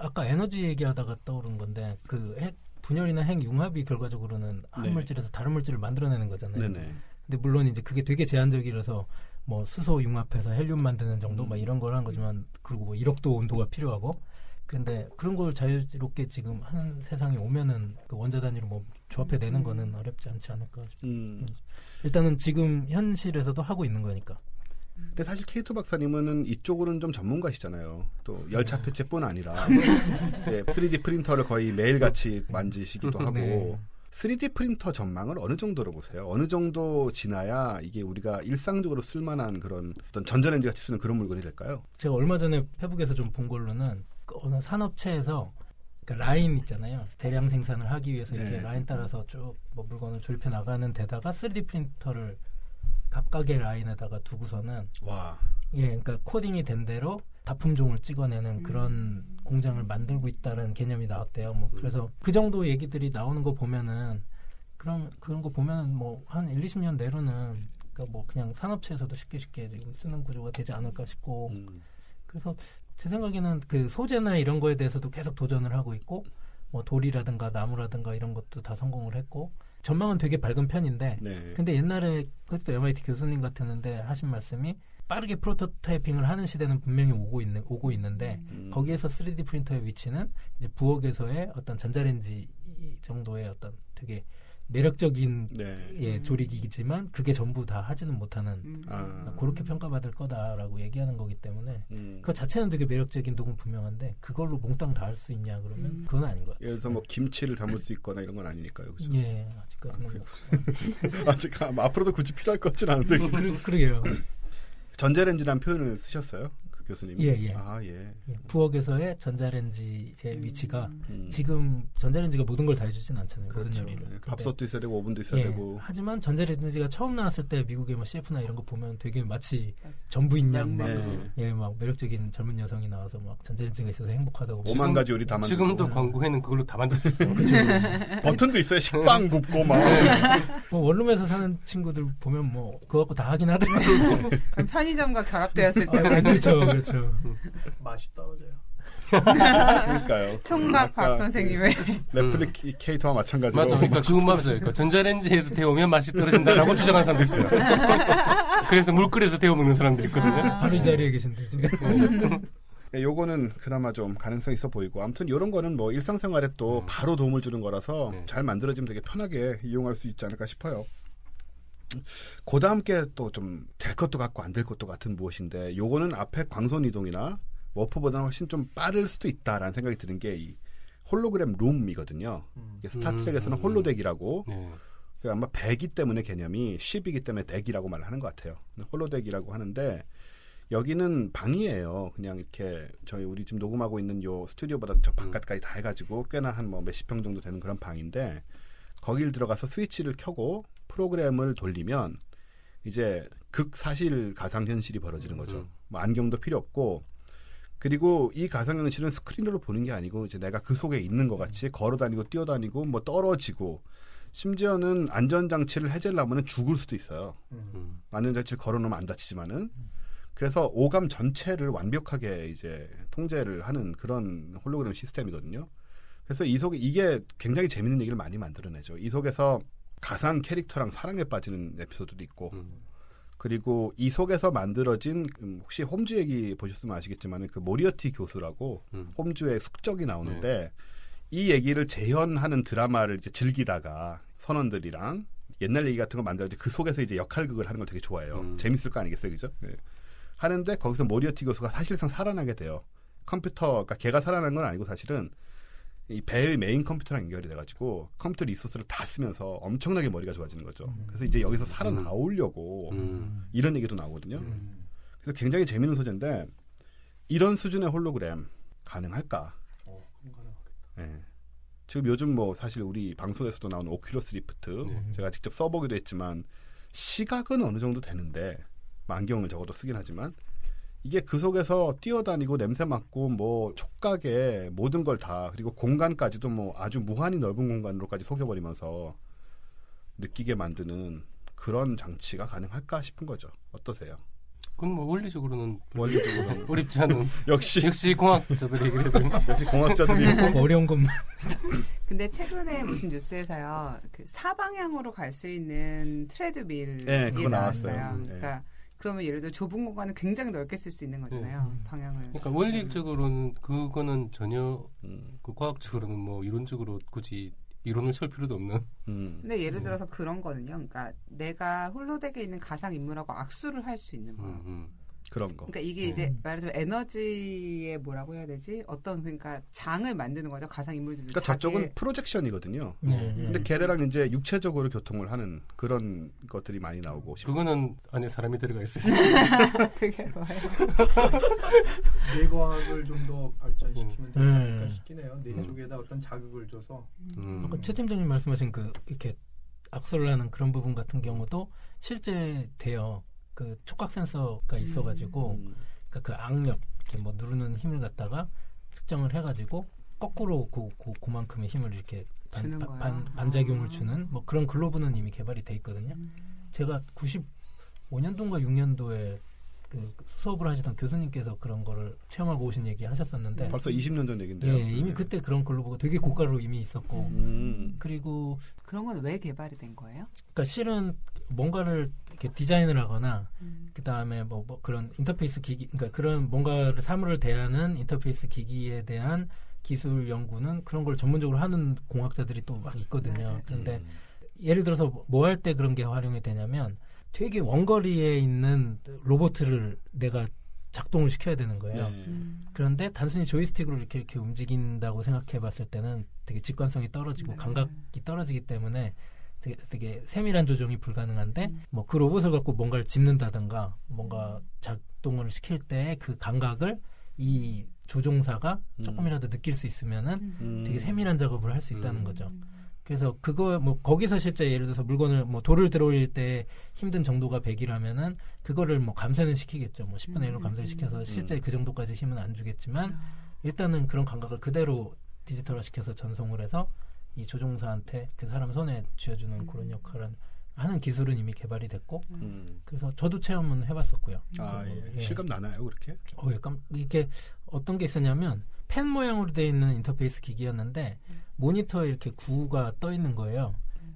[SPEAKER 4] 아까 에너지 얘기하다가 떠오른 건데 그 핵 분열이나 핵 융합이 결과적으로는 한 물질에서 다른 물질을 만들어내는 거잖아요. 근데 물론 이제 그게 되게 제한적이라서 뭐 수소 융합해서 헬륨 만드는 정도 막 이런 걸 한 거지만 그리고 뭐 1억도 온도가 필요하고 그런데 그런 걸 자유롭게 지금 하는 세상이 오면은 그 원자 단위로 뭐 조합해내는 거는 어렵지 않지 않을까 싶어요. 일단은 지금 현실에서도 하고 있는 거니까.
[SPEAKER 1] 근데 사실 K2 박사님은 이쪽으로는 좀 전문가시잖아요. 또 열차 폐체뿐 아니라 이제 3D 프린터를 거의 매일같이 만지시기도 하고 3D 프린터 전망을 어느 정도로 보세요? 어느 정도 지나야 이게 우리가 일상적으로 쓸만한 그런 어떤 전자레인지 같이 쓰는 그런 물건이 될까요?
[SPEAKER 4] 제가 얼마 전에 페북에서 좀 본 걸로는 어느 산업체에서 그 라인 있잖아요. 대량 생산을 하기 위해서 이렇게 라인 따라서 쭉 뭐 물건을 조립해 나가는 데다가 3D 프린터를 각각의 라인에다가 두고서는 그러니까 코딩이 된 대로 다품종을 찍어내는 그런 공장을 만들고 있다는 개념이 나왔대요. 뭐 그래서 그 정도 얘기들이 나오는 거 보면은 그런 거 보면은 뭐 한 1, 20년 내로는 그러니까 뭐 그냥 산업체에서도 쉽게 지금 쓰는 구조가 되지 않을까 싶고 그래서 제 생각에는 그 소재나 이런 거에 대해서도 계속 도전을 하고 있고 뭐 돌이라든가 나무라든가 이런 것도 다 성공을 했고 전망은 되게 밝은 편인데
[SPEAKER 1] 네.
[SPEAKER 4] 근데 옛날에 그것도 MIT 교수님 같았는데 하신 말씀이 빠르게 프로토타이핑을 하는 시대는 분명히 오고 있는데 거기에서 3D 프린터의 위치는 이제 부엌에서의 어떤 전자레인지 정도의 어떤 되게 매력적인 예, 조리기기지만 그게 전부 다 하지는 못하는 그렇게 평가받을 거다라고 얘기하는 거기 때문에 그 자체는 되게 매력적인 독은 분명한데 그걸로 몽땅 다 할 수 있냐 그러면 그건 아닌 것 같아요.
[SPEAKER 1] 예를 들어서 뭐 김치를 담을 수 있거나 이런 건 아니니까요. 그렇죠?
[SPEAKER 4] 예, 아직까지는
[SPEAKER 1] 아직 앞으로도 굳이 필요할 것 같지는 않은데.
[SPEAKER 4] 그러게요.
[SPEAKER 1] 전자레인지라는 표현을 쓰셨어요? 그 교수님이?
[SPEAKER 4] 예.
[SPEAKER 1] 아, 예.
[SPEAKER 4] 부엌에서의 전자레인지의 위치가 지금 전자레인지가 모든 걸 다 해주진 않잖아요.
[SPEAKER 1] 그렇죠.
[SPEAKER 4] 모든 요리를.
[SPEAKER 1] 예. 밥솥도 있어야 되고 오븐도 있어야 되고.
[SPEAKER 4] 하지만 전자레인지가 처음 나왔을 때 미국의 뭐 CF나 이런 거 보면 되게 마치 전부인 양 막 막 매력적인 젊은 여성이 나와서 막 전자레인지가 있어서 행복하다고.
[SPEAKER 1] 5만 가지 요리 다 만들고.
[SPEAKER 2] 지금도 광고에는 그걸로 다 만들 수 있어요.
[SPEAKER 1] 버튼도 있어요. 식빵 굽고 막.
[SPEAKER 4] 뭐 원룸에서 사는 친구들 보면 뭐 그거 갖고 다 하긴 하더라고요.
[SPEAKER 3] 편의점과 결합되었을 때.
[SPEAKER 4] 그렇죠.
[SPEAKER 5] 맛이 떨어져요.
[SPEAKER 1] 그러니까요.
[SPEAKER 3] 총각 박 선생님의
[SPEAKER 1] 레플리케이터와 마찬가지로.
[SPEAKER 2] 맞아. 그러니까 그것만 그러니까 전자레인지에서 데우면 맛이 떨어진다라고 주장하는 사람도 있어요. 그래서 물 끓여서 데워 먹는 사람들이 있거든요.
[SPEAKER 4] 바로 이 자리에 계신데 지금.
[SPEAKER 1] 요거는 그나마 좀 가능성 있어 보이고 아무튼 이런 거는 뭐 일상생활에 또 바로 도움을 주는 거라서 잘 만들어지면 되게 편하게 이용할 수 있지 않을까 싶어요. 그다 함께 또 좀 될 것도 같고 안 될 것도 같은 무엇인데 요거는 앞에 광선 이동이나 워프보다는 훨씬 좀 빠를 수도 있다라는 생각이 드는 게 이 홀로그램 룸이거든요. 스타트랙에서는 홀로덱이라고 아마 배기 때문에 개념이 쉽이기 때문에 덱이라고 말을 하는 것 같아요. 홀로덱이라고 하는데 여기는 방이에요. 그냥 이렇게 우리 지금 녹음하고 있는 요 스튜디오보다 저 바깥까지 다 해가지고 꽤나 한 뭐 몇십 평 정도 되는 그런 방인데 거길 들어가서 스위치를 켜고 프로그램을 돌리면 이제 극사실 가상현실이 벌어지는 거죠. 뭐 안경도 필요 없고 그리고 이 가상현실은 스크린으로 보는 게 아니고 이제 내가 그 속에 있는 것 같이 걸어다니고 뛰어다니고 뭐 떨어지고 심지어는 안전장치를 해제하려면 죽을 수도 있어요. 안전장치를 걸어놓으면 안 다치지만은 그래서 오감 전체를 완벽하게 이제 통제를 하는 그런 홀로그램 시스템이거든요. 그래서 이 속에 이게 굉장히 재밌는 얘기를 많이 만들어내죠. 이 속에서 가상 캐릭터랑 사랑에 빠지는 에피소드도 있고 그리고 이 속에서 만들어진 혹시 홈즈 얘기 보셨으면 아시겠지만 그 모리어티 교수라고 홈즈의 숙적이 나오는데 이 얘기를 재현하는 드라마를 이제 즐기다가 선원들이랑 옛날 얘기 같은 거 만들어서 그 속에서 이제 역할극을 하는 걸 되게 좋아해요. 재밌을 거 아니겠어요, 그죠? 네. 하는데 거기서 모리어티 교수가 사실상 살아나게 돼요. 그러니까 걔가 살아난 건 아니고 사실은 이 배의 메인 컴퓨터랑 연결이 돼가지고 컴퓨터 리소스를 다 쓰면서 엄청나게 머리가 좋아지는 거죠. 그래서 이제 여기서 살아나오려고 이런 얘기도 나오거든요. 그래서 굉장히 재밌는 소재인데 이런 수준의 홀로그램 가능할까? 네. 지금 요즘 뭐 사실 우리 방송에서도 나오는 오큘러스 리프트 제가 직접 써보기도 했지만 시각은 어느 정도 되는데 안경은 적어도 쓰긴 하지만 이게 그 속에서 뛰어다니고 냄새 맡고 뭐 촉각에 모든 걸 다 그리고 공간까지도 뭐 아주 무한히 넓은 공간으로까지 속여버리면서 느끼게 만드는 그런 장치가 가능할까 싶은 거죠. 어떠세요?
[SPEAKER 2] 그건 뭐 원리적으로는 어렵지 않은
[SPEAKER 1] 역시
[SPEAKER 2] 공학자들이 얘기를 해도
[SPEAKER 1] 역시 공학자들이
[SPEAKER 4] 어려운 것만.
[SPEAKER 3] 근데 최근에 무슨 뉴스에서요 그 사방향으로 갈 수 있는 트레드밀이
[SPEAKER 1] 그거 나왔어요.
[SPEAKER 3] 그러니까 그러면 예를 들어 좁은 공간을 굉장히 넓게 쓸 수 있는 거잖아요. 방향을.
[SPEAKER 2] 그러니까 원리적으로는 그거는 전혀 그 과학적으로는 뭐 이론적으로 굳이 이론을 칠 필요도 없는.
[SPEAKER 3] 근데 예를 들어서 그런 거는요. 그러니까 내가 홀로덱에 있는 가상 인물하고 악수를 할 수 있는 거예요.
[SPEAKER 1] 그런 거.
[SPEAKER 3] 그러니까 이게 이제 말하자면 에너지의 뭐라고 해야 되지? 어떤 그러니까 장을 만드는 거죠. 가상 인물들.
[SPEAKER 1] 그러니까 저쪽은 프로젝션이거든요. 근데 걔네랑 이제 육체적으로 교통을 하는 그런 것들이 많이 나오고.
[SPEAKER 2] 그거는 안에 사람이 들어가 있어요.
[SPEAKER 3] 그게 뭐예요?
[SPEAKER 5] 뇌과학을 좀 더 발전시키면 되지 않을까 싶긴 해요. 뇌 쪽에다 어떤 자극을 줘서.
[SPEAKER 4] 아까 최 팀장님 말씀하신 그 이렇게 악수를 하는 그런 부분 같은 경우도 실제 돼요. 그 촉각 센서가 있어가지고 그러니까 그 악력 이렇게 뭐 누르는 힘을 갖다가 측정을 해가지고 거꾸로 그만큼의 힘을 이렇게 반작용을 주는 뭐 그런 글로브는 이미 개발이 돼 있거든요. 제가 5년도인가 6년도에 그 수업을 하시던 교수님께서 그런 거를 체험하고 오신 얘기 하셨었는데
[SPEAKER 1] 벌써 20년 전 얘기인데요.
[SPEAKER 4] 예, 이미 그때 그런 걸로 보고 되게 고가로 이미 있었고 그리고
[SPEAKER 3] 그런 건 왜 개발이 된 거예요?
[SPEAKER 4] 그러니까 실은 뭔가를 이렇게 디자인을 하거나 그 다음에 뭐 그런 인터페이스 기기, 그러니까 그런 뭔가를 사물을 대하는 인터페이스 기기에 대한 기술 연구는 그런 걸 전문적으로 하는 공학자들이 또 막 있거든요. 그런데 예를 들어서 뭐 할 때 그런 게 활용이 되냐면 되게 원거리에 있는 로봇을 내가 작동을 시켜야 되는 거예요. 그런데 단순히 조이스틱으로 이렇게 움직인다고 생각해 봤을 때는 되게 직관성이 떨어지고 감각이 떨어지기 때문에 되게 세밀한 조정이 불가능한데 뭐 그 로봇을 갖고 뭔가를 짚는다든가 뭔가 작동을 시킬 때 그 감각을 이 조종사가 조금이라도 느낄 수 있으면은 되게 세밀한 작업을 할 수 있다는 거죠. 그래서 그거 뭐 거기서 실제 예를 들어서 물건을 뭐 돌을 들어올릴 때 힘든 정도가 100이라면은 그거를 뭐 감쇄는 시키겠죠. 뭐 10분의 1로 감쇄를 시켜서 실제 그 정도까지 힘은 안 주겠지만 일단은 그런 감각을 그대로 디지털화 시켜서 전송을 해서 이 조종사한테 그 사람 손에 쥐어주는 그런 역할을 하는 기술은 이미 개발이 됐고 그래서 저도 체험은 해봤었고요.
[SPEAKER 1] 아, 예. 실감 나나요 그렇게?
[SPEAKER 4] 이렇게 어떤 게 있었냐면 펜 모양으로 되어 있는 인터페이스 기기였는데 모니터에 이렇게 구가 떠 있는 거예요.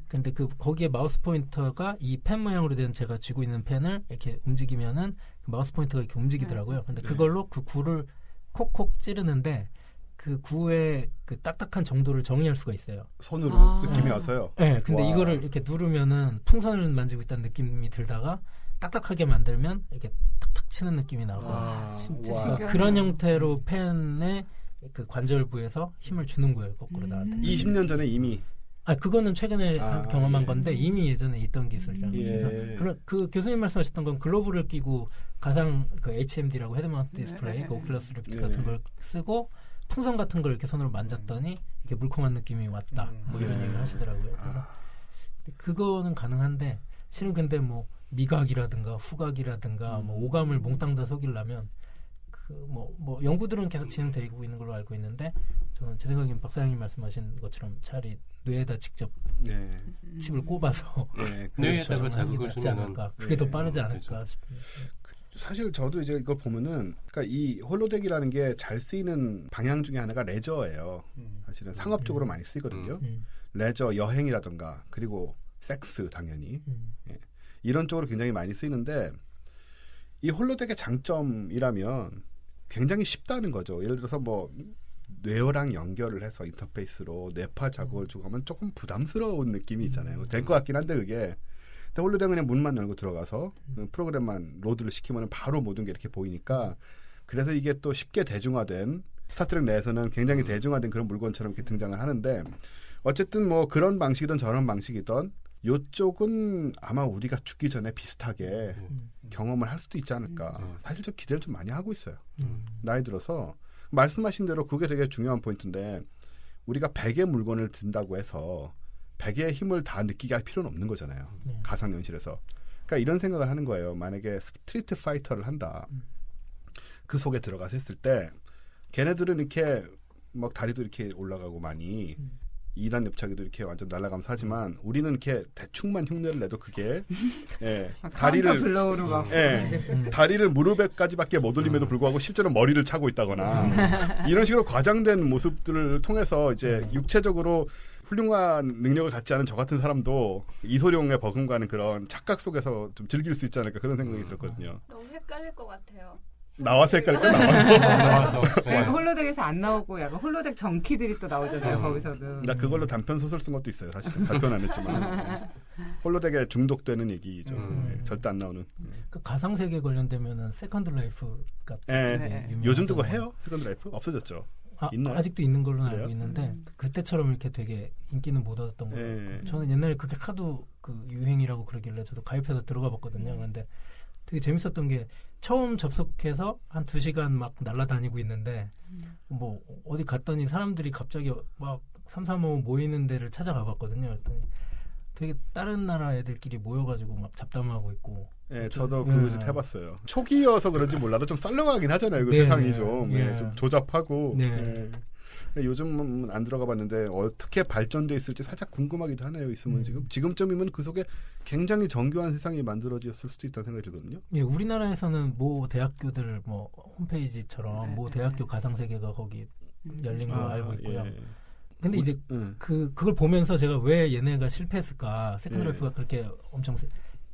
[SPEAKER 4] 근데 거기에 마우스 포인터가 이 펜 모양으로 된 제가 쥐고 있는 펜을 이렇게 움직이면은 그 마우스 포인터가 이렇게 움직이더라고요. 근데 그걸로 그 구를 콕콕 찌르는데 그 구의 그 딱딱한 정도를 정의할 수가 있어요.
[SPEAKER 1] 손으로 느낌이 와서요?
[SPEAKER 4] 네, 근데 이거를 이렇게 누르면은 풍선을 만지고 있다는 느낌이 들다가 딱딱하게 만들면 이렇게 탁탁 치는 느낌이 나고.
[SPEAKER 3] 진짜
[SPEAKER 4] 그러니까 그런 형태로 펜의 그 관절부에서 힘을 주는 거예요, 거꾸로 나한테.
[SPEAKER 1] 20년 전에 이미.
[SPEAKER 4] 그거는 최근에 경험한 건데 이미 예전에 있던 기술이라는 거죠. 그래서 그 교수님 말씀하셨던 건 글로브를 끼고 가상 그 HMD라고 헤드마운트 디스플레이, 그 오큘러스 리프트 같은 걸 쓰고 풍선 같은 걸 이렇게 손으로 만졌더니 이렇게 물컹한 느낌이 왔다. 뭐 이런 얘기를 하시더라고요. 그래서 그거는 가능한데 실은 근데 뭐 미각이라든가 후각이라든가 뭐 오감을 몽땅 다 속이려면 뭐 연구들은 계속 진행되고 있는 걸로 알고 있는데 저는 제 생각엔 박사장님 말씀하신 것처럼 차라리 뇌에다 직접 칩을 꼽아서
[SPEAKER 2] 뇌에다가 자극을 주면은
[SPEAKER 4] 그게 더 빠르지 않을까 싶습니다.
[SPEAKER 1] 사실 저도 이제 이걸 보면은 그러니까 이 홀로덱이라는 게 잘 쓰이는 방향 중에 하나가 레저예요. 사실은 상업적으로 많이 쓰이거든요. 레저, 여행이라든가 그리고 섹스 당연히 이런 쪽으로 굉장히 많이 쓰이는데 이 홀로덱의 장점이라면 굉장히 쉽다는 거죠. 예를 들어서 뭐 뇌랑 연결을 해서 인터페이스로 뇌파 자극을 주고 하면 조금 부담스러운 느낌이 있잖아요. 될 것 같긴 한데 그게 근데 홀로덱은 그냥 문만 열고 들어가서 프로그램만 로드를 시키면 바로 모든 게 이렇게 보이니까 그래서 이게 또 쉽게 대중화된 스타트랙 내에서는 굉장히 대중화된 그런 물건처럼 이렇게 등장을 하는데 어쨌든 뭐 그런 방식이든 저런 방식이든 요쪽은 아마 우리가 죽기 전에 비슷하게 경험을 할 수도 있지 않을까. 사실 저 기대를 좀 많이 하고 있어요. 나이 들어서 말씀하신 대로 그게 되게 중요한 포인트인데 우리가 100의 물건을 든다고 해서 100의 힘을 다 느끼게 할 필요는 없는 거잖아요. 가상현실에서. 그러니까 이런 생각을 하는 거예요. 만약에 스트리트 파이터를 한다. 그 속에 들어가서 했을 때 걔네들은 이렇게 막 다리도 이렇게 올라가고 많이 2단 엽차기도 이렇게 완전 날아가면서 하지만 우리는 이렇게 대충만 흉내를 내도 그게 다리를 무릎에까지밖에 못 올림에도 불구하고 실제로 머리를 차고 있다거나 이런 식으로 과장된 모습들을 통해서 이제 육체적으로 훌륭한 능력을 갖지 않은 저 같은 사람도 이소룡에 버금가는 그런 착각 속에서 좀 즐길 수 있지 않을까 그런 생각이 들었거든요.
[SPEAKER 6] 너무 헷갈릴 것 같아요.
[SPEAKER 1] 나와서 헷갈릴까?
[SPEAKER 2] 나와서.
[SPEAKER 3] 홀로덱에서 안 나오고 약간 홀로덱 정키들이 또 나오잖아요. 거기서도.
[SPEAKER 1] 나 그걸로 단편 소설 쓴 것도 있어요. 사실은 발표는 안 했지만 홀로덱에 중독되는 얘기죠. 절대 안 나오는.
[SPEAKER 4] 그 가상 세계 관련되면은 세컨드 라이프가
[SPEAKER 1] 요즘도 그거 해요? 세컨드 라이프 없어졌죠. 있나요?
[SPEAKER 4] 아직도 있는 걸로 알고 있는데 그때처럼 이렇게 되게 인기는 못 얻었던 것 같고 저는 옛날에 그게 하도 그 유행이라고 그러길래 저도 가입해서 들어가 봤거든요. 근데 되게 재밌었던 게 처음 접속해서 한 2시간 막 날아다니고 있는데 뭐 어디 갔더니 사람들이 갑자기 막 335 모이는 데를 찾아가 봤거든요. 그랬더니 되게 다른 나라 애들끼리 모여가지고 막 잡담하고 있고.
[SPEAKER 1] 네, 저도 그거 좀 해봤어요. 초기여서 그런지 몰라도 좀 썰렁하긴 하잖아요. 그 세상이 좀 조잡하고. 요즘은 안 들어가 봤는데 어떻게 발전돼 있을지 살짝 궁금하기도 하네요. 있으면 지금쯤이면 그 속에 굉장히 정교한 세상이 만들어졌을 수도 있다는 생각이 들거든요.
[SPEAKER 4] 예, 우리나라에서는 모 대학교들 뭐 홈페이지처럼 모 대학교 가상세계가 거기 열린 거 알고 있고요. 예. 근데 이제 그걸 보면서 제가 왜 얘네가 실패했을까? 세컨드라이프가 그렇게 엄청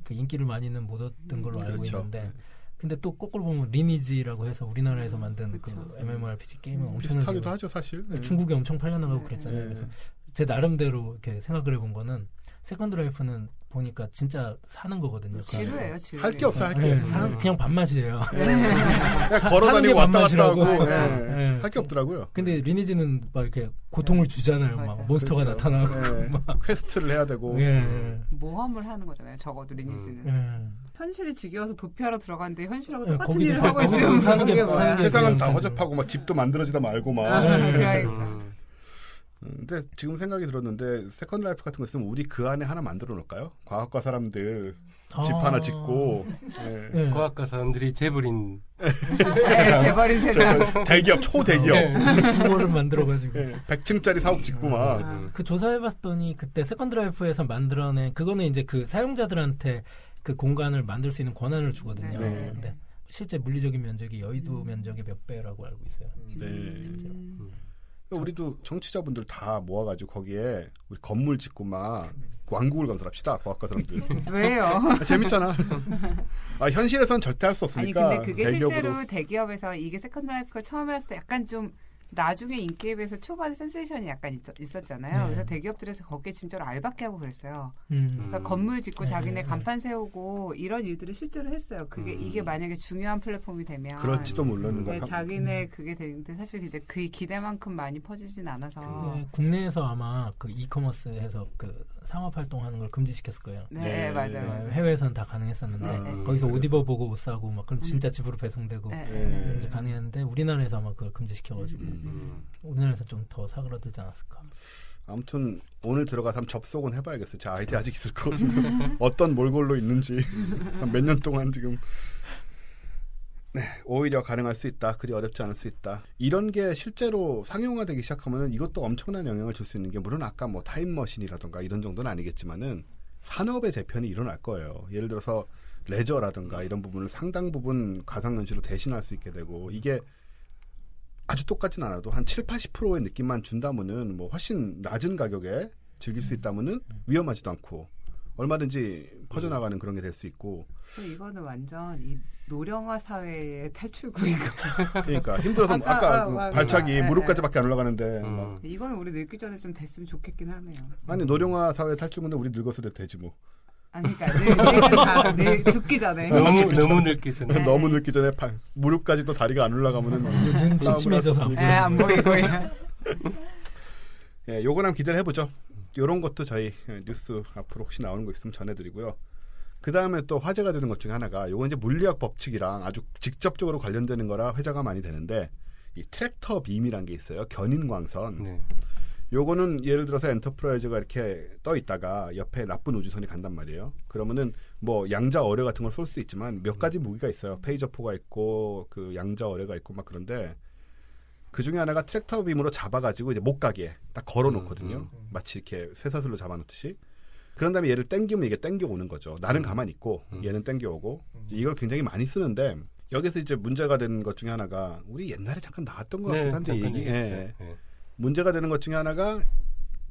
[SPEAKER 4] 그 인기를 많이는 못 얻은 걸로 알고 있는데. 근데 또 거꾸로 보면 리니지라고 해서 우리나라에서 만든 그 MMORPG 게임은 엄청나게
[SPEAKER 1] 비슷하기도 하죠, 사실.
[SPEAKER 4] 중국에 엄청 팔려나가고 그랬잖아요. 그래서 제 나름대로 이렇게 생각을 해보는 세컨드 라이프는 보니까 진짜 사는 거거든요.
[SPEAKER 3] 지루해요, 지루해.
[SPEAKER 1] 할 게 없어, 할 게.
[SPEAKER 4] 그냥 밥맛이에요.
[SPEAKER 1] 그냥 걸어다니고 왔다 갔다 하고 할 게 없더라고요.
[SPEAKER 4] 근데 리니지는 막 이렇게 고통을 주잖아요. 막 몬스터가 나타나고
[SPEAKER 1] 막 퀘스트를 해야 되고
[SPEAKER 3] 모험을 하는 거잖아요. 적어도 리니지는. 현실이 지겨워서 도피하러 들어갔는데 현실하고 똑같은 일을 하고 있으면
[SPEAKER 4] 사는 게
[SPEAKER 1] 세상은 다 허접하고 막 집도 만들어지다 말고 막. 근데 지금 생각이 들었는데 세컨드 라이프 같은 거 있으면 우리 그 안에 하나 만들어 놓을까요? 과학과 사람들 집 하나 짓고
[SPEAKER 2] 과학과 사람들이 재벌인
[SPEAKER 3] 재벌인 세상
[SPEAKER 1] 대기업 초대기업
[SPEAKER 4] 규모를 만들어가지고
[SPEAKER 1] 100층짜리 사옥 짓고 막
[SPEAKER 4] 그 조사해봤더니 그때 세컨드 라이프에서 만들어낸 그거는 이제 그 사용자들한테 그 공간을 만들 수 있는 권한을 주거든요. 근데 실제 물리적인 면적이 여의도 면적의 몇 배라고 알고 있어요. 실제로.
[SPEAKER 1] 우리도 청취자분들 다 모아가지고 거기에 우리 건물 짓고 막 왕국을 건설합시다. 과학과 사람들.
[SPEAKER 3] 왜요?
[SPEAKER 1] 재밌잖아. 현실에서는 절대 할 수 없으니까.
[SPEAKER 3] 아니 근데 그게
[SPEAKER 1] 대기업으로.
[SPEAKER 3] 실제로 대기업에서 이게 세컨드 라이프가 처음에 했을 때 약간 좀 나중에 인기에 비해서 초반 센세이션이 약간 있었잖아요. 그래서 대기업들에서 거기에 진짜로 알바게 하고 그랬어요. 그러니까 건물 짓고 자기네 간판 세우고 이런 일들을 실제로 했어요. 그게 이게 만약에 중요한 플랫폼이 되면
[SPEAKER 1] 그럴지도 모르는
[SPEAKER 3] 자기네 그게 되는데 사실 이제 그 기대만큼 많이 퍼지진 않아서
[SPEAKER 4] 국내에서 아마 그 이커머스에서 그 상업 활동하는 걸 금지시켰을 거예요.
[SPEAKER 3] 네, 맞아요.
[SPEAKER 4] 해외에서는 다 가능했었는데 거기서 옷 입어보고 옷 사고 막 그럼 진짜 집으로 배송되고 이런 게 가능했는데 우리나라에서 아마 그걸 금지시켜가지고 우리나라에서 좀 더 사그라들지 않았을까.
[SPEAKER 1] 아무튼 오늘 들어가서 한번 접속은 해봐야겠어요. 제 아이디 아직 있을 거거든요. 어떤 몰골로 있는지 몇 년 동안 지금. 오히려 가능할 수 있다. 그리 어렵지 않을 수 있다. 이런 게 실제로 상용화되기 시작하면 이것도 엄청난 영향을 줄 수 있는 게 물론 아까 뭐 타임머신이라든가 이런 정도는 아니겠지만은 산업의 재편이 일어날 거예요. 예를 들어서 레저라든가 이런 부분을 상당 부분 가상현실로 대신할 수 있게 되고 이게 아주 똑같진 않아도 한 7-80%의 느낌만 준다면은 뭐 훨씬 낮은 가격에 즐길 수 있다면은 위험하지도 않고 얼마든지 퍼져나가는 그런 게 될 수 있고.
[SPEAKER 3] 이거는 완전 이 노령화 사회의 탈출구인 거.
[SPEAKER 1] 그러니까 힘들어서 아까 발차기 무릎까지밖에 안 올라가는데.
[SPEAKER 3] 이거는 우리 늙기 전에 좀 됐으면 좋겠긴 하네요.
[SPEAKER 1] 아니 노령화 사회 탈출구인데 우리 늙어서 되지 뭐.
[SPEAKER 3] 아니 그러니까 늘 죽기 전에.
[SPEAKER 2] 너무 늙기 전에.
[SPEAKER 1] 너무 늙기 전에 무릎까지도 다리가 안 올라가면은
[SPEAKER 4] 눈 침침해져서
[SPEAKER 3] 안 보이고.
[SPEAKER 1] 요건 한번 기대를 해보죠. 요런 것도 저희 뉴스 앞으로 혹시 나오는 거 있으면 전해드리고요. 그 다음에 또 화제가 되는 것 중에 하나가 요건 이제 물리학 법칙이랑 아주 직접적으로 관련되는 거라 회자가 많이 되는데 이 트랙터 빔이란 게 있어요. 견인광선. 요거는 예를 들어서 엔터프라이즈가 이렇게 떠 있다가 옆에 나쁜 우주선이 간단 말이에요. 그러면은 뭐 양자 어뢰 같은 걸 쏠 수 있지만 몇 가지 무기가 있어요. 페이저포가 있고 그 양자 어뢰가 있고 막 그런데 그 중에 하나가 트랙터 빔으로 잡아가지고 이제 못 가게 딱 걸어놓거든요. 마치 이렇게 쇠사슬로 잡아놓듯이. 그런 다음에 얘를 당기면 이게 당겨오는 거죠. 나는 가만히 있고 얘는 당겨오고 이걸 굉장히 많이 쓰는데 여기서 이제 문제가 되는 것 중에 하나가 우리 옛날에 잠깐 나왔던 것 같기도 한데 얘기. 문제가 되는 것 중에 하나가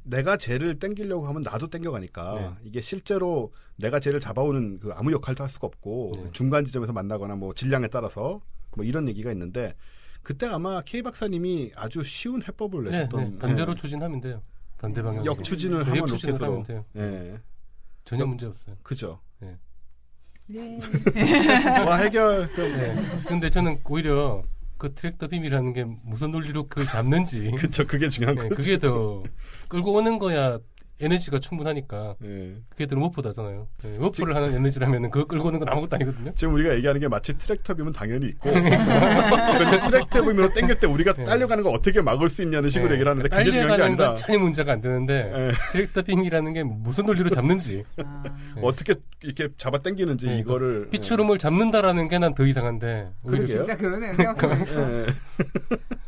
[SPEAKER 1] 내가 쟤를 당기려고 하면 나도 당겨가니까 이게 실제로 내가 쟤를 잡아오는 그 아무 역할도 할 수가 없고 중간 지점에서 만나거나 뭐 질량에 따라서 뭐 이런 얘기가 있는데 그때 아마 K 박사님이 아주 쉬운 해법을 내셨던
[SPEAKER 2] 반대로 추진하면 돼요. 반대 방향
[SPEAKER 1] 역추진을 하면 로켓으로
[SPEAKER 2] 돼요. 전혀 문제 없어요.
[SPEAKER 1] 그죠.
[SPEAKER 3] 네.
[SPEAKER 1] 와 해결.
[SPEAKER 2] 근데 저는 오히려 그 트랙터 빔이라는 게 무슨 논리로 그걸 잡는지.
[SPEAKER 1] 그쵸, 그게 중요한 거죠.
[SPEAKER 2] 그게 더 끌고 오는 거야. 에너지가 충분하니까 그게 더 워프다잖아요. 워프를 하는 에너지라면 그거 끌고 오는 건 아무것도 아니거든요.
[SPEAKER 1] 지금 우리가 얘기하는 게 마치 트랙터 빔은 당연히 있고 근데 트랙터 빔으로 당길 때 우리가 딸려가는 걸 어떻게 막을 수 있냐는 식으로 얘기를 하는데 그게 중요한 게 아니라
[SPEAKER 2] 전혀 문제가 안 되는데 트랙터 빔이라는 게 무슨 논리로 잡는지
[SPEAKER 1] 어떻게 이렇게 잡아 당기는지 이거를
[SPEAKER 2] 비추름을 잡는다라는 게 난 더 이상한데
[SPEAKER 1] 그러게요.
[SPEAKER 3] 진짜 그러네요. 생각해보니까.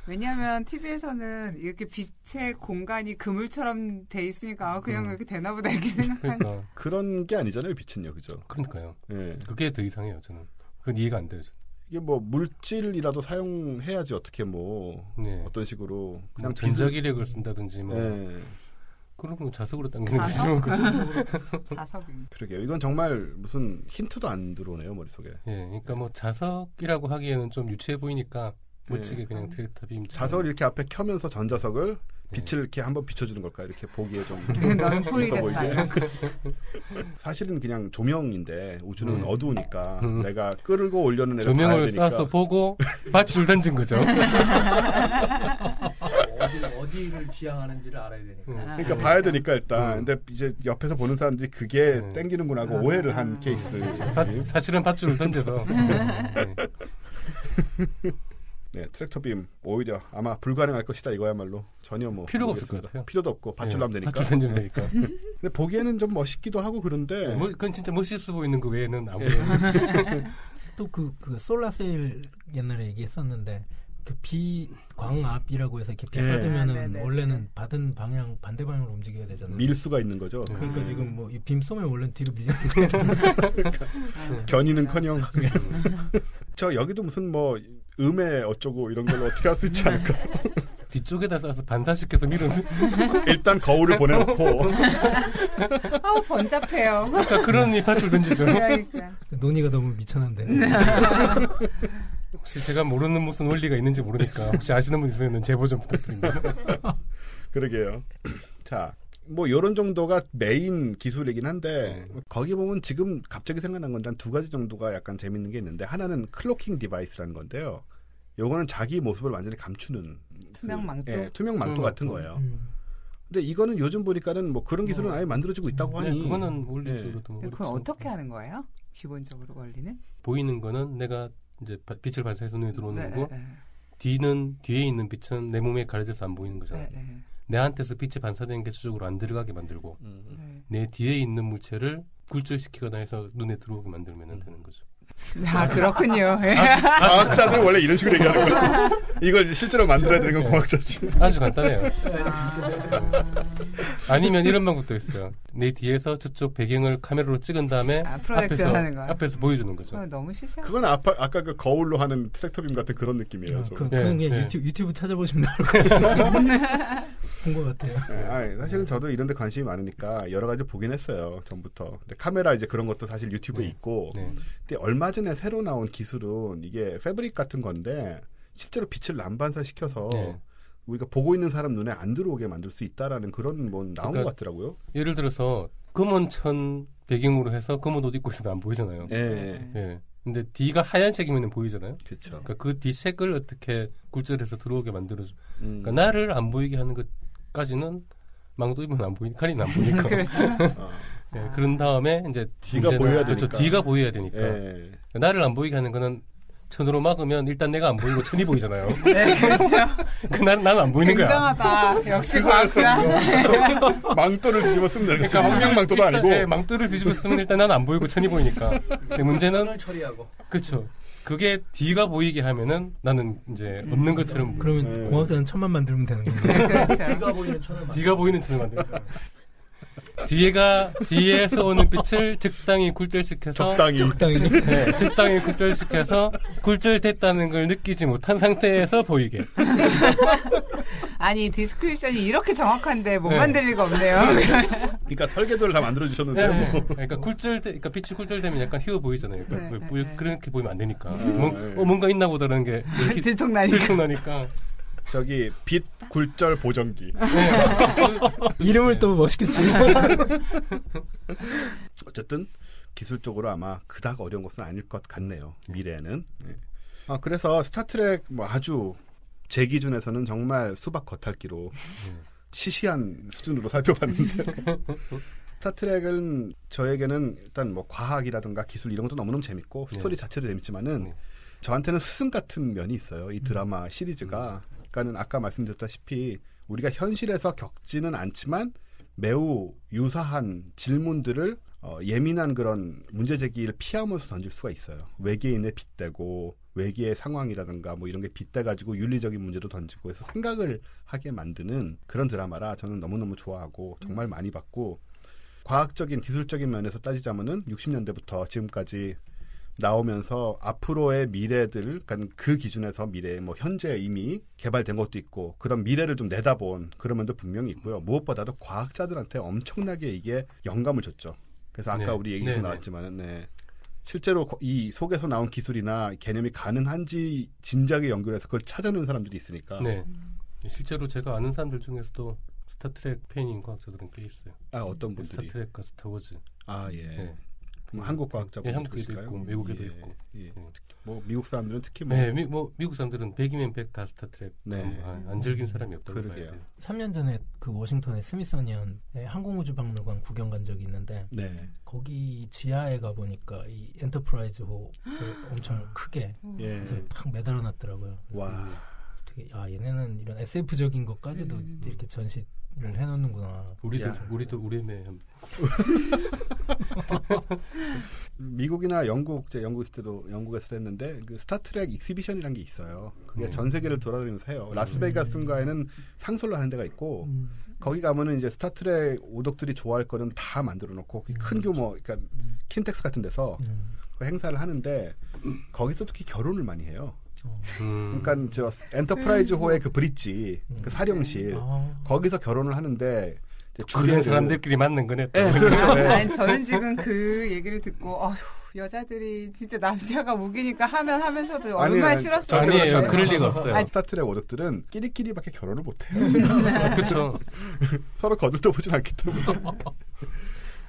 [SPEAKER 3] 왜냐하면 TV에서는 이렇게 빛의 공간이 그물처럼 돼 있으니까 그냥 이렇게 되나 보다 이렇게 생각하는.
[SPEAKER 1] 그러니까. 그런 게 아니잖아요, 빛은요. 그죠?
[SPEAKER 2] 그러니까요.
[SPEAKER 1] 예.
[SPEAKER 2] 그게 더 이상해요, 저는. 그건 이해가 안 돼요.
[SPEAKER 1] 이게 뭐 물질이라도 사용해야지 어떻게 뭐
[SPEAKER 2] 네.
[SPEAKER 1] 어떤 식으로
[SPEAKER 2] 그냥 뭐 전자기력을 쓴다든지 뭐
[SPEAKER 1] 네.
[SPEAKER 2] 그럼 자석으로 당기는 거죠.
[SPEAKER 3] 자석이.
[SPEAKER 1] 그러게요. 이건 정말 무슨 힌트도 안 들어오네요, 머릿속에.
[SPEAKER 2] 예, 그러니까 뭐 자석이라고 하기에는 좀 유치해 보이니까 멋지게
[SPEAKER 1] 네.
[SPEAKER 2] 그냥 트랙탑임.
[SPEAKER 1] 자석을 이렇게 앞에 켜면서 전자석을 빛을 이렇게 한번 비춰주는 걸까? 이렇게 보기에 좀 있어 보이게. 사실은 그냥 조명인데 우주는 어두우니까 내가 끌고 올려는 애를
[SPEAKER 2] 조명을 쏴서 보고 밧줄 던진 거죠.
[SPEAKER 5] 어디를 지향하는지를 알아야 되니까.
[SPEAKER 1] 그러니까 봐야 되니까 일단. 근데 이제 옆에서 보는 사람들이 그게 땡기는구나 하고 오해를 한 케이스.
[SPEAKER 2] 사실은 밧줄을 던져서.
[SPEAKER 1] 네, 트랙터빔 오히려 아마 불가능할 것이다 이거야말로 전혀 뭐
[SPEAKER 2] 필요가 없을 것 같아요.
[SPEAKER 1] 필요도 없고 밧줄로 하면 되니까.
[SPEAKER 2] 밧줄 던지면 되니까.
[SPEAKER 1] 근데 보기에는 좀 멋있기도 하고 그런데.
[SPEAKER 2] 그건 진짜 멋있어 보이는 거 외에는 아무런.
[SPEAKER 4] 또 그 솔라세일 옛날에 얘기했었는데 그 비광압이라고 해서 이렇게 비 받으면은 원래는 받은 방향 반대 방향으로 움직여야 되잖아요.
[SPEAKER 1] 밀 수가 있는 거죠.
[SPEAKER 4] 그러니까 지금 뭐 이 빔 쏘면 원래 뒤로 밀려.
[SPEAKER 1] 견이는커녕. 저 여기도 무슨 뭐 음에 어쩌고 이런 걸로 어떻게 할 수 있지 않을까?
[SPEAKER 2] 뒤쪽에다 쏴서 반사시켜서 밀은.
[SPEAKER 1] 일단 거울을 보내놓고.
[SPEAKER 3] 아우 번잡해요.
[SPEAKER 2] 그러니까 그런 밧줄 던지죠.
[SPEAKER 3] 그러니까.
[SPEAKER 4] 논의가 너무 미천한데.
[SPEAKER 2] 혹시 제가 모르는 무슨 원리가 있는지 모르니까 혹시 아시는 분 있으면 제보 좀 부탁드립니다.
[SPEAKER 1] 그러게요. 자, 뭐 이런 정도가 메인 기술이긴 한데 거기 보면 지금 갑자기 생각난 건데 한 두 가지 정도가 약간 재밌는 게 있는데 하나는 클로킹 디바이스라는 건데요. 요거는 자기 모습을 완전히 감추는
[SPEAKER 3] 투명 망토,
[SPEAKER 1] 투명 망토 같은 거예요. 근데 이거는 요즘 보니까는 뭐 그런 기술은 아예 만들어지고 있다고 하니.
[SPEAKER 2] 네, 그거는 원리적으로도.
[SPEAKER 3] 그건 어떻게 하는 거예요? 기본적으로 원리는?
[SPEAKER 2] 보이는 거는 내가 이제 빛을 발사해서 눈에 들어오는 거고 뒤에 있는 빛은 내 몸에 가려져서 안 보이는 거잖아요. 내한테서 빛이 반사되는 게 저쪽으로 안 들어가게 만들고 내 뒤에 있는 물체를 굴절시키거나 해서 눈에 들어오게 만들면 되는 거죠.
[SPEAKER 3] 아, 그렇군요.
[SPEAKER 1] 과학자들 원래 이런 식으로 얘기하는 거예요. 이걸 실제로 만들어야 되는 건 과학자지.
[SPEAKER 2] 아주 간단해요. 아니면 이런 방법도 있어요. 내 뒤에서 저쪽 배경을 카메라로 찍은 다음에 앞에서 보여주는 거죠.
[SPEAKER 3] 너무 시시하다.
[SPEAKER 1] 그건 아까 그 거울로 하는 트랙터빔 같은 그런 느낌이에요.
[SPEAKER 4] 그런 게 유튜브 찾아보시면 나올 거예요. 본 것 같아요.
[SPEAKER 1] 사실은 저도 이런 데 관심이 많으니까 여러 가지 보긴 했어요. 전부터. 근데 카메라 이제 그런 것도 사실 유튜브에 있고. 근데 얼마 전에 새로 나온 기술은 이게 패브릭 같은 건데 실제로 빛을 난반사시켜서 우리가 보고 있는 사람 눈에 안 들어오게 만들 수 있다라는 그런 뭐 나온 것 같더라고요.
[SPEAKER 2] 예를 들어서 검은 천 배경으로 해서 검은 옷 입고 있으면 안 보이잖아요. 근데 뒤가 하얀색이면 보이잖아요.
[SPEAKER 1] 그렇죠.
[SPEAKER 2] 그러니까 그 뒤색을 어떻게 굴절해서 들어오게 만들어줘. 그러니까 나를 안 보이게 하는 것까지는 망도 입으면 안 보이니까, 칼이 안 보이니까.
[SPEAKER 3] 그렇죠.
[SPEAKER 2] 그런 다음에 이제
[SPEAKER 1] 뒤가 보여야 되니까.
[SPEAKER 2] 그렇죠. 뒤가 보여야 되니까. 그러니까 나를 안 보이게 하는 거는 천으로 막으면 일단 내가 안 보이고 천이 보이잖아요.
[SPEAKER 3] 네, 그렇죠.
[SPEAKER 2] 나는 안 보이는 거야.
[SPEAKER 3] 굉장하다. 역시 과학자.
[SPEAKER 1] 망토를 뒤집어 쓰면 되는 거죠. 투명 망토도
[SPEAKER 2] 일단,
[SPEAKER 1] 아니고.
[SPEAKER 2] 망토를 뒤집어 쓰면 일단 나는 안 보이고 천이 보이니까. 근데 문제는
[SPEAKER 5] 처리하고.
[SPEAKER 2] 그렇죠. 그게 뒤가 보이게 하면은 나는 이제 없는 것처럼.
[SPEAKER 4] 그러면 공학자는 천만 만들면 되는 거예요.
[SPEAKER 3] 그렇죠.
[SPEAKER 5] 뒤가 보이는 천을
[SPEAKER 2] 뒤가 보이는 천을 만들어. 뒤에서 오는 빛을 적당히 굴절시켜서 적당히 굴절시켜서 굴절됐다는 걸 느끼지 못한 상태에서 보이게.
[SPEAKER 3] 아니 디스크립션이 이렇게 정확한데 못 만들 리가 없네요.
[SPEAKER 1] 그러니까 설계도를 다 만들어 주셨는데.
[SPEAKER 2] 그러니까 그러니까 빛이 굴절되면 약간 휘어 보이잖아요. 그러니까 그렇게 보이면 안 되니까. 뭔가 있나 보다라는 게 들통나니까.
[SPEAKER 1] 저기 빛 굴절 보정기.
[SPEAKER 4] 이름을 또 멋있게 지으셔.
[SPEAKER 1] 어쨌든 기술적으로 아마 그닥 어려운 것은 아닐 것 같네요. 미래에는. 그래서 스타트랙 뭐 아주 제 기준에서는 정말 수박 겉핥기로 시시한 수준으로 살펴봤는데 스타트랙은 저에게는 일단 뭐 과학이라든가 기술 이런 것도 너무너무 재밌고 스토리 자체도 재밌지만은 저한테는 스승 같은 면이 있어요. 이 드라마 시리즈가. 그러니까는 아까 말씀드렸다시피 우리가 현실에서 겪지는 않지만 매우 유사한 질문들을 예민한 그런 문제 제기를 피하면서 던질 수가 있어요. 외계인의 빗대고 외계의 상황이라든가 뭐 이런 게 빗대가지고 윤리적인 문제도 던지고 해서 생각을 하게 만드는 그런 드라마라 저는 너무너무 좋아하고 정말 많이 봤고 과학적인 기술적인 면에서 따지자면은 60년대부터 지금까지 나오면서 앞으로의 미래들, 그러니까 그 기준에서 미래, 뭐 현재 이미 개발된 것도 있고 그런 미래를 좀 내다본 그런 면도 분명히 있고요. 무엇보다도 과학자들한테 엄청나게 이게 영감을 줬죠. 그래서 아까 우리 얘기에서 나왔지만은 실제로 이 속에서 나온 기술이나 개념이 가능한지 진작에 연구해서 그걸 찾아내는 사람들이 있으니까.
[SPEAKER 2] 네. 실제로 제가 아는 사람들 중에서도 스타트랙 팬인 과학자들은 꽤 있어요.
[SPEAKER 1] 아, 어떤 분들이?
[SPEAKER 2] 스타트랙과 스타워즈.
[SPEAKER 1] 아, 예. 네. 한국 과학자분들
[SPEAKER 2] 한국에도 있고 외국에도 있고.
[SPEAKER 1] 예. 뭐 미국 사람들은 특히
[SPEAKER 2] 뭐 미국 사람들은 100이면 100 다 스타트랙. 안 즐긴 사람이 없다고 봐야 돼요.
[SPEAKER 4] 3년 전에 그 워싱턴의 스미소니언의 항공우주박물관 구경 간 적이 있는데 거기 지하에 가 보니까 이 엔터프라이즈호를 엄청 크게 그래서 탁 매달아 놨더라고요.
[SPEAKER 1] 와.
[SPEAKER 4] 되게 얘네는 이런 SF적인 것까지도 이렇게 전시를 해놓는구나.
[SPEAKER 2] 우리도 우리매.
[SPEAKER 1] 미국이나 영국 있을 때도 영국에서 했는데 그 스타트랙 익시비션이라는 게 있어요. 그게 전 세계를 돌아다니면서 해요. 라스베이거스인가에는 상설로 하는 데가 있고 거기 가면은 이제 스타트랙 오덕들이 좋아할 거는 다 만들어 놓고 큰 규모, 그러니까 킨텍스 같은 데서 그 행사를 하는데 거기서 특히 결혼을 많이 해요. 그러니까 저 엔터프라이즈호의 그 브릿지, 그 사령실 거기서 결혼을 하는데
[SPEAKER 2] 그런 사람들끼리 맞는 거네.
[SPEAKER 1] 네, 그렇죠.
[SPEAKER 3] 아니, 저는 지금 그 얘기를 듣고 여자들이 진짜 남자가 무기니까 하면서도 얼마나 싫었어요.
[SPEAKER 2] 아니에요. 그럴 리가 없어요.
[SPEAKER 1] 스타트랙 오덕들은 끼리끼리밖에 결혼을 못해요.
[SPEAKER 2] 그렇죠.
[SPEAKER 1] 서로 거들떠보진 않기 때문에.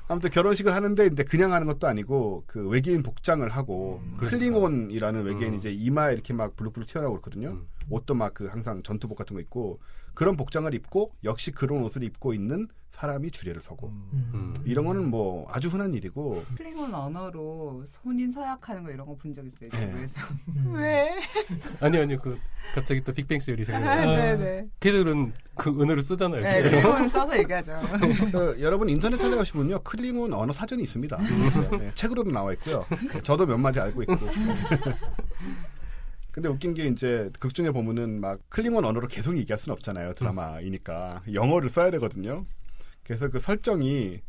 [SPEAKER 1] 아무튼 결혼식을 하는데 근데 그냥 하는 것도 아니고 그 외계인 복장을 하고 클링온이라는 외계인 이제 이마에 이렇게 막 블룩블룩 튀어나오고 그렇거든요. 옷도 막 그 항상 전투복 같은 거 입고 그런 복장을 입고 역시 그런 옷을 입고 있는 사람이 주례를 서고 이런 거는 뭐 아주 흔한 일이고.
[SPEAKER 3] 클링온 언어로 혼인 서약하는 거 이런 거 본 적 있어요. 지구에서. 왜?
[SPEAKER 2] 아니 그 갑자기 또 빅뱅 시리즈 생각나요.
[SPEAKER 3] 네네.
[SPEAKER 2] 걔들은 그 언어를 쓰잖아요.
[SPEAKER 3] 네, 클링온을 써서 얘기하죠.
[SPEAKER 1] 여러분 인터넷 찾아가시면요 클링온 언어 사전이 있습니다. 네, 책으로도 나와 있고요. 저도 몇 마디 알고 있고. 근데 웃긴 게 이제 극 중에 보면은 막 클링온 언어로 계속 얘기할 수는 없잖아요. 드라마이니까 영어를 써야 되거든요. 그래서 그 설정이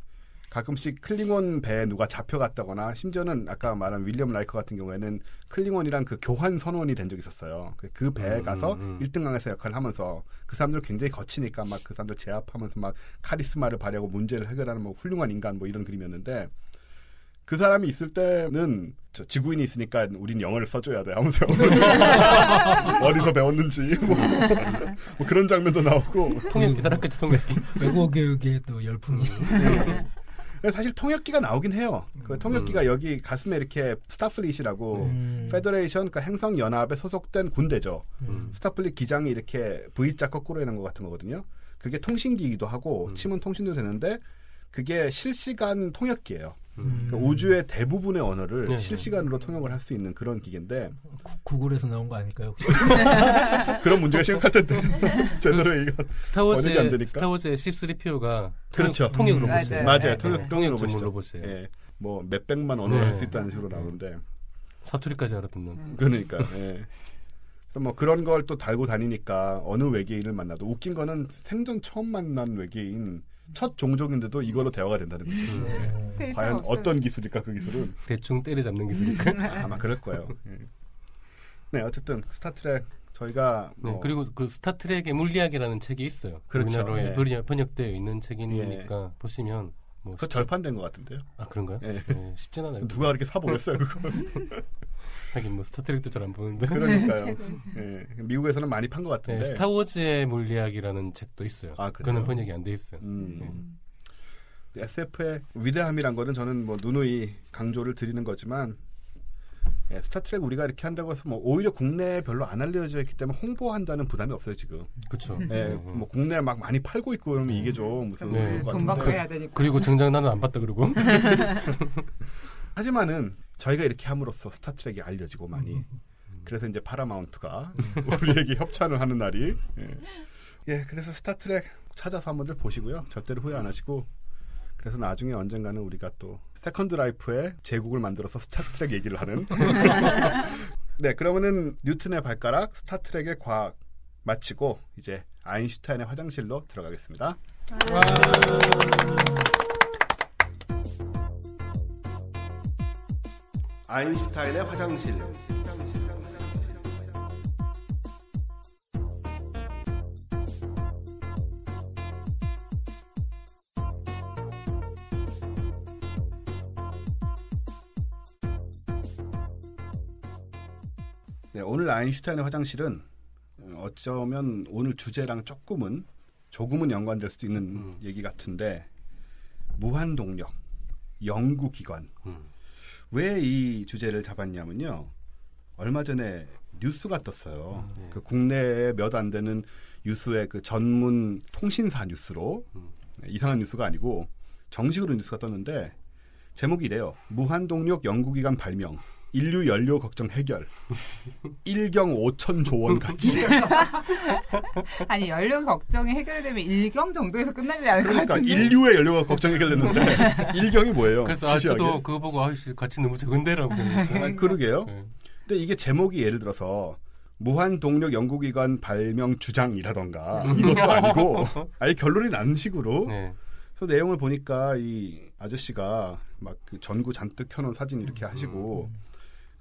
[SPEAKER 1] 가끔씩 클링온 배에 누가 잡혀갔다거나 심지어는 아까 말한 윌리엄 라이커 같은 경우에는 클링온이랑 그 교환 선원이 된 적이 있었어요. 그 배에 가서 1등강에서 역할을 하면서 그 사람들 굉장히 거치니까 막 그 사람들 제압하면서 막 카리스마를 발휘하고 문제를 해결하는 뭐 훌륭한 인간 뭐 이런 그림이었는데 그 사람이 있을 때는 지구인이 있으니까 우린 영어를 써줘야 돼 하면서 어디서 배웠는지 뭐 그런 장면도 나오고
[SPEAKER 2] 통역기다랄까 통역기
[SPEAKER 4] 외국어 교육에 또 열풍이
[SPEAKER 1] 사실 통역기가 나오긴 해요. 그 통역기가 여기 가슴에 이렇게 스타플릿이라고 페더레이션 그러니까 행성연합에 소속된 군대죠. 스타플릿 기장이 이렇게 V자 거꾸로 해놓은 것 같은 거거든요. 그게 통신기이기도 하고 치면 통신도 되는데 그게 실시간 통역기예요. 그러니까 우주의 대부분의 언어를 실시간으로 통역을 할 수 있는 그런 기계인데
[SPEAKER 4] 구글에서 나온 거 아닐까요?
[SPEAKER 1] 그런 문제가 심각할 텐데 제대로 이거 번역이 안 되니까.
[SPEAKER 2] 스타워즈의 C-3PO가
[SPEAKER 1] 그렇죠.
[SPEAKER 2] 통역 로봇이에요.
[SPEAKER 1] 맞아요. 통역
[SPEAKER 2] 로봇이에요.
[SPEAKER 1] 예. 뭐 몇백만 언어를 할 수 있다는 식으로 나오는데
[SPEAKER 2] 사투리까지 알아듣는.
[SPEAKER 1] 그러니까. 예. 뭐 그런 걸 또 달고 다니니까 어느 외계인을 만나도 웃긴 거는 생전 처음 만난 외계인 첫 종족인데도 이걸로 대화가 된다는 거죠. 과연 어떤 기술일까 그 기술은?
[SPEAKER 2] 대충 때려잡는 기술일까?
[SPEAKER 1] 아마 그럴 거예요. 네, 어쨌든 스타트랙 저희가
[SPEAKER 2] 네, 그리고 그 스타트랙의 물리학이라는 책이 있어요.
[SPEAKER 1] 그렇죠.
[SPEAKER 2] 우리나라에 번역되어 있는 책이니까 보시면
[SPEAKER 1] 뭐 그 절판된 것 같은데요.
[SPEAKER 2] 아 그런가요?
[SPEAKER 1] 네.
[SPEAKER 2] 쉽진 않아요.
[SPEAKER 1] 누가 그렇게 사보겠어요 그거?
[SPEAKER 2] 하긴 뭐 스타트랙도 잘 안 보는데.
[SPEAKER 1] 그러니까요. 네, 미국에서는 많이 판 것 같은데.
[SPEAKER 2] 네, 스타워즈의 물리학이라는 책도 있어요.
[SPEAKER 1] 아,
[SPEAKER 2] 그거는 번역이 안 돼 있어요.
[SPEAKER 1] SF의 위대함이란 거는 저는 뭐 누누이 강조를 드리는 거지만 스타트랙 우리가 이렇게 한다고 해서 뭐 오히려 국내에 별로 안 알려져 있기 때문에 홍보한다는 부담이 없어요 지금.
[SPEAKER 2] 그렇죠.
[SPEAKER 1] 네, 뭐 국내에 막 많이 팔고 있고 그러면 이게 좀 무슨
[SPEAKER 3] 돈 받고 해야 되니까.
[SPEAKER 2] 그리고 정작 나는 안 봤다 그러고.
[SPEAKER 1] 하지만은 저희가 이렇게 함으로써 스타트랙이 알려지고 많이. 그래서 이제 파라마운트가 우리에게 협찬을 하는 날이. 예, 그래서 스타트랙 찾아서 한번들 보시고요. 절대로 후회 안 하시고. 그래서 나중에 언젠가는 우리가 또 세컨드 라이프의 제국을 만들어서 스타트랙 얘기를 하는. 네, 그러면은 뉴턴의 발가락, 스타트랙의 과학 마치고 이제 아인슈타인의 화장실로 들어가겠습니다. 아인슈타인의 화장실. 네, 오늘 아인슈타인의 화장실은 어쩌면 오늘 주제랑 조금은 연관될 수도 있는 얘기 같은데, 무한동력, 연구기관. 왜 이 주제를 잡았냐면요, 얼마 전에 뉴스가 떴어요. 그 국내에 몇 안 되는 유수의 그 전문 통신사 뉴스로, 이상한 뉴스가 아니고 정식으로 뉴스가 떴는데 제목이 이래요. 무한동력 연구기관 발명, 인류 연료 걱정 해결. 1경 5천조 원 가치.
[SPEAKER 3] 아니, 연료 걱정이 해결되면 1경 정도에서 끝나지 않을 것
[SPEAKER 1] 그러니까
[SPEAKER 3] 같은데.
[SPEAKER 1] 인류의 연료가 걱정 해결됐는데 1경이 뭐예요?
[SPEAKER 2] 그래서 저도 그거 보고 가치 너무 적은데라고 생각했어요.
[SPEAKER 1] 그러게요.
[SPEAKER 2] 네.
[SPEAKER 1] 근데 이게 제목이 예를 들어서 무한동력 연구기관 발명 주장이라던가 이것도 아니고 아예 결론이 나는 식으로.
[SPEAKER 2] 네.
[SPEAKER 1] 그래서 내용을 보니까 이 아저씨가 막 그 전구 잔뜩 켜놓은 사진 이렇게 하시고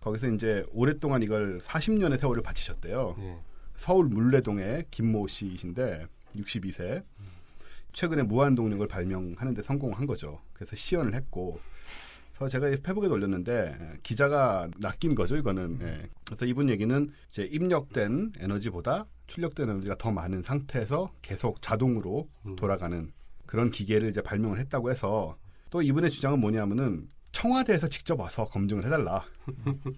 [SPEAKER 1] 거기서 이제 오랫동안 이걸 40년의 세월을 바치셨대요.
[SPEAKER 2] 네.
[SPEAKER 1] 서울 물레동의 김모 씨이신데 62세. 최근에 무한동력을 발명하는 데 성공한 거죠. 그래서 시연을 했고, 그래서 제가 페북에 올렸는데 기자가 낚인 거죠, 이거는. 예. 그래서 이분 얘기는 이제 입력된 에너지보다 출력된 에너지가 더 많은 상태에서 계속 자동으로 돌아가는 그런 기계를 이제 발명을 했다고 해서, 또 이분의 주장은 뭐냐면은 청와대에서 직접 와서 검증을 해달라.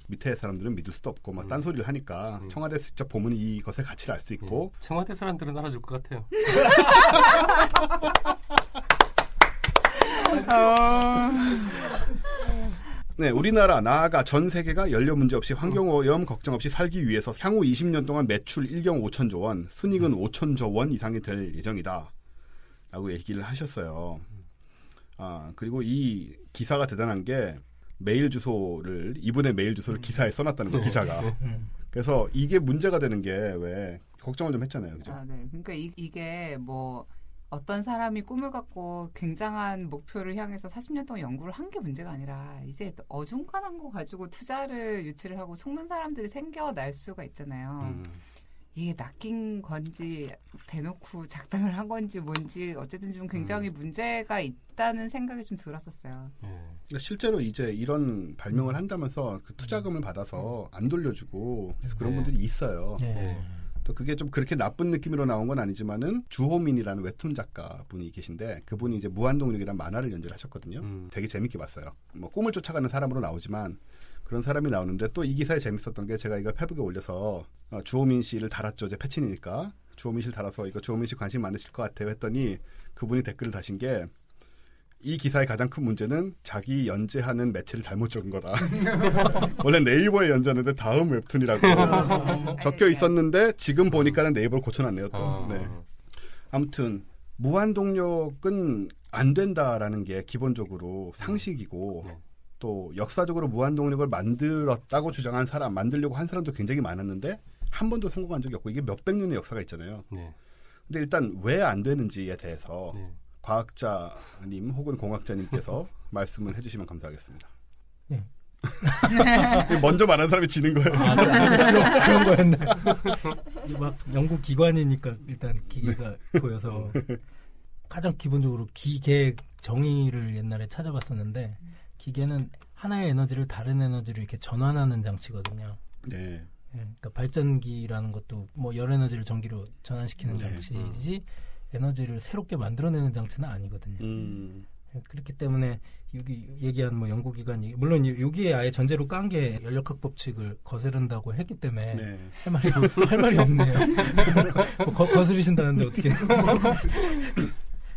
[SPEAKER 1] 밑에 사람들은 믿을 수도 없고 막 딴소리를 하니까 청와대에서 직접 보면 이것의 가치를 알 수 있고.
[SPEAKER 2] 청와대 사람들은 알아줄 것 같아요.
[SPEAKER 1] 네, 우리나라 나아가 전 세계가 연료 문제 없이 환경오염 걱정 없이 살기 위해서 향후 20년 동안 매출 1경 5천조 원, 순이익은 5천조 원 이상이 될 예정이다 라고 얘기를 하셨어요. 그리고 이 기사가 대단한 게 이분의 메일 주소를 기사에 써놨다는 거, 기자가. 그래서 이게 문제가 되는 게 왜 걱정을 좀 했잖아요. 그죠?
[SPEAKER 3] 네. 그러니까 이게 뭐 어떤 사람이 꿈을 갖고 굉장한 목표를 향해서 40년 동안 연구를 한 게 문제가 아니라 이제 어중간한 거 가지고 투자를 유치를 하고 속는 사람들이 생겨날 수가 있잖아요. 이게 낚인 건지 대놓고 작당을 한 건지 뭔지 어쨌든 좀 굉장히 문제가 있다는 생각이 좀 들었었어요.
[SPEAKER 1] 그러니까 실제로 이제 이런 발명을 한다면서 그 투자금을 받아서 안 돌려주고 그래서 그런 분들이 있어요. 또 그게 좀 그렇게 나쁜 느낌으로 나온 건 아니지만은 주호민이라는 웹툰 작가 분이 계신데 그분이 이제 무한동력이라는 만화를 연재를 하셨거든요. 되게 재밌게 봤어요. 뭐 꿈을 쫓아가는 사람으로 나오지만 그런 사람이 나오는데, 또 이 기사에 재밌었던 게 제가 이걸 페북에 올려서 주호민 씨를 달았죠. 제 패친이니까 주호민 씨를 달아서 이거 주호민 씨 관심 많으실 것 같아요 했더니 그분이 댓글을 다신 게, 이 기사의 가장 큰 문제는 자기 연재하는 매체를 잘못 적은 거다. 원래 네이버에 연재하는데 다음 웹툰이라고 적혀 있었는데 지금 보니까는 네이버를 고쳐놨네요 또. 네. 아무튼 무한동력은 안 된다라는 게 기본적으로 상식이고, 또 역사적으로 무한동력을 만들었다고 주장한 사람, 만들려고 한 사람도 굉장히 많았는데 한 번도 성공한 적이 없고, 이게 몇백 년의 역사가 있잖아요. 근데 일단 왜 안 되는지에 대해서 과학자님 혹은 공학자님께서 말씀을 해주시면 감사하겠습니다.
[SPEAKER 4] 네.
[SPEAKER 1] 먼저 말하는 사람이 지는 거예요.
[SPEAKER 4] 그런 거였네. 막 연구기관이니까 일단 기계가 보여서 가장 기본적으로 기계 정의를 옛날에 찾아봤었는데, 기계는 하나의 에너지를 다른 에너지로 이렇게 전환하는 장치거든요.
[SPEAKER 1] 네.
[SPEAKER 4] 그러니까 발전기라는 것도 뭐 열 에너지를 전기로 전환시키는 장치이지 에너지를 새롭게 만들어내는 장치는 아니거든요. 그렇기 때문에 여기 얘기한 뭐 연구기관, 물론 여기에 아예 전제로 깐 게 연력학 법칙을 거스른다고 했기 때문에 할 말이 없네요. 거스르신다는데 어떻게?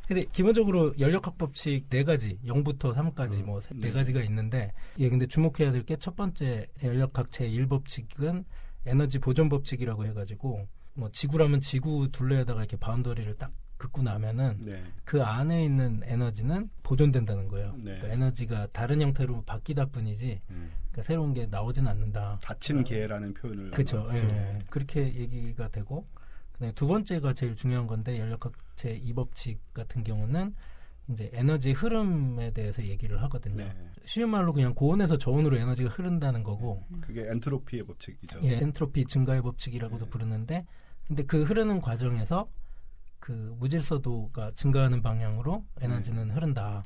[SPEAKER 4] 근데 기본적으로 연력학 법칙 4가지, 0부터 3까지 뭐 4가지가 있는데, 근데 주목해야 될 게 첫 번째 연력학 제1법칙은 에너지 보존 법칙이라고 해가지고, 뭐 지구라면 지구 둘레에다가 이렇게 바운더리를 딱 긋고 나면은 그 안에 있는 에너지는 보존된다는 거예요. 그러니까 에너지가 다른 형태로 바뀌다 뿐이지 그러니까 새로운 게 나오진 않는다.
[SPEAKER 1] 닫힌 개라는 표현을
[SPEAKER 4] 그렇죠. 그렇게 얘기가 되고 두 번째가 제일 중요한 건데 연력학 제2법칙 같은 경우는 이제 에너지 흐름에 대해서 얘기를 하거든요. 쉬운 말로 그냥 고온에서 저온으로 에너지가 흐른다는 거고
[SPEAKER 1] 그게 엔트로피의 법칙이죠.
[SPEAKER 4] 엔트로피 증가의 법칙이라고도 부르는데 근데 그 흐르는 과정에서 그 무질서도가 증가하는 방향으로 에너지는 흐른다.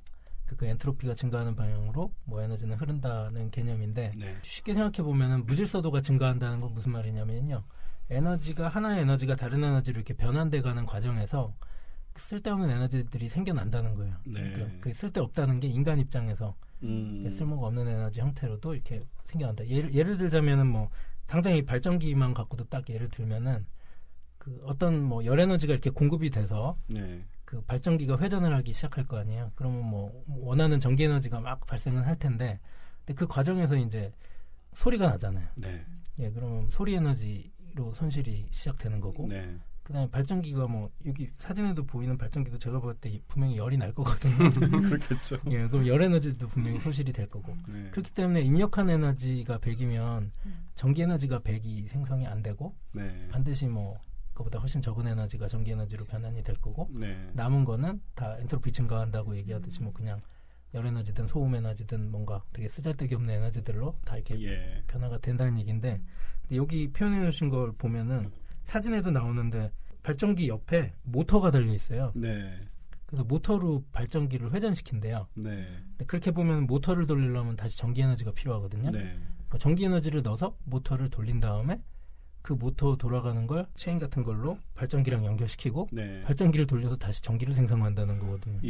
[SPEAKER 4] 그 엔트로피가 증가하는 방향으로 뭐 에너지는 흐른다는 개념인데 쉽게 생각해 보면은 무질서도가 증가한다는 건 무슨 말이냐면요. 하나의 에너지가 다른 에너지로 이렇게 변환돼 가는 과정에서 쓸데없는 에너지들이 생겨난다는 거예요. 그러니까 그 쓸데없다는 게 인간 입장에서 쓸모가 없는 에너지 형태로도 이렇게 생겨난다. 예를 들자면은 뭐 당장 이 발전기만 갖고도 딱 예를 들면은 그 어떤 뭐 열 에너지가 이렇게 공급이 돼서 그 발전기가 회전을 하기 시작할 거 아니에요. 그러면 뭐 원하는 전기 에너지가 막 발생은 할 텐데, 근데 그 과정에서 이제 소리가 나잖아요. 그러면 소리 에너지로 손실이 시작되는 거고, 그다음에 발전기가 뭐 여기 사진에도 보이는 발전기도 제가 볼 때 분명히 열이 날 거거든요.
[SPEAKER 1] 그렇겠죠.
[SPEAKER 4] 그럼 열 에너지도 분명히 소실이 될 거고. 그렇기 때문에 입력한 에너지가 100이면 전기 에너지가 100이 생성이 안 되고 반드시 뭐 그보다 훨씬 적은 에너지가 전기 에너지로 변환이 될 거고 남은 거는 다 엔트로피 증가한다고 얘기하듯이 뭐 그냥 열 에너지든 소음 에너지든 뭔가 되게 쓰잘데기 없는 에너지들로 다 이렇게 변화가 된다는 얘기인데 여기 표현해 주신 걸 보면은 사진에도 나오는데 발전기 옆에 모터가 달려 있어요. 그래서 모터로 발전기를 회전시킨대요. 근데 그렇게 보면 모터를 돌리려면 다시 전기 에너지가 필요하거든요. 그러니까 전기 에너지를 넣어서 모터를 돌린 다음에 그 모터 돌아가는 걸 체인 같은 걸로 발전기랑 연결시키고 발전기를 돌려서 다시 전기를 생성한다는 거거든요.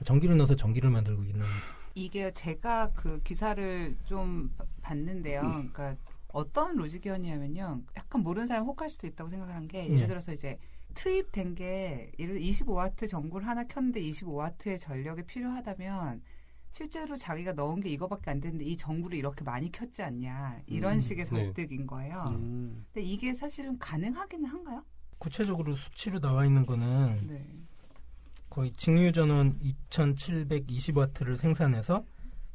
[SPEAKER 4] 전기를 넣어서 전기를 만들고 있는.
[SPEAKER 3] 이게 제가 그 기사를 좀 봤는데요. 그러니까 어떤 로직이었냐면요. 약간 모르는 사람 혹할 수도 있다고 생각한 게 예를 들어서 이제 투입된 게 예를 들어 25와트 전구를 하나 켰는데 25와트의 전력이 필요하다면 실제로 자기가 넣은 게 이거밖에 안 되는데 이 전구를 이렇게 많이 켰지 않냐 이런 식의 설득인 거예요. 근데 이게 사실은 가능하기는 한가요?
[SPEAKER 4] 구체적으로 수치로 나와 있는 거는 거의 직류전원 2720와트를 생산해서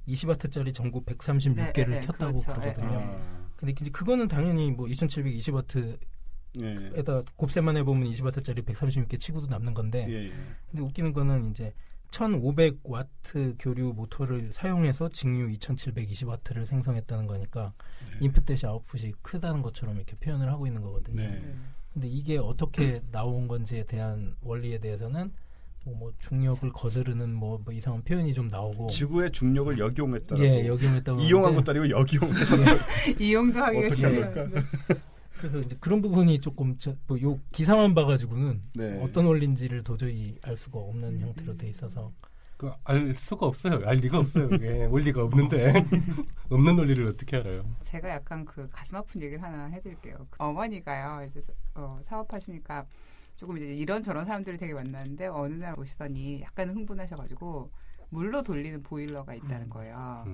[SPEAKER 4] 20와트짜리 전구 136개를 켰다고 그러거든요. 근데 이제 그거는 당연히 뭐 2720와트에다 곱셈만 해보면 20와트짜리 136개 치고도 남는 건데 근데 웃기는 거는 이제 1500와트 교류 모터를 사용해서 직류 2720와트를 생성했다는 거니까 인풋 대시 아웃풋이 크다는 것처럼 이렇게 표현을 하고 있는 거거든요. 근데 이게 어떻게 나온 건지에 대한 원리에 대해서는 뭐 중력을 거스르는 뭐 이상한 표현이 좀 나오고
[SPEAKER 1] 지구의 중력을 역이용했다라고.
[SPEAKER 4] 역이용했다고.
[SPEAKER 1] 이용한 것도 아니고 역이용해서.
[SPEAKER 3] 이용도 하기가 쉽지.
[SPEAKER 4] 그래서 이제 그런 부분이 조금 뭐 요 기사만 봐가지고는 어떤 원리인지를 도저히 알 수가 없는 형태로 돼 있어서
[SPEAKER 2] 알 수가 없어요. 알 리가 없어요. 이게 원리가 없는데 없는 원리를 어떻게 알아요?
[SPEAKER 3] 제가 약간 그 가슴 아픈 얘기를 하나 해드릴게요. 어머니가요 이제 사업하시니까 조금 이제 이런저런 사람들을 되게 만났는데 어느 날 오시더니 약간 흥분하셔가지고 물로 돌리는 보일러가 있다는 거예요.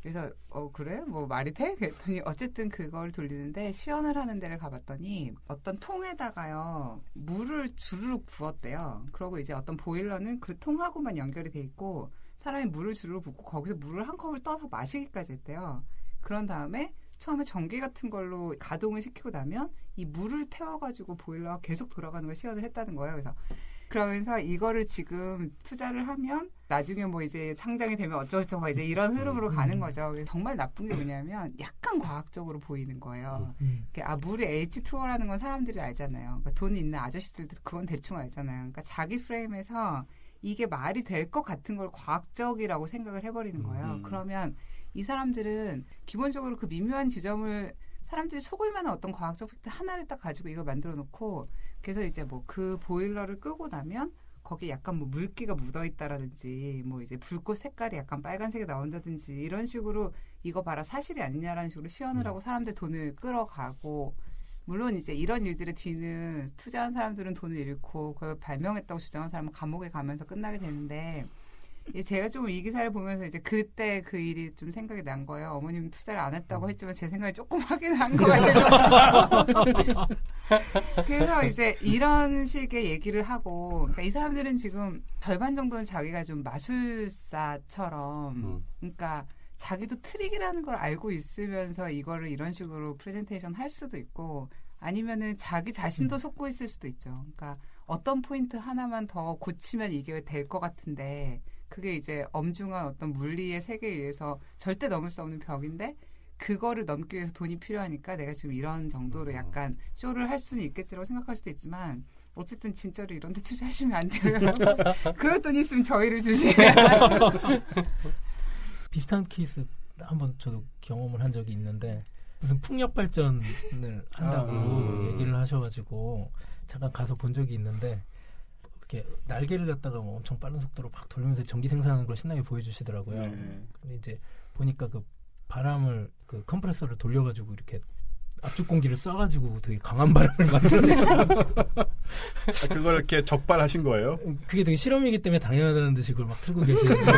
[SPEAKER 3] 그래서 그래? 뭐 말이 돼? 그랬더니 어쨌든 그걸 돌리는데 시연을 하는 데를 가봤더니 어떤 통에다가요 물을 주르륵 부었대요. 그러고 이제 어떤 보일러는 그 통하고만 연결이 돼 있고 사람이 물을 주르륵 붓고 거기서 물을 한 컵을 떠서 마시기까지 했대요. 그런 다음에 처음에 전기 같은 걸로 가동을 시키고 나면 이 물을 태워가지고 보일러가 계속 돌아가는 걸 시연을 했다는 거예요. 그러면서 이거를 지금 투자를 하면 나중에 뭐 이제 상장이 되면 어쩌고저쩌고 이제 이런 흐름으로 가는 거죠. 정말 나쁜 게 뭐냐면 약간 과학적으로 보이는 거예요. 물이 H2O라는 건 사람들이 알잖아요. 그러니까 돈 있는 아저씨들도 그건 대충 알잖아요. 그러니까 자기 프레임에서 이게 말이 될 것 같은 걸 과학적이라고 생각을 해버리는 거예요. 그러면 이 사람들은 기본적으로 그 미묘한 지점을 사람들이 속을 만한 어떤 과학적 팩트 하나를 딱 가지고 이걸 만들어 놓고 그래서 이제 뭐 그 보일러를 끄고 나면 거기에 약간 뭐 물기가 묻어 있다라든지 뭐 이제 불꽃 색깔이 약간 빨간색이 나온다든지 이런 식으로 이거 봐라 사실이 아니냐라는 식으로 시연을 하고 사람들 돈을 끌어가고 물론 이제 이런 일들의 뒤는 투자한 사람들은 돈을 잃고 그걸 발명했다고 주장한 사람은 감옥에 가면서 끝나게 되는데 제가 좀 이 기사를 보면서 이제 그때 그 일이 좀 생각이 난 거예요. 어머님 투자를 안 했다고 했지만 제 생각이 조금 하긴 한 것 같아요. 그래서 이제 이런 식의 얘기를 하고, 그러니까 이 사람들은 지금 절반 정도는 자기가 좀 마술사처럼, 그러니까 자기도 트릭이라는 걸 알고 있으면서 이거를 이런 식으로 프레젠테이션 할 수도 있고, 아니면은 자기 자신도 속고 있을 수도 있죠. 그러니까 어떤 포인트 하나만 더 고치면 이게 될 것 같은데, 그게 이제 엄중한 어떤 물리의 세계에 의해서 절대 넘을 수 없는 벽인데, 그거를 넘기 위해서 돈이 필요하니까 내가 지금 이런 정도로 약간 쇼를 할 수는 있겠지라고 생각할 수도 있지만, 어쨌든 진짜로 이런 데 투자하시면 안 돼요. 그럴 돈 있으면 저희를 주세요.
[SPEAKER 4] 비슷한 케이스 한번 저도 경험을 한 적이 있는데, 무슨 풍력 발전을 한다고 얘기를 하셔가지고 잠깐 가서 본 적이 있는데, 이렇게 날개를 갖다가 뭐 엄청 빠른 속도로 막 돌면서 전기 생산하는 걸 신나게 보여주시더라고요. 근데 이제 보니까 그 바람을 그 컴프레서를 돌려가지고 이렇게 압축 공기를 쏴가지고 되게 강한 바람을 만들어내요.
[SPEAKER 1] 그걸 이렇게 적발하신 거예요?
[SPEAKER 4] 그게 되게 실험이기 때문에 당연하다는 듯이 그걸 막 틀고 계시는데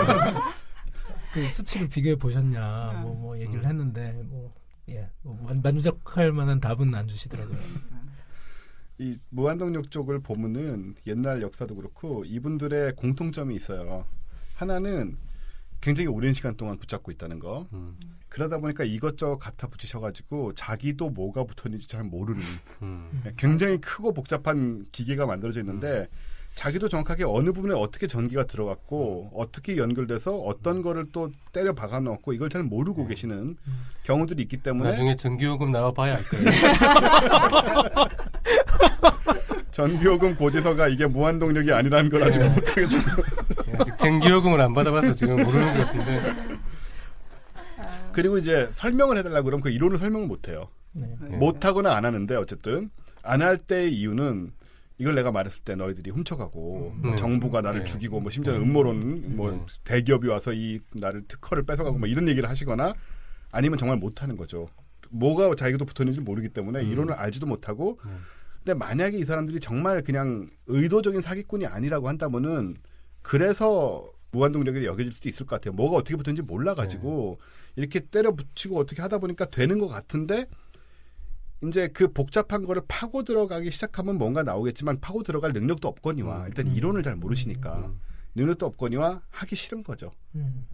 [SPEAKER 4] 그 수치를 비교해 보셨냐 뭐 얘기를 했는데 만족할 만한 답은 안 주시더라고요.
[SPEAKER 1] 이 무한동력 쪽을 보면은 옛날 역사도 그렇고 이분들의 공통점이 있어요. 하나는 굉장히 오랜 시간 동안 붙잡고 있다는 거. 그러다 보니까 이것저것 갖다 붙이셔가지고 자기도 뭐가 붙었는지 잘 모르는 굉장히 크고 복잡한 기계가 만들어져 있는데 자기도 정확하게 어느 부분에 어떻게 전기가 들어갔고 어떻게 연결돼서 어떤 거를 또 때려 박아 넣었고 이걸 잘 모르고 계시는 경우들이 있기 때문에
[SPEAKER 2] 나중에 전기요금 나와봐야 알 거예요.
[SPEAKER 1] 전기요금 고지서가 이게 무한동력이 아니라는 걸 아직 못하겠죠.
[SPEAKER 2] 아직 전기요금을 안 받아봐서 지금 모르는 것 같은데.
[SPEAKER 1] 그리고 이제 설명을 해달라고 그러면 그 이론을 설명을 못해요. 못하거나 안 하는데 어쨌든 안 할 때의 이유는 이걸 내가 말했을 때 너희들이 훔쳐가고 정부가 나를 죽이고 뭐 심지어 음모론 뭐 대기업이 와서 이 나를 특허를 뺏어가고 뭐 이런 얘기를 하시거나 아니면 정말 못하는 거죠. 뭐가 자기도 붙었는지 모르기 때문에 이론을 알지도 못하고 근데 만약에 이 사람들이 정말 그냥 의도적인 사기꾼이 아니라고 한다면은 그래서 무한동력이 여겨질 수도 있을 것 같아요. 뭐가 어떻게 붙었는지 몰라가지고 이렇게 때려 붙이고 어떻게 하다 보니까 되는 것 같은데 이제 그 복잡한 거를 파고 들어가기 시작하면 뭔가 나오겠지만 파고 들어갈 능력도 없거니와 일단 이론을 잘 모르시니까 능력도 없거니와 하기 싫은 거죠.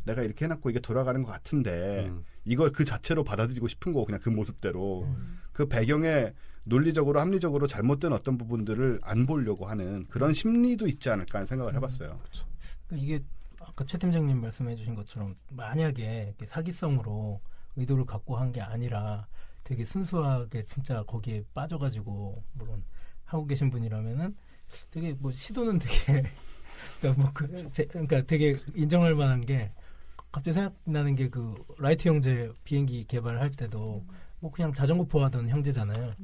[SPEAKER 1] 내가 이렇게 해놨고 이게 돌아가는 것 같은데 이걸 그 자체로 받아들이고 싶은 거고 그냥 그 모습대로 그 배경에 논리적으로 합리적으로 잘못된 어떤 부분들을 안 보려고 하는 그런 심리도 있지 않을까 하는 생각을 해봤어요.
[SPEAKER 4] 그렇죠. 이게 아까 최 팀장님 말씀해 주신 것처럼 만약에 사기성으로 의도를 갖고 한 게 아니라 되게 순수하게 진짜 거기에 빠져가지고 물론 하고 계신 분이라면은 되게 뭐 시도는 되게 그러니까 되게 인정할 만한 게 갑자기 생각나는 게 그 라이트 형제 비행기 개발할 때도 뭐 그냥 자전거 포하던 형제잖아요.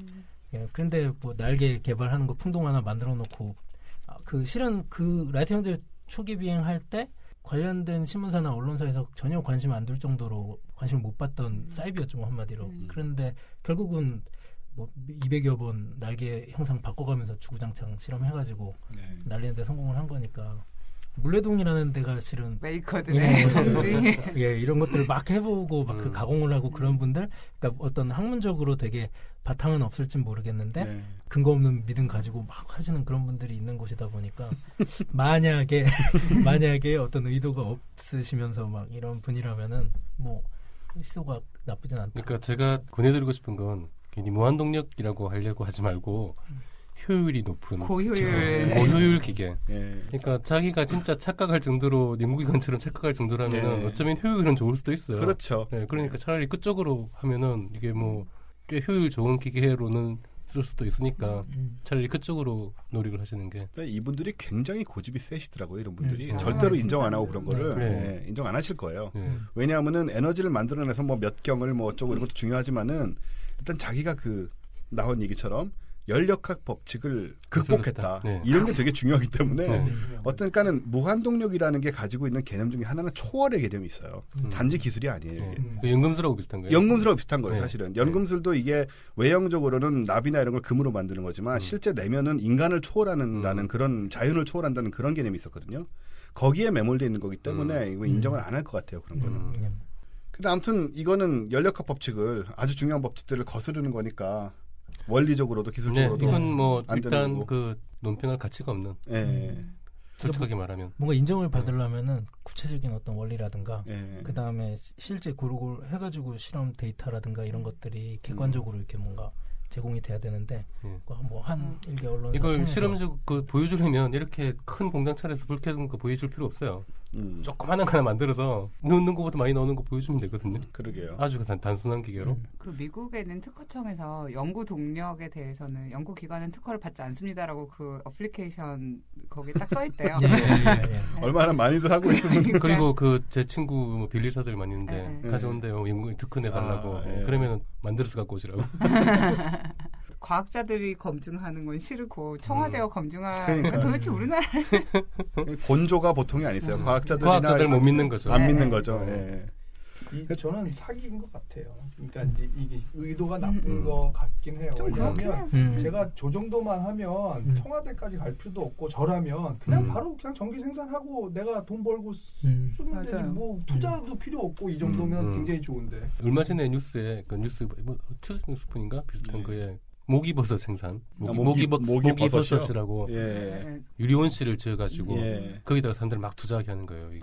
[SPEAKER 4] 예, 그런데 뭐 날개 개발하는 거 풍동 하나 만들어 놓고 그 실은 그 라이트 형제 초기 비행할 때 관련된 신문사나 언론사에서 전혀 관심 안 둘 정도로 관심을 못 받던 사이비였죠, 한마디로. 그런데 결국은 뭐 200여 번 날개 형상 바꿔가면서 주구장창 실험해가지고 날리는데 성공을 한 거니까. 물레동이라는 데가 실은
[SPEAKER 3] 메이커들의 성지.
[SPEAKER 4] 이런 것들을 막 해보고 막 그 가공을 하고 그런 분들, 그러니까 어떤 학문적으로 되게 바탕은 없을진 모르겠는데 근거 없는 믿음 가지고 막 하시는 그런 분들이 있는 곳이다 보니까 만약에 어떤 의도가 없으시면서 막 이런 분이라면은 뭐 시도가 나쁘진 않다.
[SPEAKER 2] 그러니까 제가 권해드리고 싶은 건 괜히 무한동력이라고 하려고 하지 말고. 효율이 높은 고효율 기계. 그러니까 자기가 진짜 착각할 정도로 냉무기관처럼 착각할 정도라면 어쩌면 효율은 좋을 수도 있어요.
[SPEAKER 1] 그렇죠.
[SPEAKER 2] 그러니까 차라리 그쪽으로 하면은 이게 뭐 꽤 효율 좋은 기계로는 쓸 수도 있으니까 차라리 그쪽으로 노력을 하시는 게.
[SPEAKER 1] 이분들이 굉장히 고집이 세시더라고요. 이런 분들이 절대로 인정 안 하고 그런 거를 인정 안 하실 거예요. 왜냐하면은 에너지를 만들어내서 뭐 몇 경을 뭐 어쩌고 이런 것도 중요하지만은 일단 자기가 그 나온 얘기처럼 연력학 법칙을 극복했다. 이런 게 되게 중요하기 때문에 어떤 그러니까는 무한동력이라는 게 가지고 있는 개념 중에 하나는 초월의 개념이 있어요. 단지 기술이 아니에요.
[SPEAKER 2] 그 연금술하고 비슷한 거예요?
[SPEAKER 1] 연금술하고 비슷한 거예요. 사실은. 연금술도 이게 외형적으로는 납이나 이런 걸 금으로 만드는 거지만 실제 내면은 인간을 초월한다는 그런 자연을 초월한다는 그런 개념이 있었거든요. 거기에 매몰되어 있는 거기 때문에 이거 인정을 안 할 것 같아요. 그런 거는. 근데 아무튼 이거는 연력학 법칙을 아주 중요한 법칙들을 거스르는 거니까 원리적으로도 기술적으로도
[SPEAKER 2] 이건 뭐
[SPEAKER 1] 안
[SPEAKER 2] 일단 그 논평할 가치가 없는. 솔직하게 말하면
[SPEAKER 4] 뭔가 인정을 받으려면은 구체적인 어떤 원리라든가 그 다음에 실제 고루고루 해가지고 실험 데이터라든가 이런 것들이 객관적으로 이렇게 뭔가 제공이 돼야 되는데 뭐 한 일개 언론사
[SPEAKER 2] 이걸 실험적 그 보여주려면 이렇게 큰 공장 차려서 불 켜는 거 보여줄 필요 없어요. 조그마한 거 하나 만들어서 넣는 것보다 많이 넣는 거 보여주면 되거든요.
[SPEAKER 1] 그러게요.
[SPEAKER 2] 아주 단순한 기계로.
[SPEAKER 3] 그 미국에는 특허청에서 연구 동력에 대해서는 연구기관은 특허를 받지 않습니다라고 그 어플리케이션 거기 딱 써 있대요.
[SPEAKER 1] 얼마나 많이들 하고 있으면.
[SPEAKER 2] 그리고 그 제 친구 뭐 빌리사들 많이 있는데 가져온대요. 연구 특허 내달라고. 그러면은 만들어서 갖고 오시라고.
[SPEAKER 3] 과학자들이 검증하는 건 싫고 청와대가 검증하는 도대체 우리나라
[SPEAKER 1] 본조가 보통이 아니세요. 과학자들
[SPEAKER 2] 못 믿는 거죠.
[SPEAKER 1] 안 믿는 거죠.
[SPEAKER 5] 저는 사기인 것 같아요. 그러니까 이제 이게 의도가 나쁜 것 같긴 해요. 왜냐하면 제가 저 정도만 하면 청와대까지 갈 필요도 없고 저라면 그냥 바로 그냥 전기 생산하고 내가 돈 벌고 쓰면 되지 뭐 투자도 필요 없고 이 정도면 굉장히 좋은데.
[SPEAKER 2] 얼마 전에 뉴스에 그 뉴스 뭐 뉴스푼인가 비슷한 거에 모기버섯 생산, 모기버섯이라고 유리온실을 지어가지고 거기다가 사람들 막 투자하게 하는 거예요. 이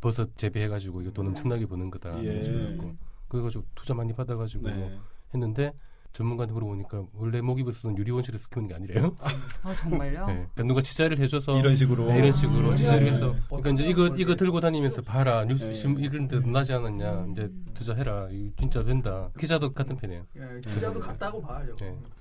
[SPEAKER 2] 버섯 재배해가지고 이거 돈 엄청나게 버는 거다. 그래가지고 투자 많이 받아가지고 했는데 전문가한테 물어보니까 원래 모기버섯은 유리온실에서 키우는 게 아니래요.
[SPEAKER 3] 아 정말요?
[SPEAKER 2] 그러니까 누가 취재를 해줘서
[SPEAKER 1] 이런 식으로
[SPEAKER 2] 취재를 해서 그러니까 이제 이거 들고 다니면서 봐라 뉴스 이런 데도 나지 않았냐 이제 투자해라 진짜 된다. 기자도 같은 편이에요.
[SPEAKER 5] 기자도 같다고 봐야죠.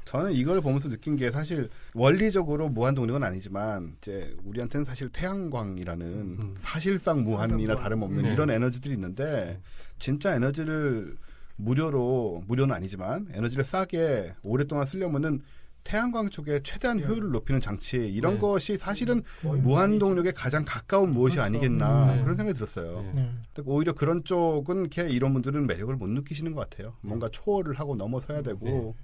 [SPEAKER 1] 저는 이걸 보면서 느낀 게 사실 원리적으로 무한 동력은 아니지만 이제 우리한테는 사실 태양광이라는 사실상 무한이나 다름없는 이런 에너지들이 있는데 진짜 에너지를 무료는 아니지만 에너지를 싸게 오랫동안 쓰려면은 태양광 쪽에 최대한 효율을 높이는 장치 이런 것이 사실은 무한동력에 가장 가까운 무엇이 아니겠나 그런 생각이 들었어요. 오히려 그런 쪽은 이런 분들은 매력을 못 느끼시는 것 같아요. 뭔가 초월을 하고 넘어서야 되고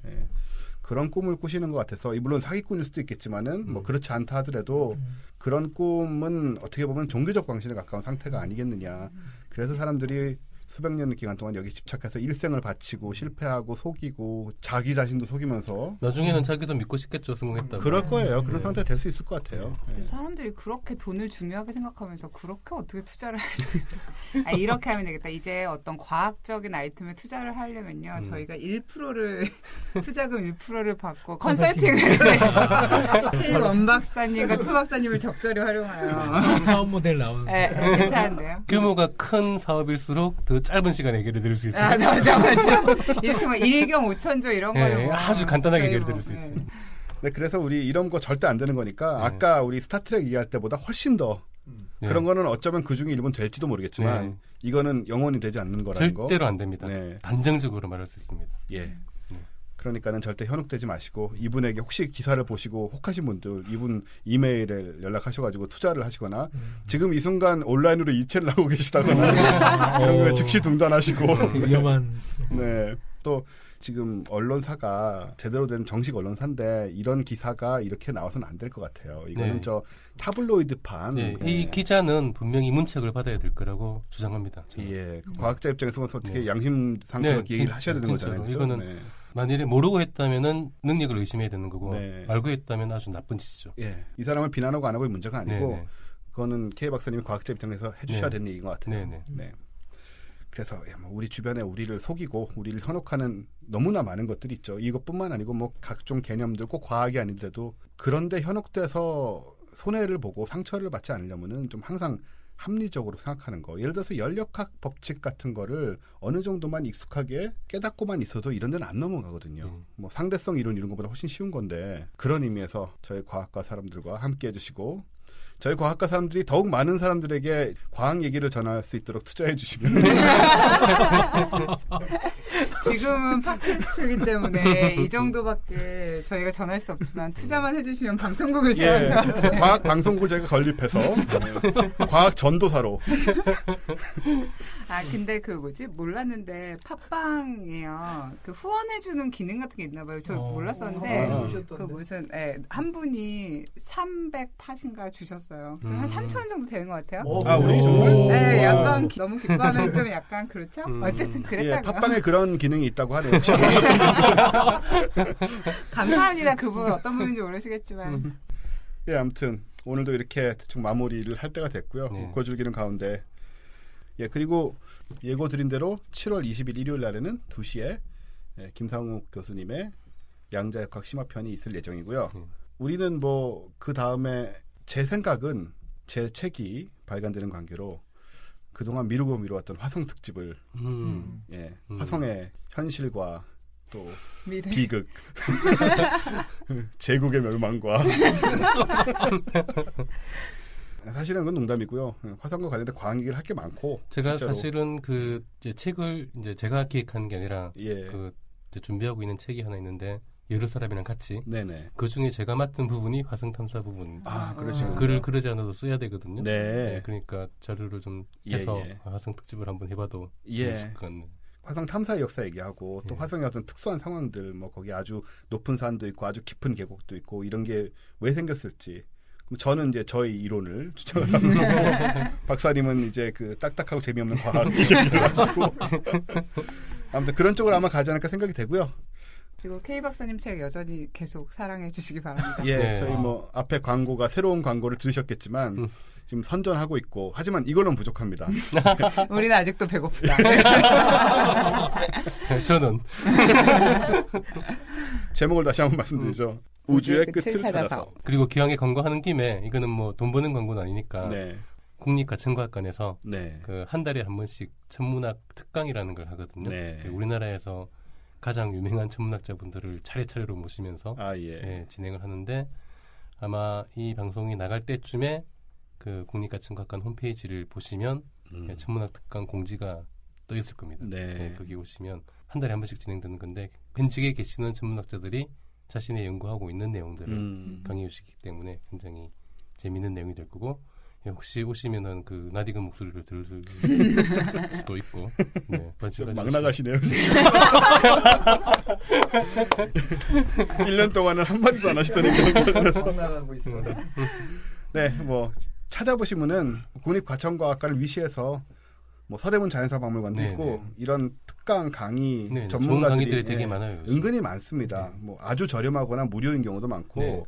[SPEAKER 1] 그런 꿈을 꾸시는 것 같아서 물론 사기꾼일 수도 있겠지만은 뭐 그렇지 않다 하더라도 그런 꿈은 어떻게 보면 종교적 광신에 가까운 상태가 아니겠느냐. 그래서 사람들이 수백 년 기간 동안 여기 집착해서 일생을 바치고 실패하고 속이고 자기 자신도 속이면서
[SPEAKER 2] 나중에는 자기도 믿고 싶겠죠. 성공했다고.
[SPEAKER 1] 그럴 거예요. 그런 상태가 될 수 있을 것 같아요.
[SPEAKER 3] 사람들이 그렇게 돈을 중요하게 생각하면서 그렇게 어떻게 투자를 할 수 이렇게 하면 되겠다. 이제 어떤 과학적인 아이템에 투자를 하려면요. 저희가 1%를 투자금 1%를 받고 컨설팅을 K1 박사님과 2 박사님을 적절히 활용하여
[SPEAKER 4] 사업 모델 나오는
[SPEAKER 3] 괜찮은데요?
[SPEAKER 2] 규모가 큰 사업일수록 더 짧은 시간에 해결해 드릴 수 있어요.
[SPEAKER 3] 맞아. 이렇게 막 1경 5천조 이런 거는
[SPEAKER 2] 아주 간단하게 해결해 드릴 수 있어요.
[SPEAKER 1] 네, 그래서 우리 이런 거 절대 안 되는 거니까 아까 우리 스타트랙 얘기할 때보다 훨씬 더 그런 거는 어쩌면 그중에 일부는 될지도 모르겠지만 이거는 영원히 되지 않는 거라는 거.
[SPEAKER 2] 절대로 안 됩니다. 단정적으로 말할 수 있습니다.
[SPEAKER 1] 그러니까는 절대 현혹되지 마시고 이분에게 혹시 기사를 보시고 혹하신 분들 이분 이메일에 연락하셔가지고 투자를 하시거나 지금 이 순간 온라인으로 이체를 하고 계시다거나 이런 거 즉시 중단하시고
[SPEAKER 4] 위험한
[SPEAKER 1] 또 지금 언론사가 제대로 된 정식 언론사인데 이런 기사가 이렇게 나와서는 안 될 것 같아요. 이거는 저 타블로이드판.
[SPEAKER 2] 이 기자는 분명히 문책을 받아야 될 거라고 주장합니다.
[SPEAKER 1] 과학자 입장에서 어떻게 양심상태로 얘기를 하셔야 되는 거잖아요. 그렇죠?
[SPEAKER 2] 이거는 만일에 모르고 했다면은 능력을 의심해야 되는 거고 알고 했다면 아주 나쁜 짓이죠.
[SPEAKER 1] 이 사람을 비난하고 안 하고의 문제가 아니고 그거는 K 박사님이 과학자 입장에서 해주셔야 되는 얘기인 것 같아요. 그래서 우리 주변에 우리를 속이고 우리를 현혹하는 너무나 많은 것들이 있죠. 이것뿐만 아니고 뭐 각종 개념들 꼭 과학이 아니더라도 그런데 현혹돼서 손해를 보고 상처를 받지 않으려면은 좀 항상 합리적으로 생각하는 거. 예를 들어서 연력학 법칙 같은 거를 어느 정도만 익숙하게 깨닫고만 있어도 이런 데는 안 넘어가거든요. 뭐 상대성 이론 이런 것보다 훨씬 쉬운 건데 그런 의미에서 저희 과학과 사람들과 함께 해주시고 저희 과학과 사람들이 더욱 많은 사람들에게 과학 얘기를 전할 수 있도록 투자해 주시면
[SPEAKER 3] 지금은 팟캐스트이기 때문에 이 정도밖에 저희가 전할 수 없지만 투자만 해주시면 방송국을 세워서
[SPEAKER 1] 과학 방송국을 저희가 건립해서 과학 전도사로
[SPEAKER 3] 근데 몰랐는데 팟빵이에요. 그 후원해주는 기능 같은 게 있나 봐요. 저 몰랐었는데 그 무슨 한 분이 300팟인가 주셨어요. 들었어요. 한 3,000원 정도 되는 것 같아요.
[SPEAKER 1] 우리 정말?
[SPEAKER 3] 네, 약간 너무 기뻐하면 좀 약간 그렇죠? 어쨌든 그랬다고요.
[SPEAKER 1] 예, 팟빵에 그런 기능이 있다고 하네요. 혹시
[SPEAKER 3] 감사합니다. 그분 어떤 분인지 모르시겠지만.
[SPEAKER 1] 예, 아무튼 오늘도 이렇게 대충 마무리를 할 때가 됐고요. 고줄기는 가운데. 예, 그리고 예고 드린 대로 7월 20일 일요일 날에는 2시에 김상욱 교수님의 양자역학 심화편이 있을 예정이고요. 우리는 뭐 그 다음에 제 생각은 제 책이 발간되는 관계로 그동안 미루고 미루었던 화성 특집을 화성의 현실과 또
[SPEAKER 3] 미래.
[SPEAKER 1] 비극 제국의 멸망과 사실은 그건 농담이고요. 화성과 관련된 과학 얘기를 할 게 많고
[SPEAKER 2] 제가
[SPEAKER 1] 실제로.
[SPEAKER 2] 사실은 그 이제 책을 이제 제가 기획하는 게 아니라
[SPEAKER 1] 예.
[SPEAKER 2] 그 이제 준비하고 있는 책이 하나 있는데 여러 사람이랑 같이
[SPEAKER 1] 네네.
[SPEAKER 2] 그 중에 제가 맡은 부분이 화성 탐사 부분입니다.
[SPEAKER 1] 그러시군요.
[SPEAKER 2] 글을 그러지 않아도 써야 되거든요.
[SPEAKER 1] 네.
[SPEAKER 2] 그러니까 자료를 좀 해서 화성 특집을 한번 해봐도 좋을 것 같네요.
[SPEAKER 1] 화성 탐사의 역사 얘기하고 또 화성의 어떤 특수한 상황들, 뭐 거기 아주 높은 산도 있고 아주 깊은 계곡도 있고 이런 게 왜 생겼을지. 그럼 저는 이제 저희 이론을 주장을 하고 박사님은 이제 그 딱딱하고 재미없는 과학 얘기를 하시고 아무튼 그런 쪽으로 아마 가지 않을까 생각이 되고요.
[SPEAKER 3] 그리고 K 박사님 책 여전히 계속 사랑해 주시기 바랍니다.
[SPEAKER 1] 예, 저희 뭐 앞에 광고가 새로운 광고를 들으셨겠지만 지금 선전하고 있고 하지만 이걸로는 부족합니다.
[SPEAKER 3] 우리는 아직도 배고프다.
[SPEAKER 2] 저는
[SPEAKER 1] 제목을 다시 한번 말씀드리죠. 우주의 끝을 찾아서.
[SPEAKER 2] 그리고 기왕에 광고하는 김에 이거는 뭐 돈 버는 광고는 아니니까 국립가천과학관에서 그 한 달에 한 번씩 천문학 특강이라는 걸 하거든요. 우리나라에서 가장 유명한 천문학자분들을 차례차례로 모시면서 진행을 하는데 아마 이 방송이 나갈 때쯤에 그 국립가천과학관 홈페이지를 보시면 천문학 특강 공지가 떠 있을 겁니다. 거기 오시면 한 달에 한 번씩 진행되는 건데 현직에 계시는 천문학자들이 자신의 연구하고 있는 내용들을 강의해 주시기 때문에 굉장히 재미있는 내용이 될 거고 혹시 오시면은 그 나디근 목소리를 들을 수도 있고
[SPEAKER 1] 막 나가시네요. 1년 동안은 한마디도 안 하시더니
[SPEAKER 5] 막 나가고 있습니다.
[SPEAKER 1] 네, 뭐 찾아보시면은 국립과천과학관을 위시해서 뭐 서대문 자연사박물관도 있고 이런 특강 강의 전문가들이
[SPEAKER 2] 되게 많아요.
[SPEAKER 1] 은근히 많습니다. 뭐 아주 저렴하거나 무료인 경우도 많고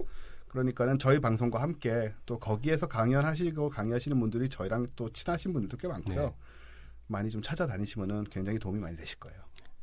[SPEAKER 1] 그러니까는 저희 방송과 함께 또 거기에서 강연하시고 강의하시는 분들이 저희랑 또 친하신 분들도 꽤 많고요. 많이 좀 찾아다니시면은 굉장히 도움이 많이 되실 거예요.